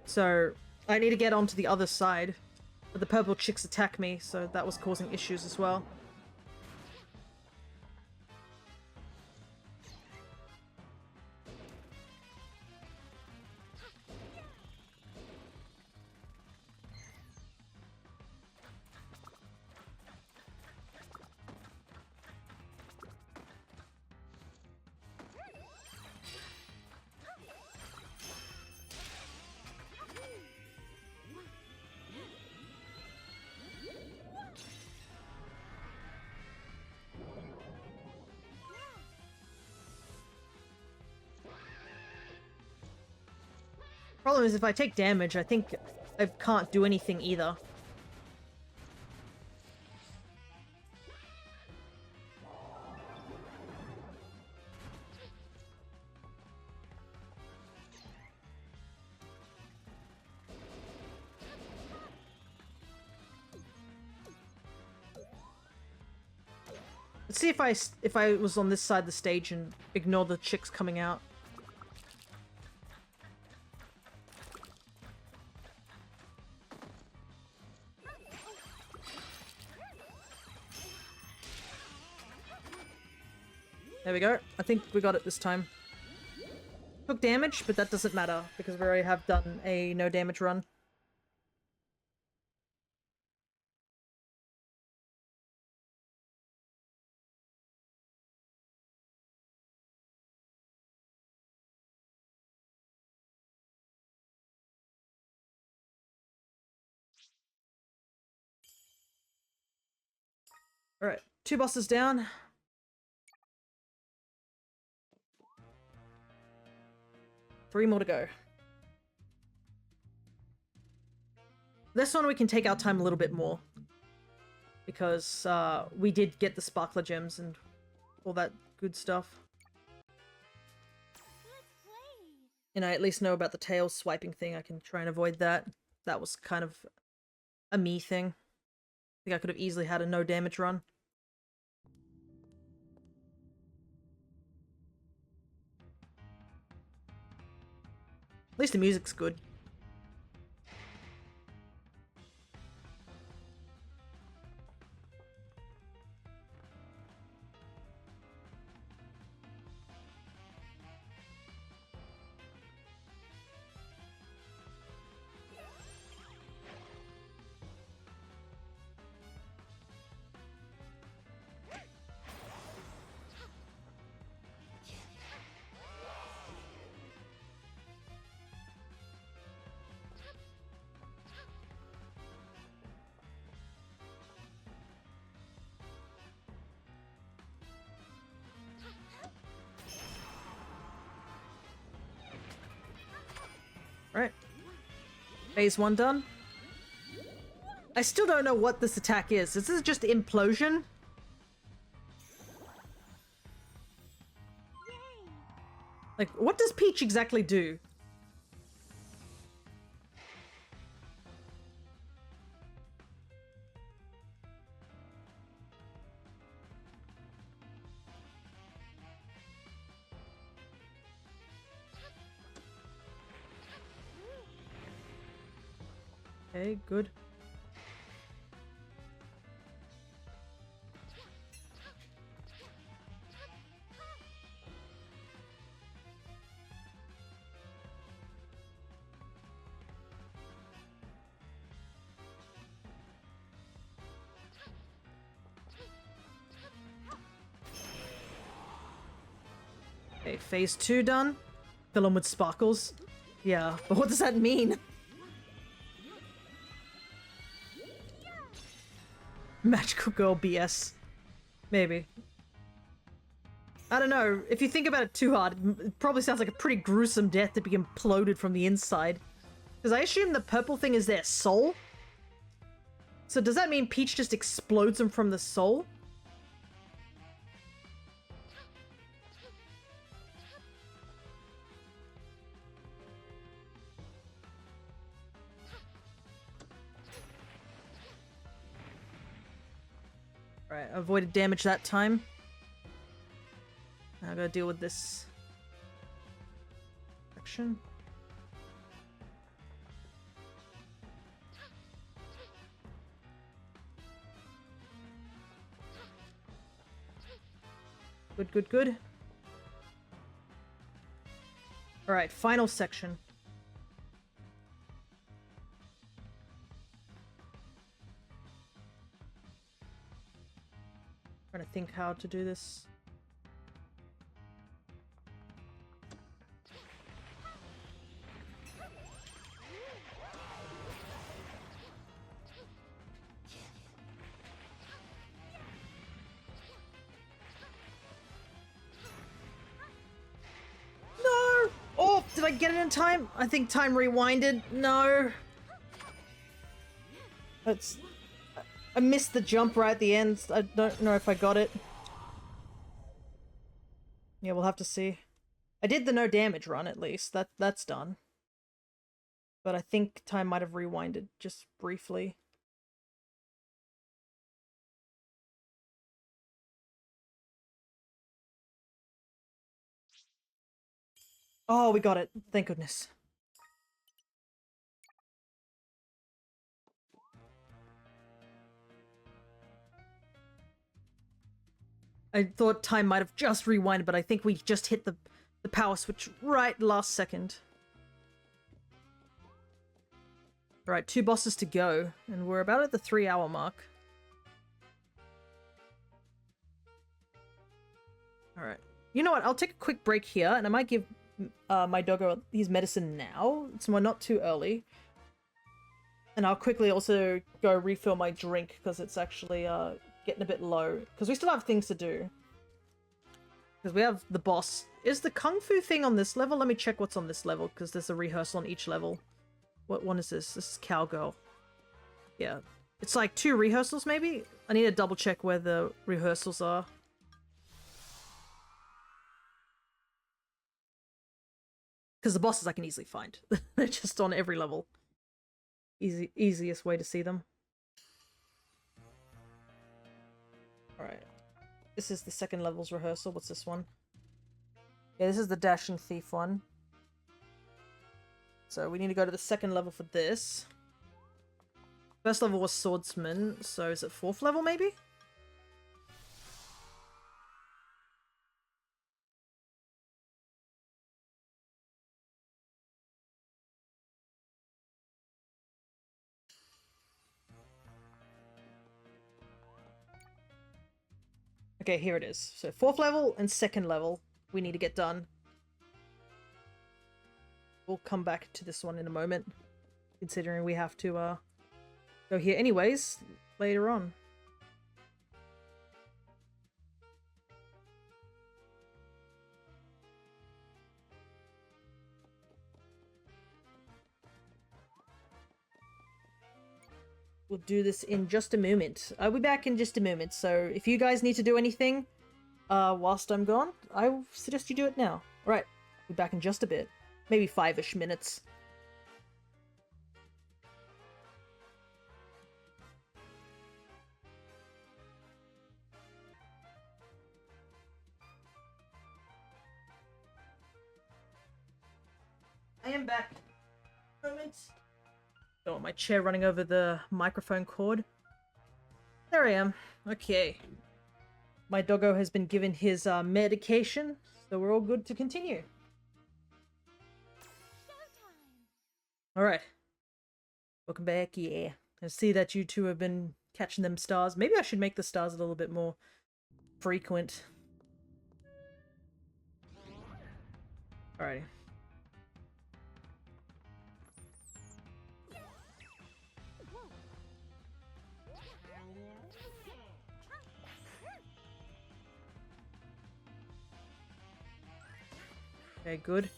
So, I need to get onto the other side. But the purple chicks attack me, so that was causing issues as well. Problem is, if I take damage, I think I can't do anything either. Let's see if I was on this side of the stage and ignore the chicks coming out. There we go. I think we got it this time. Took damage, but that doesn't matter because we already have done a no damage run. Alright, 2 bosses down. Three more to go. This one we can take our time a little bit more. Because we did get the sparkler gems and all that good stuff. And I at least know about the tail swiping thing. I can try and avoid that. That was kind of a me thing. I think I could have easily had a no damage run. At least the music's good. Phase 1 done. I still don't know what this attack is. Is this just implosion? Like, what does Peach exactly do? Okay, good. Okay, phase 2 done. Fill them with sparkles. Yeah, but what does that mean? Magical girl BS. Maybe. I don't know. If you think about it too hard, it probably sounds like a pretty gruesome death to be imploded from the inside. Because I assume the purple thing is their soul? So does that mean Peach just explodes them from the soul? Alright, avoided damage that time. Now I gotta deal with this section. Good, good, good. Alright, final section. Trying to think how to do this. No! Oh, did I get it in time? I think time rewinded. No. That's... I missed the jump right at the end. I don't know if I got it. Yeah, we'll have to see. I did the no damage run at least. That's done. But I think time might have rewinded just briefly. Oh, we got it. Thank goodness. I thought time might have just rewinded, but I think we just hit the power switch right last second. Alright, 2 bosses to go, and we're about at the 3-hour mark. Alright. You know what, I'll take a quick break here, and I might give my doggo his medicine now, so we're not too early. And I'll quickly also go refill my drink, because it's actually getting a bit low. Because we still have things to do. Because we have the boss. Is the Kung Fu thing on this level? Let me check what's on this level, because there's a rehearsal on each level. What one is this? This is Cowgirl. Yeah. It's like 2 rehearsals, maybe? I need to double check where the rehearsals are. Because the bosses I can easily find. They're just on every level. Easiest way to see them. Alright. This is the second level's rehearsal. What's this one? Yeah, this is the Dashing Thief one. So we need to go to the second level for this. First level was Swordsman, so is it 4th level maybe? Okay, here it is. So 4th level and 2nd level we need to get done. We'll come back to this one in a moment, considering we have to go here anyways later on. we'll do this in just a moment. I'll be back in just a moment, so if you guys need to do anything whilst I'm gone, I suggest you do it now. Alright, I'll be back in just a bit. Maybe 5-ish minutes. I am back. Moment. Oh, my chair running over the microphone cord. There I am. Okay. My doggo has been given his medication, so we're all good to continue. Alright. Welcome back, yeah. I see that you two have been catching them stars. Maybe I should make the stars a little bit more frequent. Alrighty. Okay, good.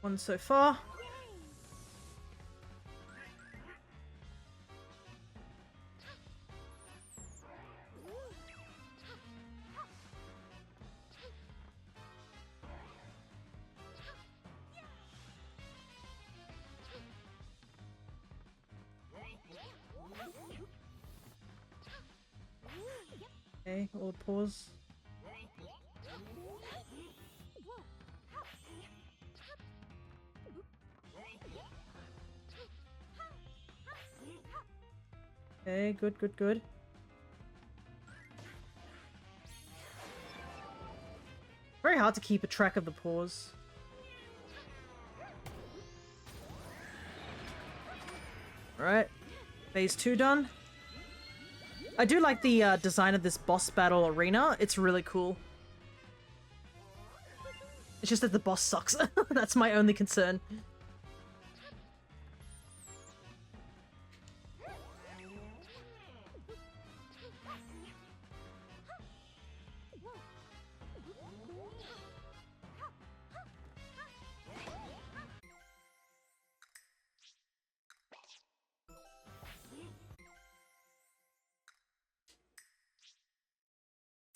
One so far. Okay, we'll pause. Okay, good, good, good. Very hard to keep a track of the pause. Alright. Phase 2 done. I do like the design of this boss battle arena. It's really cool. It's just that the boss sucks. That's my only concern.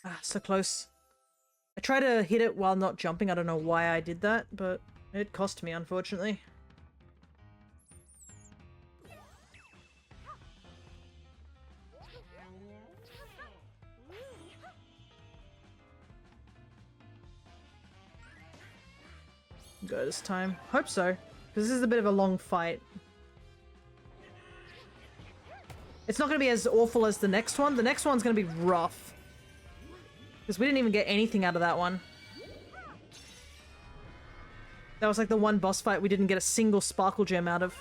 Ah, so close. I try to hit it while not jumping. I don't know why I did that, but it cost me, unfortunately. Go this time. Hope so, because this is a bit of a long fight. It's not going to be as awful as the next one. The next one's going to be rough. Because we didn't even get anything out of that one. That was like the one boss fight we didn't get a single sparkle gem out of.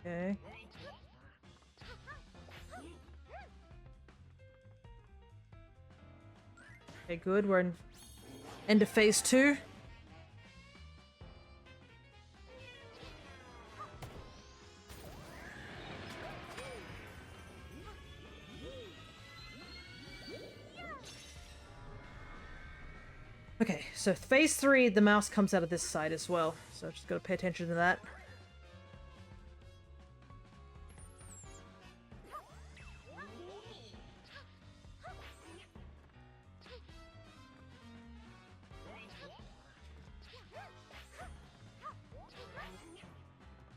Okay. Okay, good. We're in end of phase 2. Okay, so phase 3, the mouse comes out of this side as well. So just gotta pay attention to that.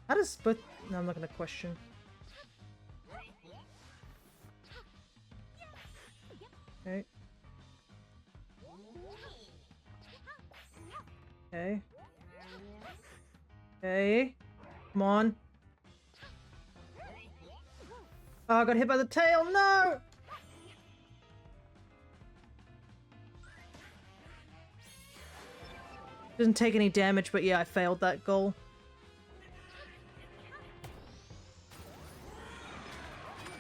How does both... No, I'm not gonna question. Okay. Okay. Okay. Come on. Oh, I got hit by the tail, no! Didn't take any damage, but yeah, I failed that goal.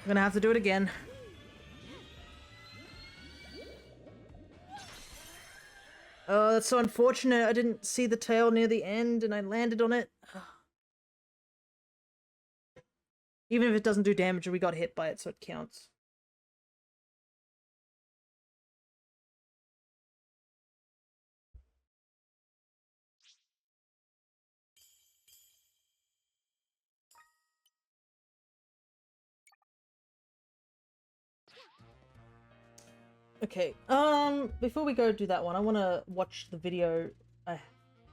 I'm gonna have to do it again. Oh, that's so unfortunate. I didn't see the tail near the end and I landed on it. Even if it doesn't do damage, we got hit by it, so it counts. Okay, before we go do that one, I want to watch the video I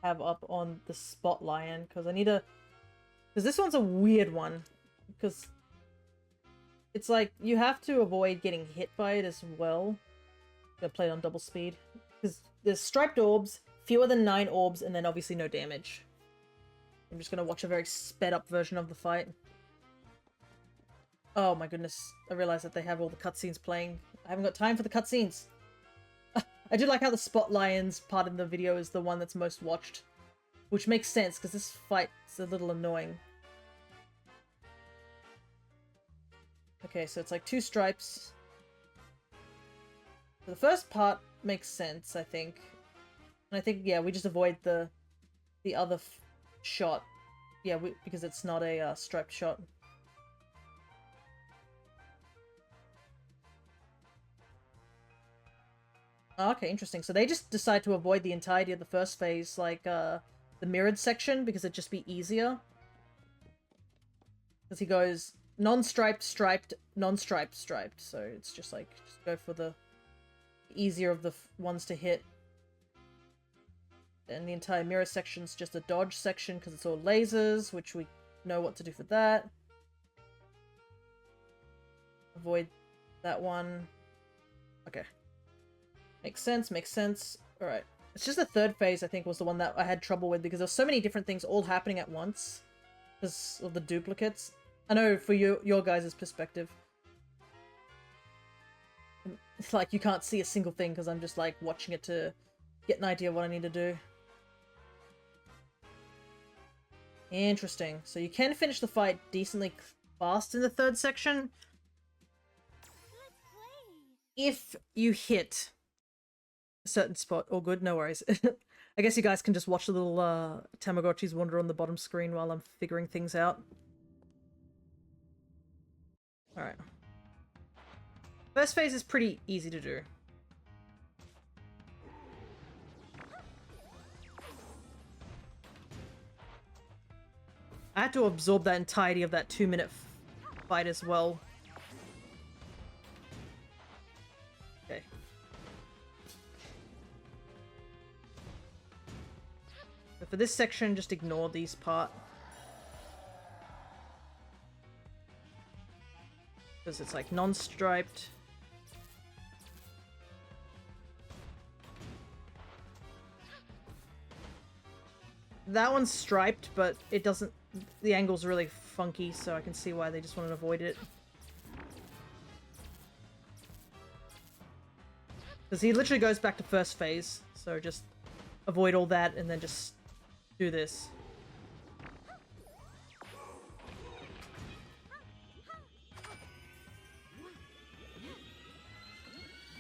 have up on the spot lion, because I need to... Because this one's a weird one, because it's like, you have to avoid getting hit by it as well. Gotta play it on double speed. Because there's striped orbs, fewer than 9 orbs, and then obviously no damage. I'm just gonna watch a very sped up version of the fight. Oh my goodness, I realized that they have all the cutscenes playing. I haven't got time for the cutscenes. I do like how the Spot Lions part in the video is the one that's most watched. Which makes sense, because this fight's a little annoying. Okay, so it's like 2 stripes. So the first part makes sense, I think. And I think, yeah, we just avoid the other shot. Yeah, because it's not a striped shot. Oh, okay, interesting. So they just decide to avoid the entirety of the first phase, like, the mirrored section, because it'd just be easier. Because he goes non-striped, striped, non-striped, striped. So it's just like, just go for the easier of the ones to hit. And the entire mirror section's just a dodge section, because it's all lasers, which we know what to do for that. Avoid that one. Okay. Makes sense, makes sense. Alright. It's just the third phase, I think, was the one that I had trouble with, because there's so many different things all happening at once. Because of the duplicates. I know, for your guys' perspective. It's like, you can't see a single thing, because I'm just, like, watching it to get an idea of what I need to do. Interesting. So you can finish the fight decently fast in the third section. If you hit a certain spot. All good, no worries. I guess you guys can just watch the little Tamagotchis wander on the bottom screen while I'm figuring things out. Alright. First phase is pretty easy to do. I had to absorb that entirety of that 2-minute fight as well. Okay. So for this section, just ignore these part. Because it's like non-striped. That one's striped, but it doesn't... The angle's really funky, so I can see why they just want to avoid it. Because he literally goes back to first phase, so just avoid all that and then just do this.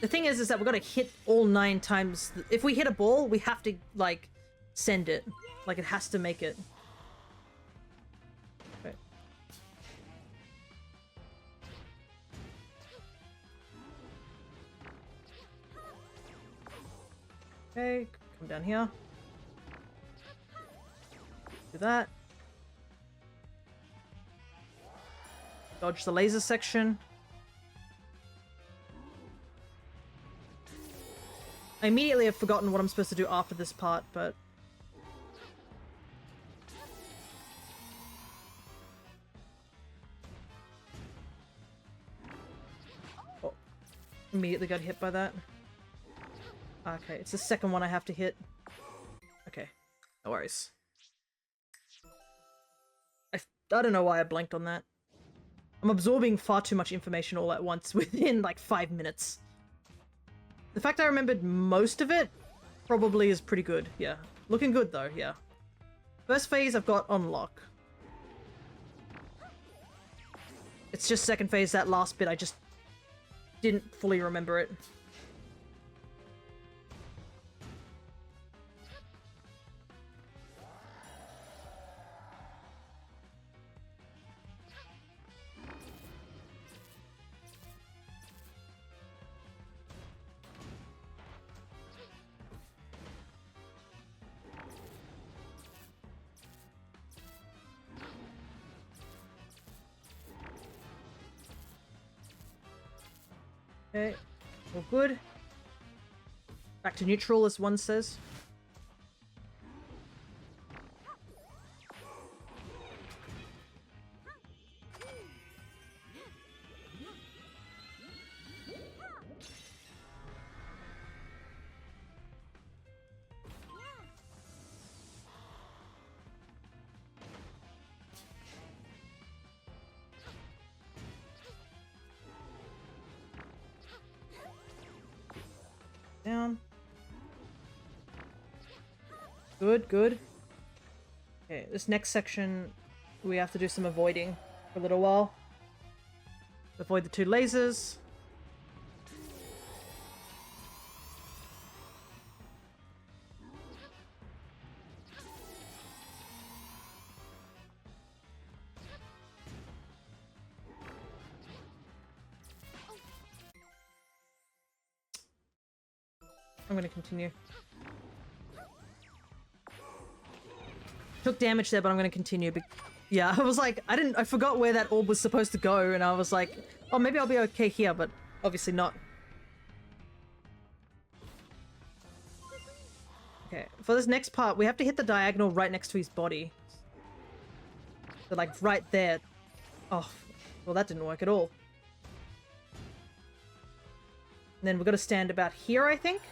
The thing is that we've got to hit all 9 times. If we hit a ball, we have to, like, send it. Like, it has to make it. Okay. Okay, come down here. Do that. Dodge the laser section. I immediately have forgotten what I'm supposed to do after this part, but... Oh. Immediately got hit by that. Okay, it's the second one I have to hit. Okay, no worries. I don't know why I blanked on that. I'm absorbing far too much information all at once within like 5 minutes. The fact I remembered most of it probably is pretty good, yeah. Looking good though, yeah. First phase I've got on lock. It's just second phase, that last bit, I just didn't fully remember it. Okay, all good. Back to neutral, as one says. Down. Good, good. Okay, this next section, we have to do some avoiding for a little while. Avoid the 2 lasers. I'm gonna continue. Took damage there, but I'm gonna continue. Yeah, I was like, I forgot where that orb was supposed to go, and I was like, oh, maybe I'll be okay here, but obviously not. Okay, for this next part, we have to hit the diagonal right next to his body. So, like, right there. Oh, well, that didn't work at all. And then we've got to stand about here, I think.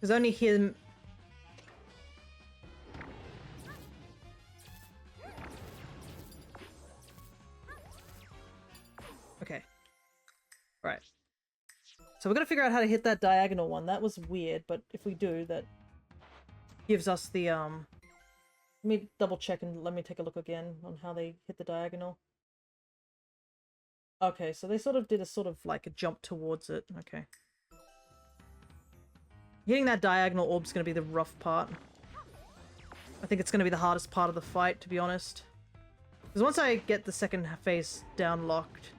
Because only him... Okay. Right. So we're gonna figure out how to hit that diagonal one. That was weird, but if we do, that gives us the, Let me double check and let me take a look again on how they hit the diagonal. Okay, so they sort of did a sort of like a jump towards it. Okay. Hitting that diagonal orb's going to be the rough part. I think it's going to be the hardest part of the fight, to be honest. Because once I get the second phase down locked,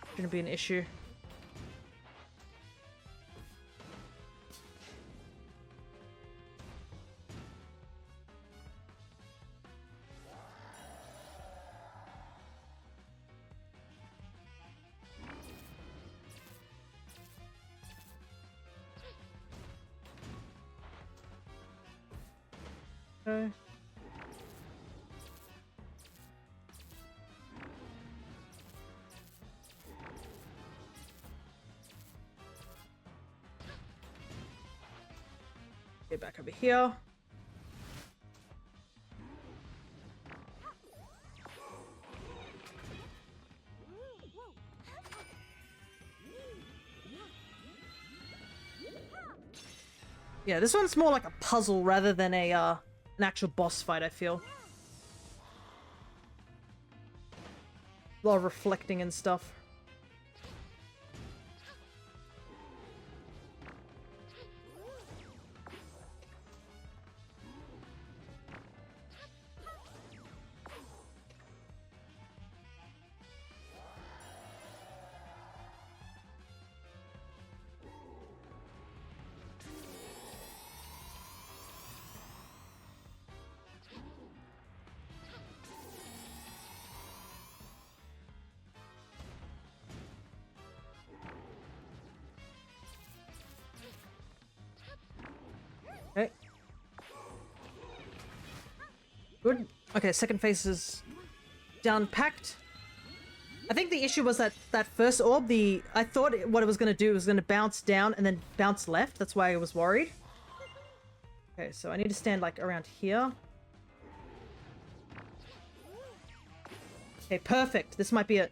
it's going to be an issue. Okay. Get back over here. Yeah, this one's more like a puzzle rather than a an actual boss fight, I feel. A lot of reflecting and stuff. Okay. Good. Okay, second phase is down packed. I think the issue was that that first orb, I thought what it was going to do was going to bounce down and then bounce left. That's why I was worried. Okay, so I need to stand like around here. Okay, perfect. This might be it.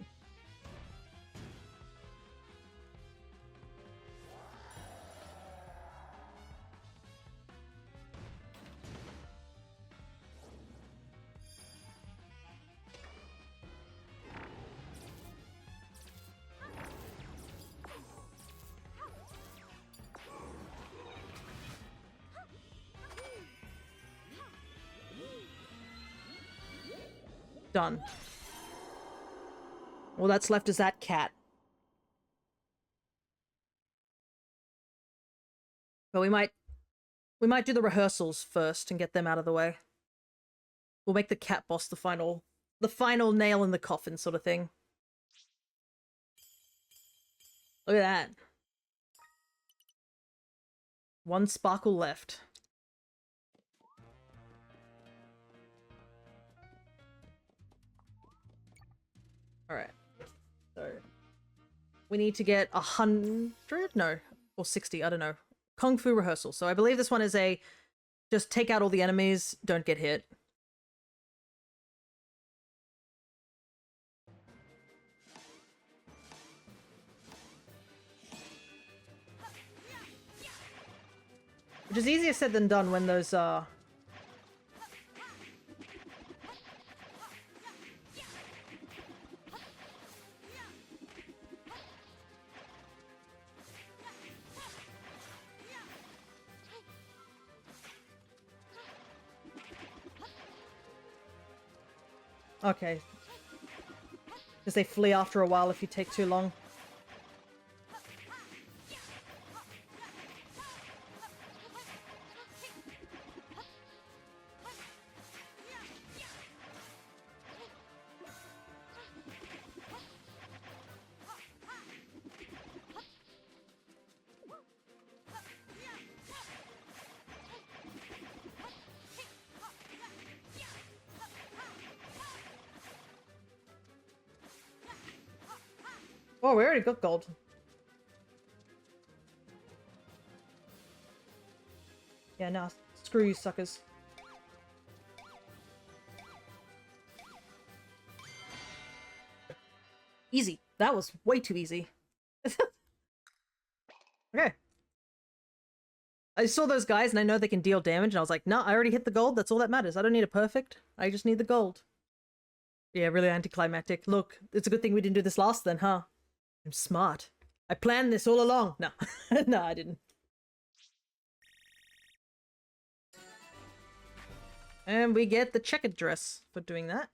Done. All that's left is that cat. But we might do the rehearsals first and get them out of the way. We'll make the cat boss the final nail in the coffin sort of thing. Look at that. One sparkle left. Alright. So we need to get 100? No. Or 60, I don't know. Kung Fu rehearsal. So I believe this one is a just take out all the enemies, don't get hit. Which is easier said than done when those okay. Because they flee after a while if you take too long. Oh, we already got gold. Yeah, nah, screw you suckers. Easy. That was way too easy. Okay. I saw those guys and I know they can deal damage and I was like, no, I already hit the gold. That's all that matters. I don't need a perfect. I just need the gold. Yeah, really anticlimactic. Look, it's a good thing we didn't do this last then, huh? I'm smart. I planned this all along. No. No, I didn't. And we get the checkered dress for doing that.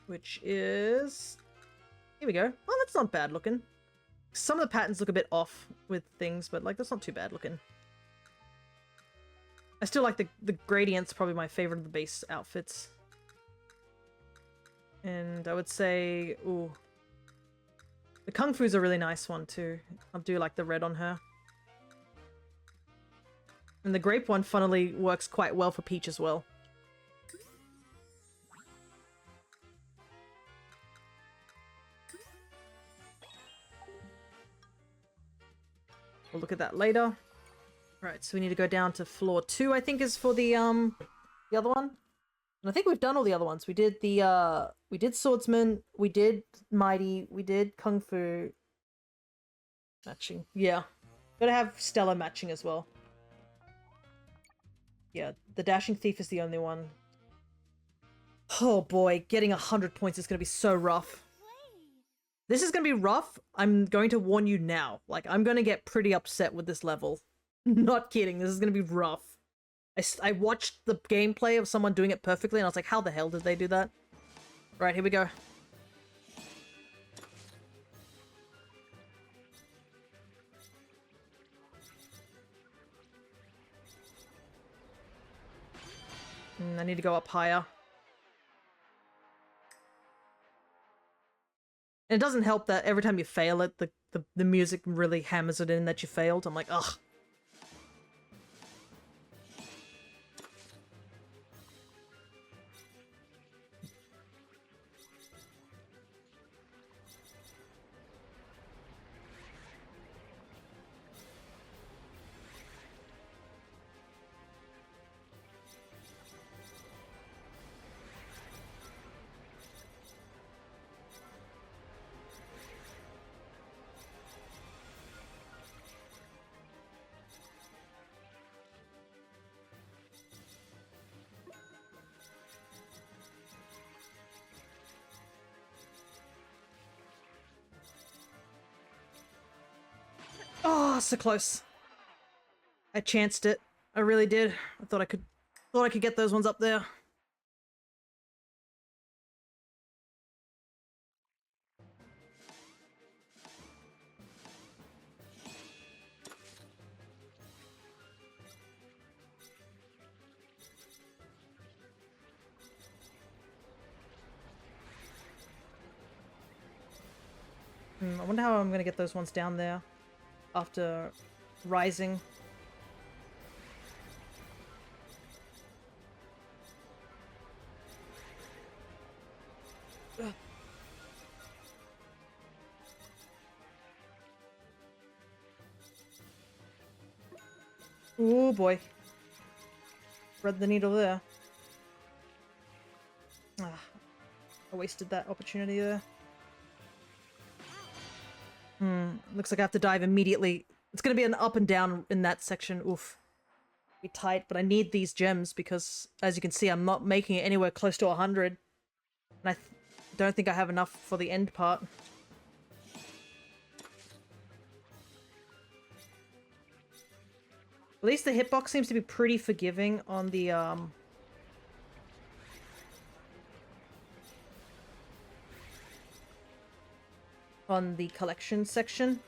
Which is... Here we go. Oh, that's not bad looking. Some of the patterns look a bit off with things, but like that's not too bad looking. I still like the gradient's probably my favorite of the base outfits. And I would say, ooh, the Kung Fu's a really nice one too. I do like the red on her. And the grape one, funnily, works quite well for Peach as well. We'll look at that later. Right, so we need to go down to floor 2, I think is for the other one. And I think we've done all the other ones. We did the we did Swordsman, we did Mighty, we did Kung Fu matching. Yeah. Gotta have Stellar matching as well. Yeah, the Dashing Thief is the only one. Oh boy, getting 100 points is gonna be so rough. This is gonna be rough. I'm going to warn you now. Like, I'm gonna get pretty upset with this level. Not kidding, this is gonna be rough. I watched the gameplay of someone doing it perfectly and I was like, how the hell did they do that? Right, here we go. I need to go up higher. And it doesn't help that every time you fail it, the music really hammers it in that you failed. I'm like, ugh. Oh, so close. I chanced it. I really did. I thought I could get those ones up there. I wonder how I'm gonna get those ones down there after rising. Ugh. Oh boy. Thread the needle there. Ah, I wasted that opportunity there. Looks like I have to dive immediately. It's gonna be an up and down in that section. Oof. Be tight, but I need these gems because, as you can see, I'm not making it anywhere close to 100. And I don't think I have enough for the end part. At least the hitbox seems to be pretty forgiving on the, collection section.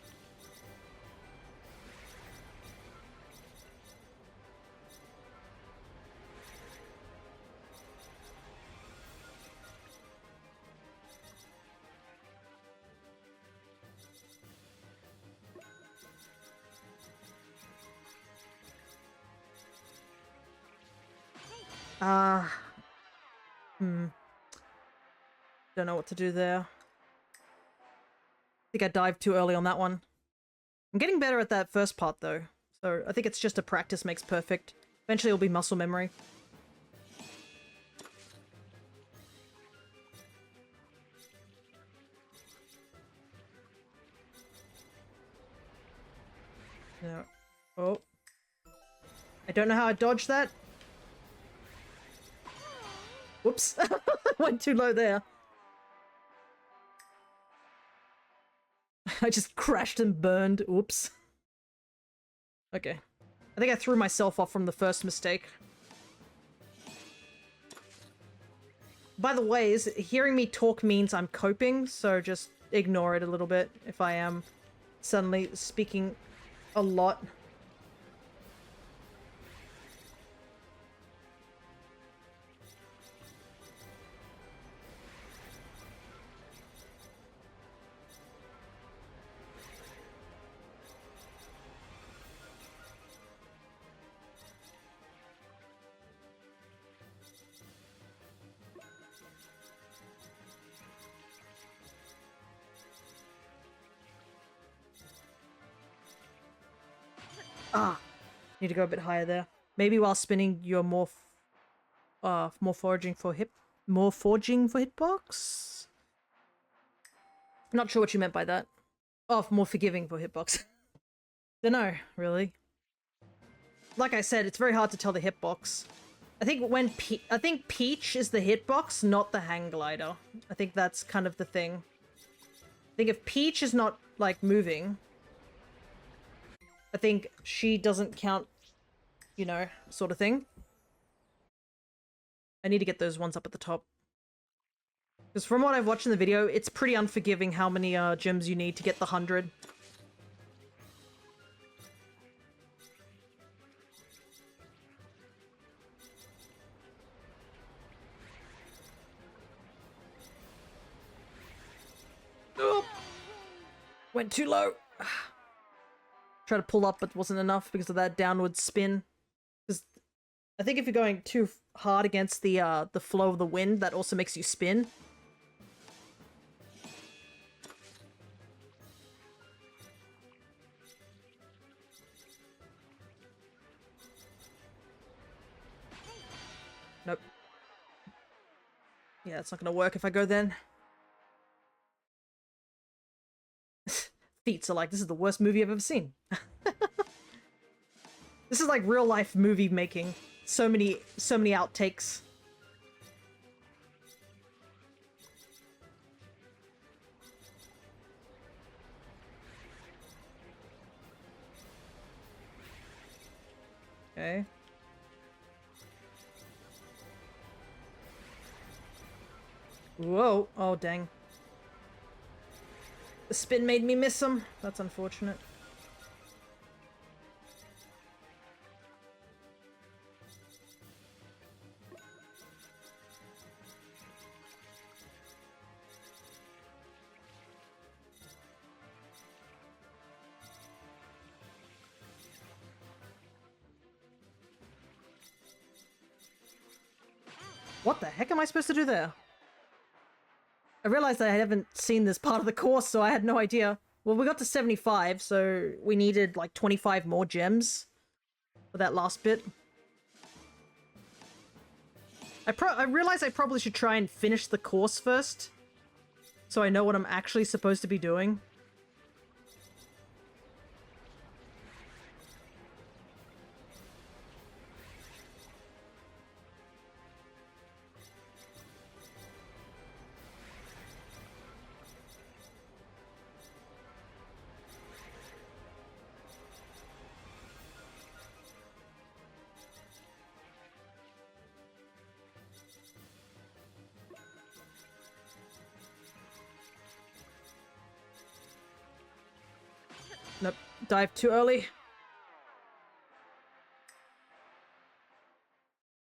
Don't know what to do there. I think I dived too early on that one. I'm getting better at that first part, though. So I think it's just a practice makes perfect. Eventually it'll be muscle memory. Yeah. Oh. I don't know how I dodged that. Whoops. Went too low there. I just crashed and burned. Oops. Okay. I think I threw myself off from the first mistake. By the way, hearing me talk means I'm coping, so just ignore it a little bit if I am suddenly speaking a lot. Ah, need to go a bit higher there. Maybe while spinning, you're more foraging for hitbox. Not sure what you meant by that. Oh, more forgiving for hitbox. Dunno, really. Like I said, it's very hard to tell the hitbox. I think Peach is the hitbox, not the hang glider. I think that's kind of the thing. I think if Peach is not, like, moving, I think she doesn't count, you know, sort of thing. I need to get those ones up at the top. Because from what I've watched in the video, it's pretty unforgiving how many gems you need to get the 100. Oh, went too low. Try to pull up, but wasn't enough because of that downward spin. Because I think if you're going too hard against the flow of the wind, that also makes you spin. Nope. Yeah, it's not gonna work if I go then. Feats are like, this is the worst movie I've ever seen. This is like real life movie making. So many outtakes. Okay. Whoa. Oh, dang. The spin made me miss him. That's unfortunate. What the heck am I supposed to do there? I realized I haven't seen this part of the course, so I had no idea. Well, we got to 75, so we needed like 25 more gems for that last bit. I realized I probably should try and finish the course first, so I know what I'm actually supposed to be doing. Nope, dive too early.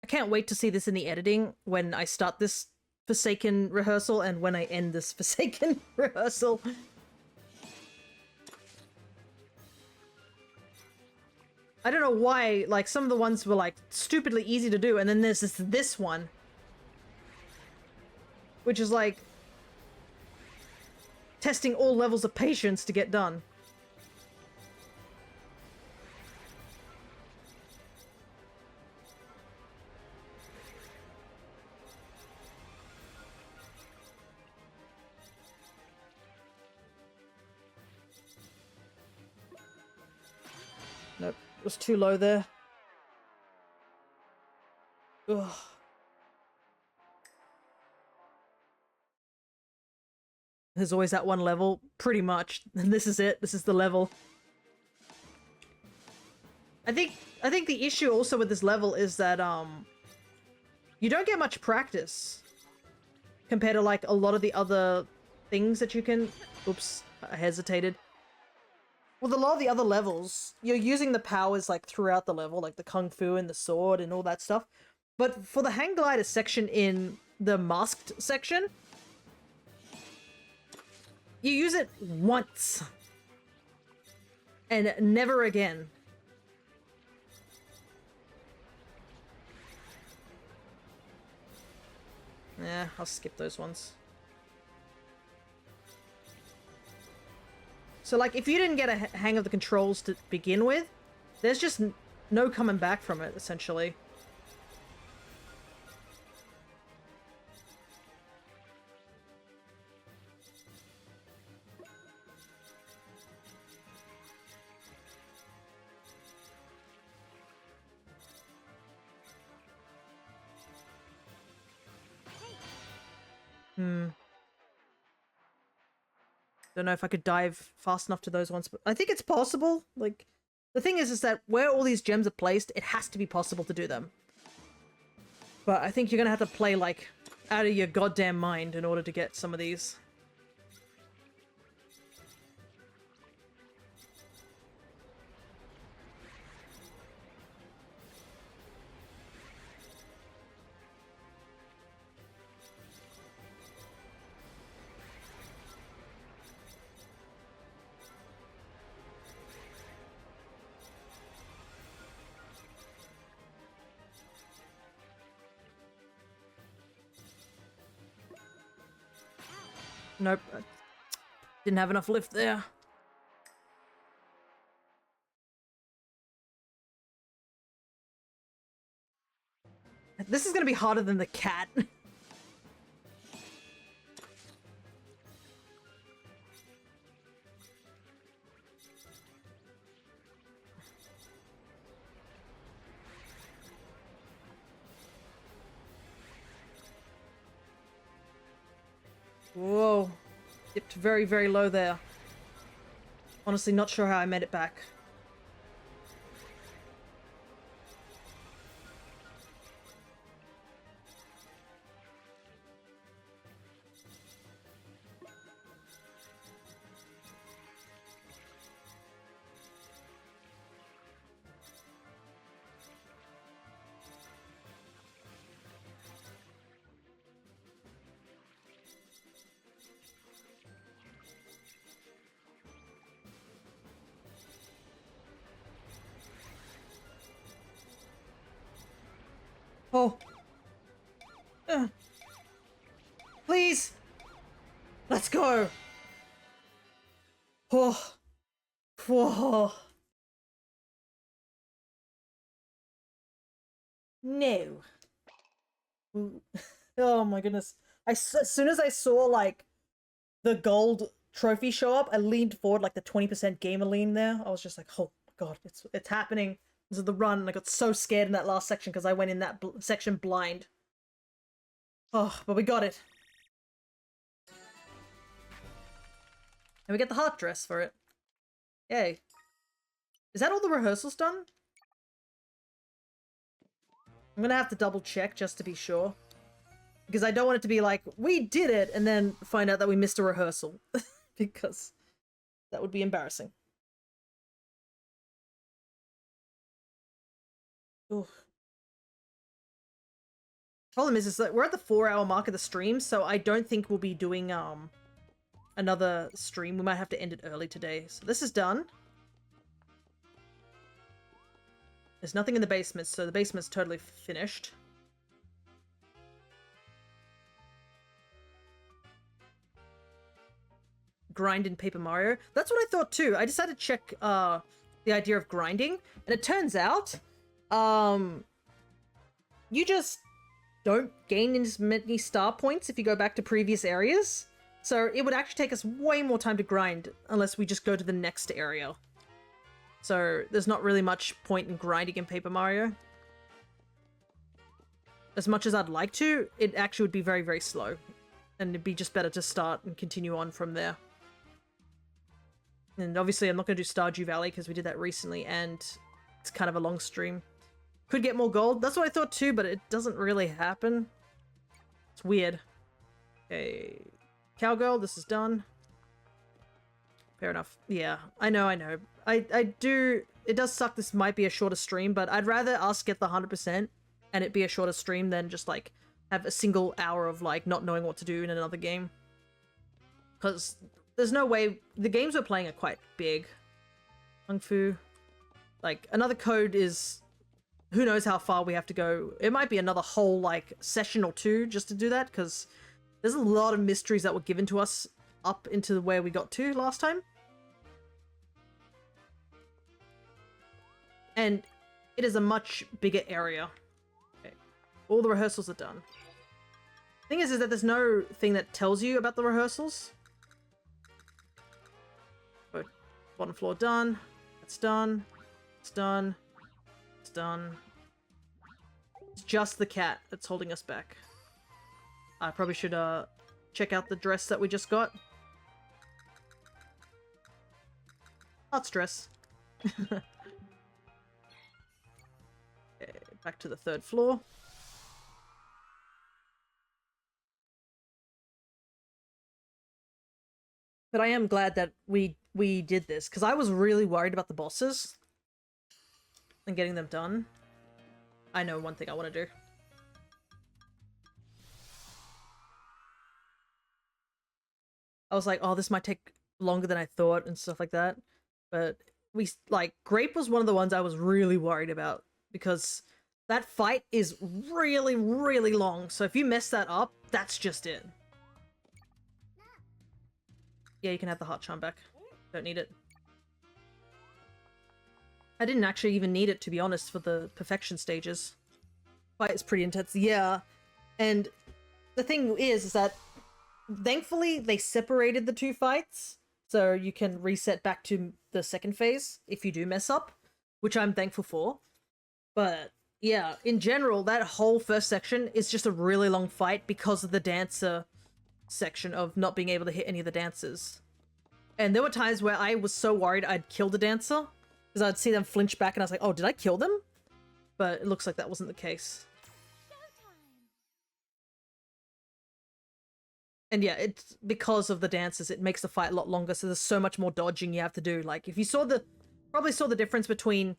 I can't wait to see this in the editing when I start this Forsaken rehearsal and when I end this Forsaken rehearsal. I don't know why, like, some of the ones were, like, stupidly easy to do, and then there's this one. Which is, like, testing all levels of patience to get done. Nope, it was too low there. Ugh. There's always that one level, pretty much. And this is it. This is the level. I think the issue also with this level is that you don't get much practice compared to like a lot of the other things that you can. Oops, I hesitated. With a lot of the other levels, you're using the powers like throughout the level, like the kung fu and the sword and all that stuff. But for the hang glider section in the masked section, you use it once and never again. Yeah, I'll skip those ones. So, like, if you didn't get a hang of the controls to begin with, there's just no coming back from it, essentially. Don't know if I could dive fast enough to those ones, but I think it's possible. Like, the thing is that where all these gems are placed, it has to be possible to do them. But I think you're gonna have to play, like, out of your goddamn mind in order to get some of these. Nope. Didn't have enough lift there. This is gonna be harder than the cat. Whoa. Dipped very, very low there. Honestly, not sure how I made it back. Oh. Please. Let's go. Oh. Whoa. No. Ooh. Oh my goodness. As soon as I saw like the gold trophy show up, I leaned forward like the 20% gamer lean there. I was just like, oh my god, it's happening. This is the run, and I got so scared in that last section because I went in that section blind. Oh, but we got it. And we get the heart dress for it. Yay. Is that all the rehearsals done? I'm gonna have to double check just to be sure. Because I don't want it to be like, we did it, and then find out that we missed a rehearsal. Because that would be embarrassing. Oof. Problem is that we're at the 4-hour mark of the stream, so I don't think we'll be doing another stream. We might have to end it early today. So this is done. There's nothing in the basement, so the basement's totally finished. Grind in Paper Mario. That's what I thought too. I decided to check the idea of grinding, and it turns out you just don't gain as many star points if you go back to previous areas. So it would actually take us way more time to grind unless we just go to the next area. So there's not really much point in grinding in Paper Mario. As much as I'd like to, it actually would be very, very slow. And it'd be just better to start and continue on from there. And obviously I'm not going to do Stardew Valley because we did that recently and it's kind of a long stream. Could get more gold. That's what I thought too, but it doesn't really happen. It's weird. Okay. Cowgirl, this is done. Fair enough. Yeah, I know. I do... It does suck this might be a shorter stream, but I'd rather us get the 100% and it be a shorter stream than just, like, have a single hour of, like, not knowing what to do in another game. Because there's no way... The games we're playing are quite big. Kung Fu. Like, another code is... Who knows how far we have to go. It might be another whole, like, session or two just to do that, because there's a lot of mysteries that were given to us up into where we got to last time. And it is a much bigger area. Okay. All the rehearsals are done. Thing is that there's no thing that tells you about the rehearsals. So, bottom floor done. That's done. It's done. It's done. It's just the cat that's holding us back. I probably should check out the dress that we just got. Arts dress. Okay, back to the 3rd floor. But I am glad that we did this, because I was really worried about the bosses and getting them done. I know one thing I want to do. I was like, oh, this might take longer than I thought and stuff like that. But Grape was one of the ones I was really worried about, because that fight is really, really long. So if you mess that up, that's just it. Yeah, you can have the heart charm back. Don't need it. I didn't actually even need it, to be honest, for the perfection stages. Fight is pretty intense. Yeah. And the thing is that thankfully they separated the 2 fights. So you can reset back to the 2nd phase if you do mess up, which I'm thankful for. But yeah, in general, that whole first section is just a really long fight because of the dancer section of not being able to hit any of the dancers. And there were times where I was so worried I'd kill the dancer, because I'd see them flinch back and I was like, oh, did I kill them? But it looks like that wasn't the case. And yeah, it's because of the dancers, it makes the fight a lot longer, so there's so much more dodging you have to do. Like, if you saw probably saw the difference between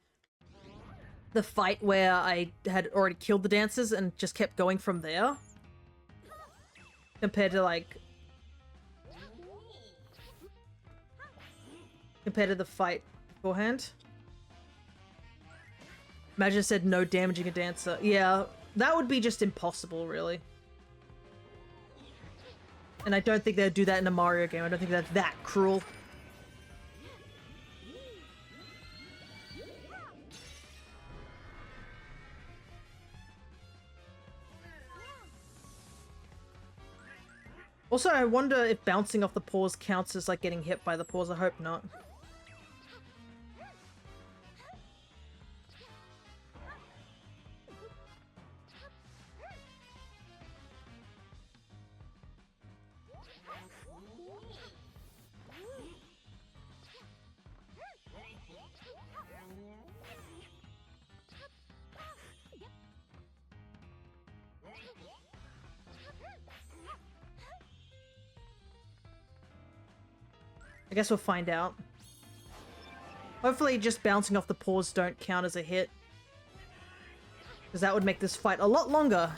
the fight where I had already killed the dancers and just kept going from there, compared to, like, compared to the fight beforehand. Imagine it said no damaging a dancer. Yeah, That would be just impossible, really. And I don't think they'd do that in a Mario game. I don't think that's that cruel. Also, I wonder if bouncing off the paws counts as, like, getting hit by the paws. I hope not. I guess we'll find out. Hopefully just bouncing off the paws don't count as a hit. Because that would make this fight a lot longer.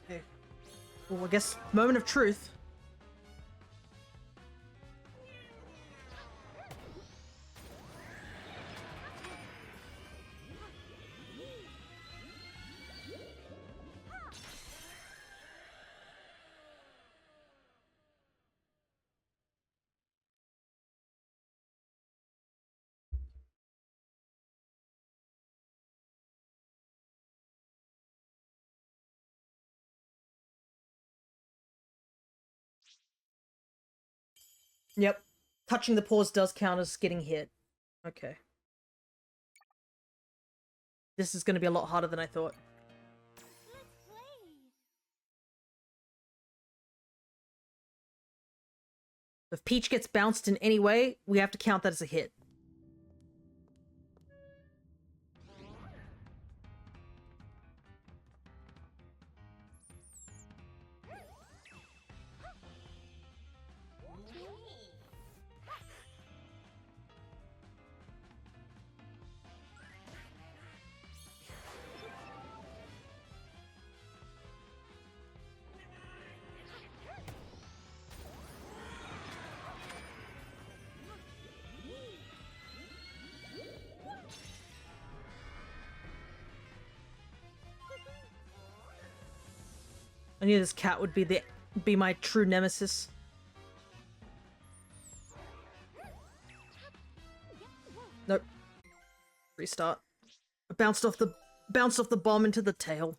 Okay. Well, I guess moment of truth. Yep. Touching the paws does count as getting hit. Okay. This is going to be a lot harder than I thought. Let's play. If Peach gets bounced in any way, we have to count that as a hit. I knew this cat would be my true nemesis. Nope. Restart. I bounced off the bomb into the tail.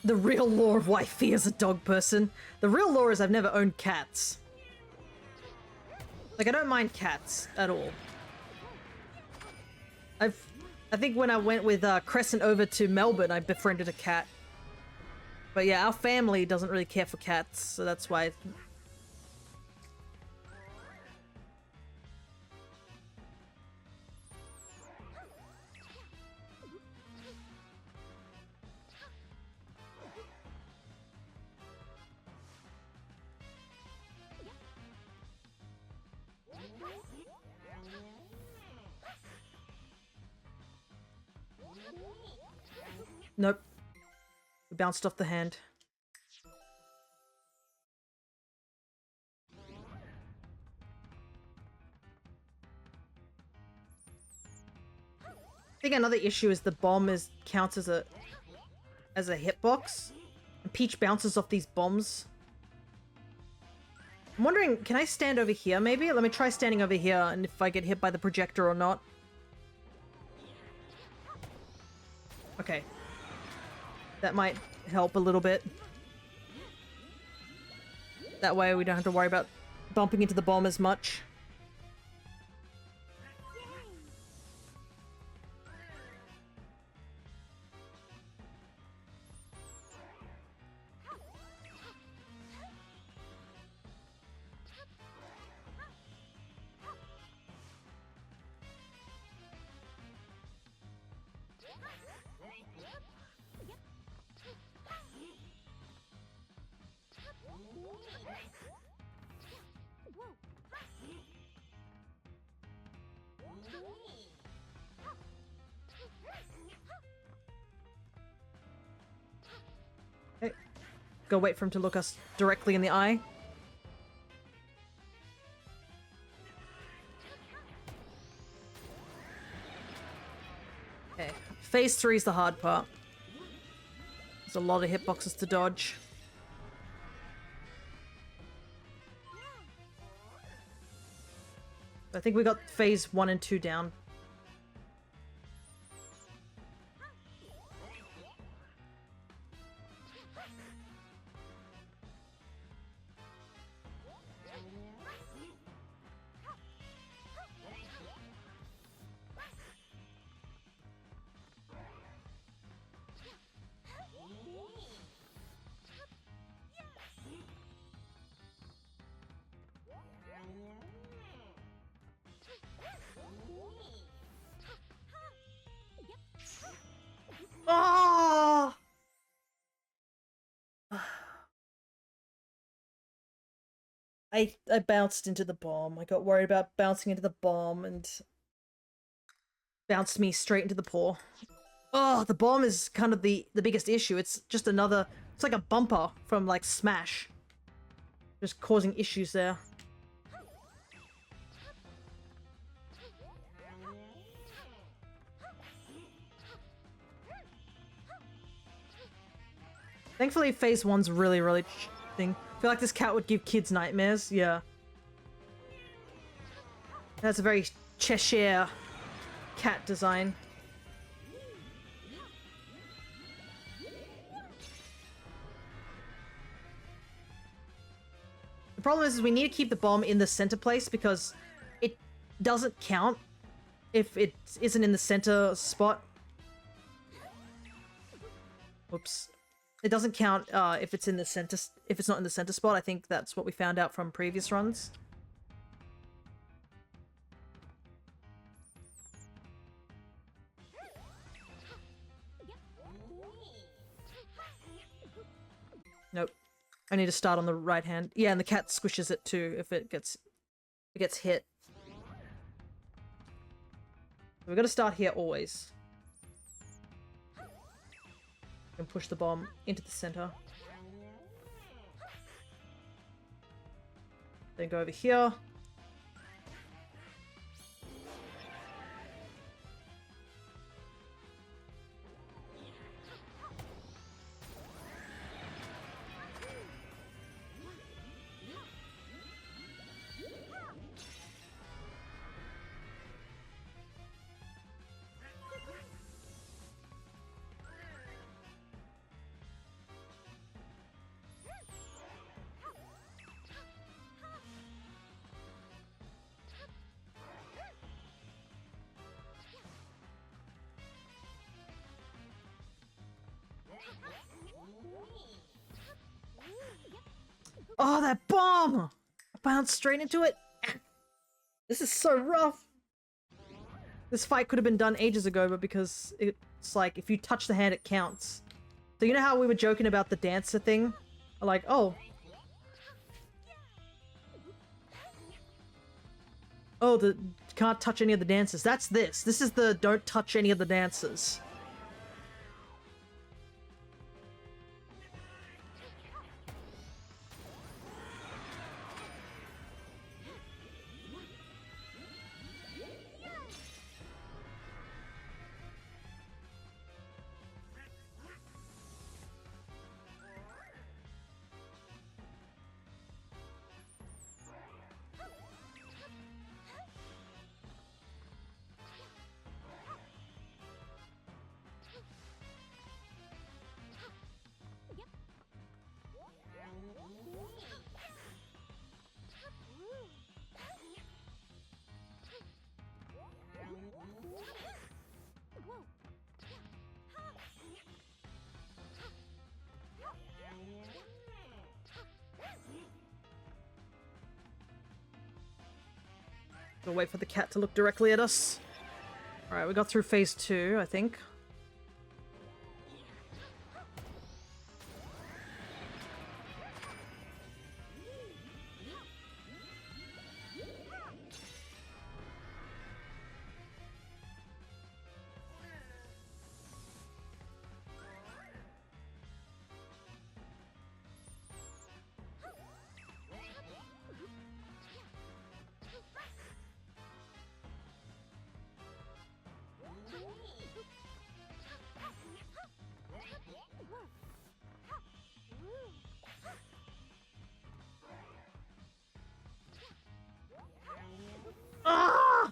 The real lore of why Fia's a dog person. The real lore is I've never owned cats. Like, I don't mind cats at all. I think when I went with Crescent over to Melbourne, I befriended a cat. But yeah, our family doesn't really care for cats, so that's why. Nope. We bounced off the hand. I think another issue is the bomb counts as a hitbox. And Peach bounces off these bombs. I'm wondering, can I stand over here maybe? Let me try standing over here and if I get hit by the projector or not. Okay. That might help a little bit. That way we don't have to worry about bumping into the bomb as much. Go wait for him to look us directly in the eye. Okay. Phase 3 is the hard part. There's a lot of hitboxes to dodge. I think we got phase 1 and 2 down. Oh! I bounced into the bomb. I got worried about bouncing into the bomb and bounced me straight into the paw. Oh, the bomb is kind of the biggest issue. It's just another... It's like a bumper from, like, Smash. Just causing issues there. Thankfully, phase 1's really, really thing. I feel like this cat would give kids nightmares. Yeah. That's a very Cheshire cat design. The problem is we need to keep the bomb in the center place because it doesn't count if it isn't in the center spot. Whoops. It doesn't count if it's in the center, if it's not in the center spot. I think that's what we found out from previous runs. Nope. I need to start on the right hand. Yeah, and the cat squishes it too if it gets hit. We've got to start here always. And push the bomb into the center. Then go over here. Oh, that bomb! I bounced straight into it. This is so rough. This fight could have been done ages ago, but because it's like, if you touch the hand, it counts. So you know how we were joking about the dancer thing? Like, oh. Oh, the can't touch any of the dancers. That's this. This is the don't touch any of the dancers. We'll wait for the cat to look directly at us. Alright, we got through phase 2, I think. Ah!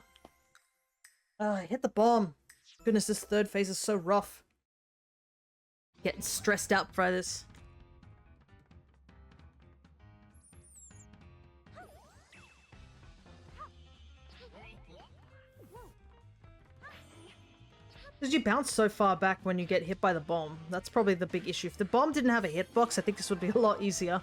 I hit the bomb. Goodness, this third phase is so rough. Getting stressed out by this. Because you bounce so far back when you get hit by the bomb. That's probably the big issue. If the bomb didn't have a hitbox, I think this would be a lot easier.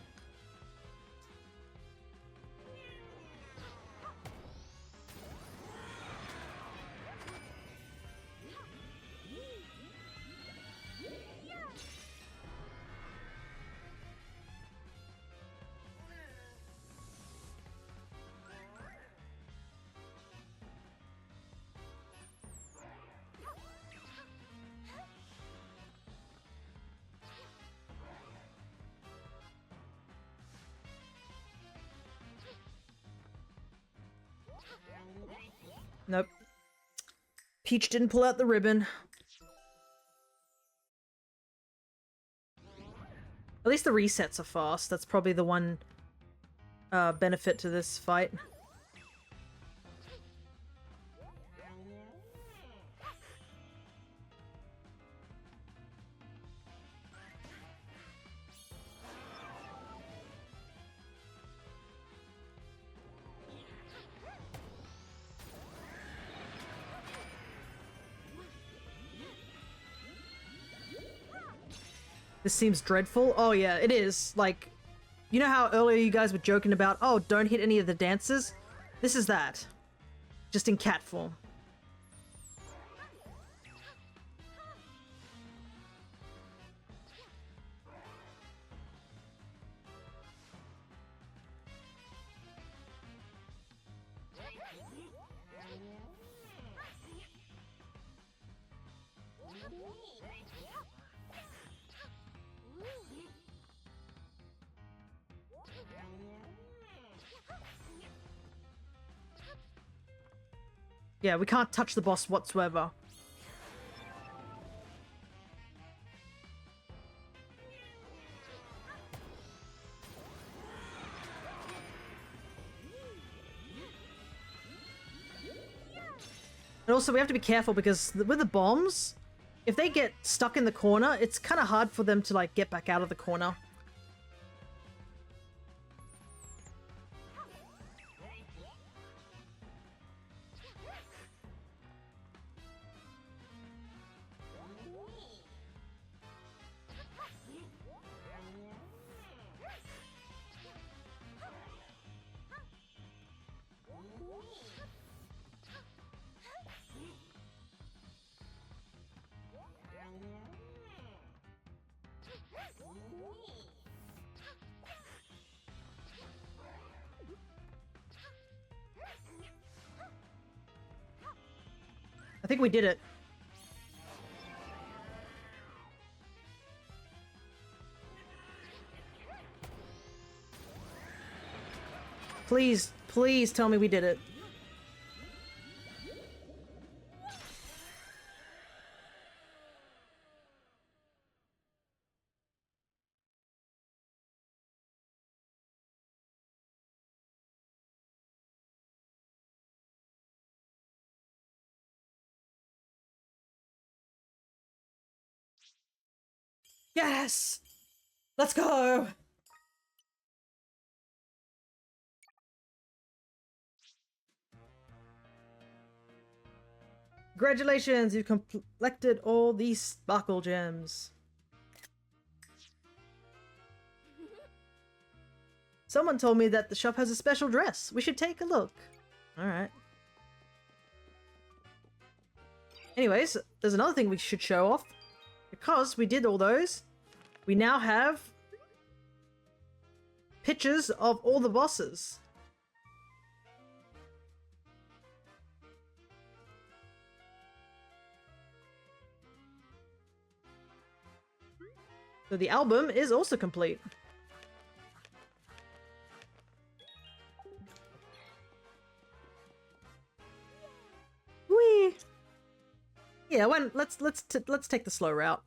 Nope. Peach didn't pull out the ribbon. At least the resets are fast. That's probably the one benefit to this fight. This seems dreadful. Oh yeah, it is. Like, you know how earlier you guys were joking about, oh, don't hit any of the dancers? This is that. Just in cat form. Yeah, we can't touch the boss whatsoever. And also, we have to be careful because with the bombs, if they get stuck in the corner, it's kind of hard for them to, like, get back out of the corner. I think we did it. Please, please tell me we did it. Yes! Let's go! Congratulations, you've collected all these sparkle gems. Someone told me that the shop has a special dress. We should take a look. Alright. Anyways, there's another thing we should show off. Because we did all those, we now have pictures of all the bosses. So the album is also complete. Whee! Yeah, let's take the slow route.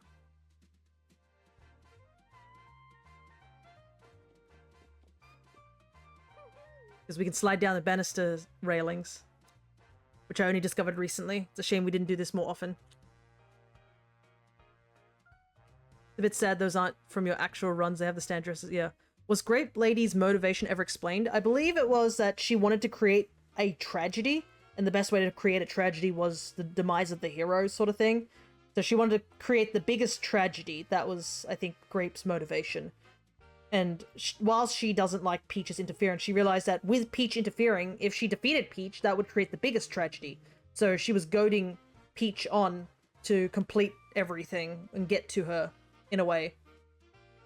Because we can slide down the banister railings, which I only discovered recently. It's a shame we didn't do this more often. It's a bit sad those aren't from your actual runs. They have the stand dresses. Yeah. Was Grape Lady's motivation ever explained? I believe it was that she wanted to create a tragedy, and the best way to create a tragedy was the demise of the hero sort of thing. So she wanted to create the biggest tragedy. That was, I think, Grape's motivation. And whilst she doesn't like Peach's interference, she realized that with Peach interfering, if she defeated Peach, that would create the biggest tragedy. So she was goading Peach on to complete everything and get to her, in a way.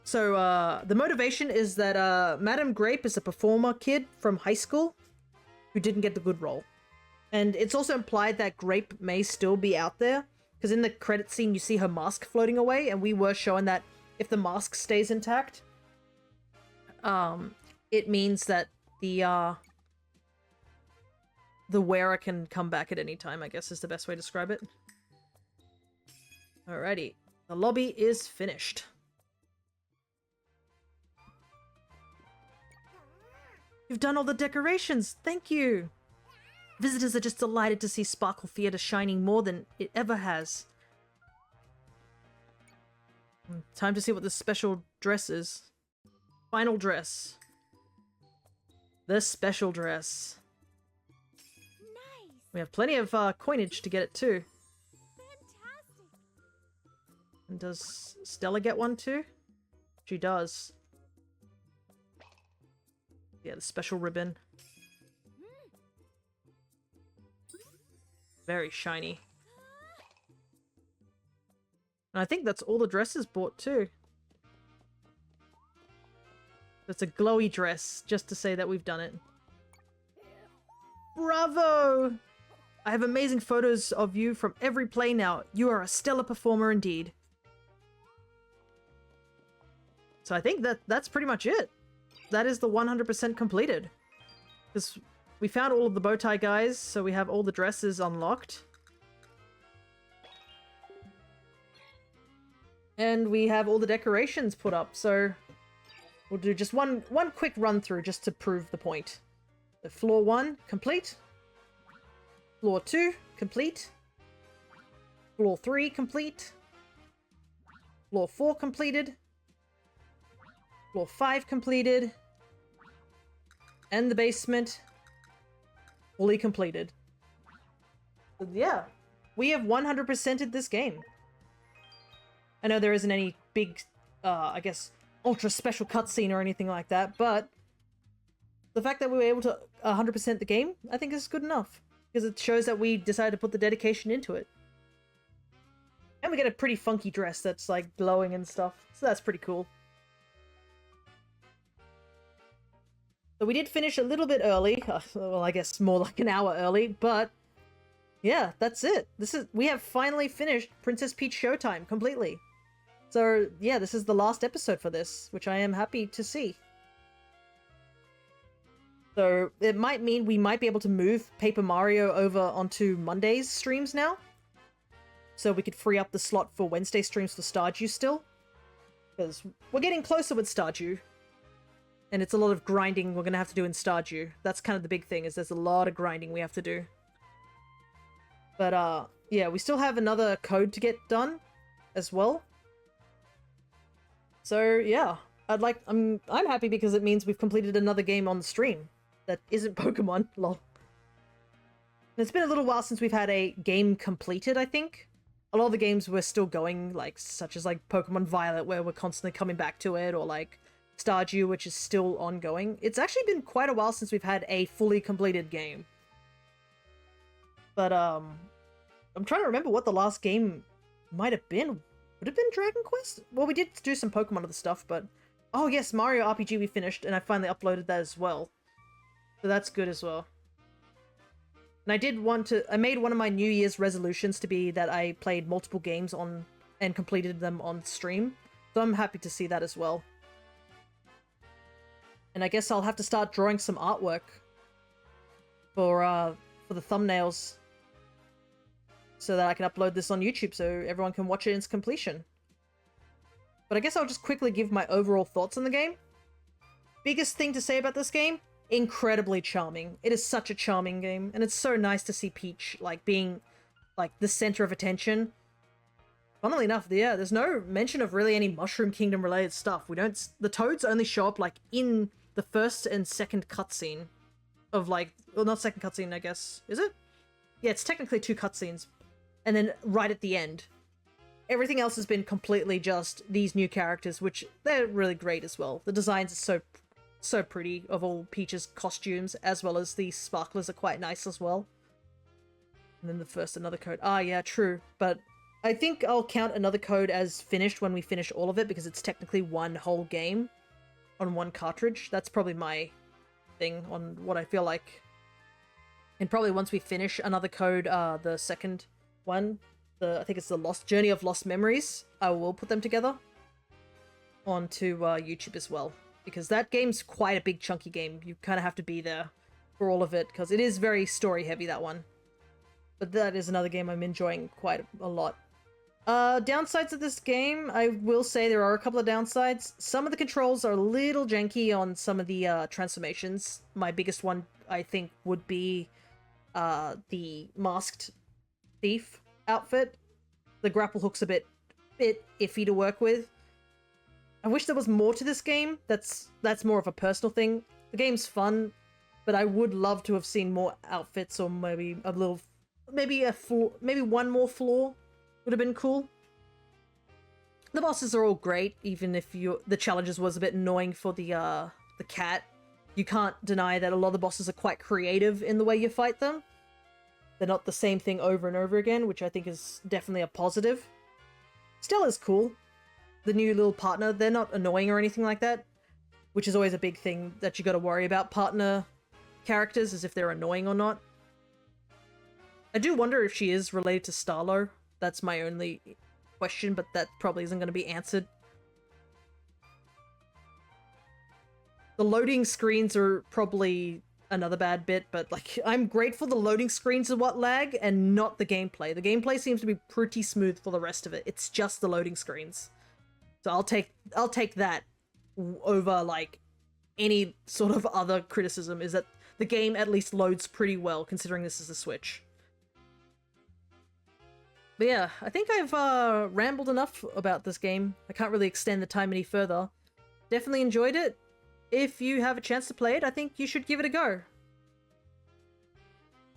So the motivation is that Madame Grape is a performer kid from high school who didn't get the good role. And it's also implied that Grape may still be out there, because in the credit scene you see her mask floating away, and we were shown that if the mask stays intact, it means that the wearer can come back at any time, I guess is the best way to describe it. Alrighty. The lobby is finished. You've done all the decorations! Thank you! Visitors are just delighted to see Sparkle Theatre shining more than it ever has. Time to see what this special dress is. Final dress. The special dress. Nice. We have plenty of coinage to get it too. Fantastic. And does Stella get one too? She does. Yeah, the special ribbon. Very shiny. And I think that's all the dresses bought too. It's a glowy dress, just to say that we've done it. Bravo! I have amazing photos of you from every play now. You are a stellar performer indeed. So I think that's pretty much it. That is the 100% completed. Because we found all of the bow tie guys, so we have all the dresses unlocked. And we have all the decorations put up, so we'll do just one quick run through just to prove the point. So floor 1, complete. Floor 2, complete. Floor 3, complete. Floor 4, completed. Floor 5, completed. And the basement, fully completed. So yeah, we have 100%ed this game. I know there isn't any big, I guess, ultra special cutscene or anything like that, but the fact that we were able to 100% the game, I think is good enough. Because it shows that we decided to put the dedication into it. And we get a pretty funky dress that's like glowing and stuff, so that's pretty cool. So we did finish a little bit early, well I guess more like an hour early, but yeah, that's it. We have finally finished Princess Peach Showtime completely. So yeah, this is the last episode for this, which I am happy to see. So it might mean we might be able to move Paper Mario over onto Monday's streams now. So we could free up the slot for Wednesday streams for Stardew still. Because we're getting closer with Stardew. And it's a lot of grinding we're going to have to do in Stardew. That's kind of the big thing, is there's a lot of grinding we have to do. But yeah, we still have another code to get done as well. So yeah, I'm happy because it means we've completed another game on the stream that isn't Pokemon, lol. And it's been a little while since we've had a game completed, I think. A lot of the games we're still going, like such as like Pokemon Violet, where we're constantly coming back to it, or like Stardew, which is still ongoing. It's actually been quite a while since we've had a fully completed game. But I'm trying to remember what the last game might have been. Would it have been Dragon Quest? Well, we did do some Pokemon other stuff, but... Oh yes, Mario RPG we finished, and I finally uploaded that as well. So that's good as well. And I made one of my New Year's resolutions to be that I played multiple games on and completed them on stream. So I'm happy to see that as well. And I guess I'll have to start drawing some artwork for the thumbnails so that I can upload this on YouTube so everyone can watch it in its completion. But I guess I'll just quickly give my overall thoughts on the game. Biggest thing to say about this game? Incredibly charming. It is such a charming game, and it's so nice to see Peach, like, being, like, the center of attention. Funnily enough, yeah, there's no mention of really any Mushroom Kingdom related stuff. The Toads only show up, like, in the first and second cutscene of, like, well, not second cutscene, I guess. Is it? Yeah, it's technically 2 cutscenes. And then right at the end. Everything else has been completely just these new characters, which they're really great as well. The designs are so pretty of all Peach's costumes, as well as the sparklers are quite nice as well. And then the first another code. Ah, yeah, true. But I think I'll count another code as finished when we finish all of it, because it's technically one whole game on one cartridge. That's probably my thing on what I feel like. And probably once we finish another code, the second one, I think it's the Journey of Lost Memories, I will put them together onto YouTube as well. Because that game's quite a big chunky game. You kind of have to be there for all of it, because it is very story heavy, that one. But that is another game I'm enjoying quite a lot. Downsides of this game, I will say there are a couple of downsides. Some of the controls are a little janky on some of the transformations. My biggest one, I think, would be the Masked Thief outfit. The grapple hook's a bit iffy to work with. I wish there was more to this game. That's more of a personal thing. The game's fun, but I would love to have seen more outfits, or maybe one more floor would have been cool. The bosses are all great, even if the challenges was a bit annoying for the cat. You can't deny that a lot of the bosses are quite creative in the way you fight them. They're not the same thing over and over again, which I think is definitely a positive. Stella's cool. The new little partner, they're not annoying or anything like that, which is always a big thing that you got to worry about partner characters, is if they're annoying or not. I do wonder if she is related to Starlo. That's my only question, but that probably isn't going to be answered. The loading screens are probably another bad bit, but like, I'm grateful the loading screens are what lag and not the gameplay. The gameplay seems to be pretty smooth for the rest of it. It's just the loading screens. So I'll take that over like any sort of other criticism, is that the game at least loads pretty well considering this is a Switch. But yeah, I think I've rambled enough about this game. I can't really extend the time any further. Definitely enjoyed it. If you have a chance to play it, I think you should give it a go.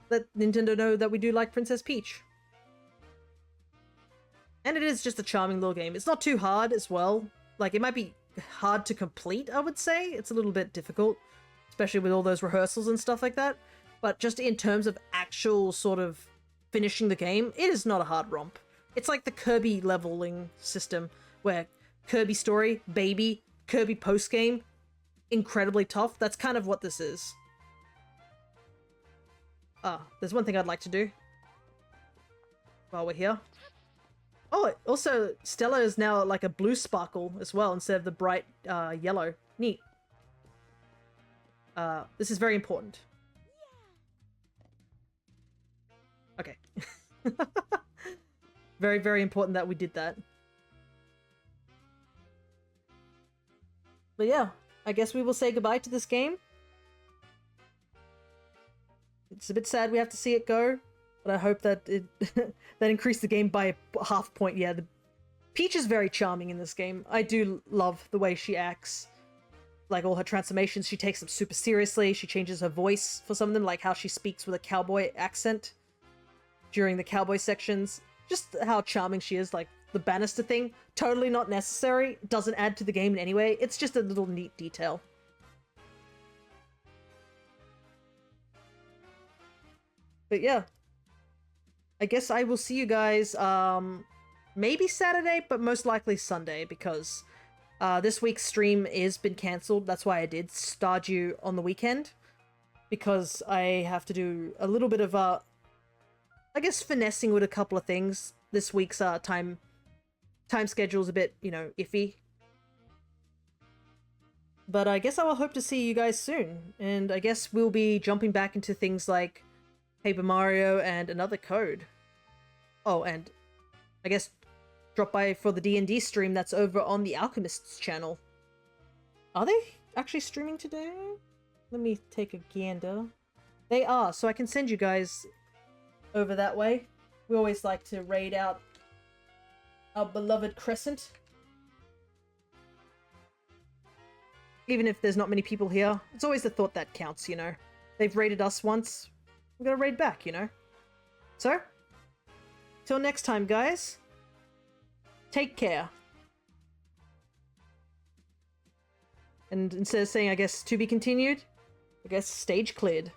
Let Nintendo know that we do like Princess Peach. And it is just a charming little game. It's not too hard as well. Like, it might be hard to complete, I would say. It's a little bit difficult, especially with all those rehearsals and stuff like that. But just in terms of actual sort of finishing the game, it is not a hard romp. It's like the Kirby leveling system, where Kirby story, baby, Kirby post-game, incredibly tough. That's kind of what this is. There's one thing I'd like to do while we're here. Oh, also, Stella is now like a blue sparkle as well, instead of the bright yellow. Neat. This is very important. Okay. Very, very important that we did that. But yeah, I guess we will say goodbye to this game. It's a bit sad we have to see it go, but I hope that it that increased the game by a half point. Yeah, Peach is very charming in this game. I do love the way she acts. Like, all her transformations, she takes them super seriously. She changes her voice for some of them, like how she speaks with a cowboy accent during the cowboy sections. Just how charming she is. Like, the banister thing, totally not necessary. Doesn't add to the game in any way. It's just a little neat detail. But yeah. I guess I will see you guys, maybe Saturday, but most likely Sunday, because this week's stream is been cancelled. That's why I did Stardew on the weekend, because I have to do a little bit of, I guess, finessing with a couple of things. This week's time schedule's a bit, you know, iffy. But I guess I will hope to see you guys soon, and I guess we'll be jumping back into things like Paper Mario and another code. Oh, and I guess drop by for the D&D stream that's over on the Alchemist's channel. Are they actually streaming today? Let me take a gander. They are, so I can send you guys over that way. We always like to raid out our beloved Crescent. Even if there's not many people here, it's always the thought that counts, you know? They've raided us once, we're gonna raid back, you know? So, till next time, guys, take care. And instead of saying, I guess, to be continued, I guess stage cleared.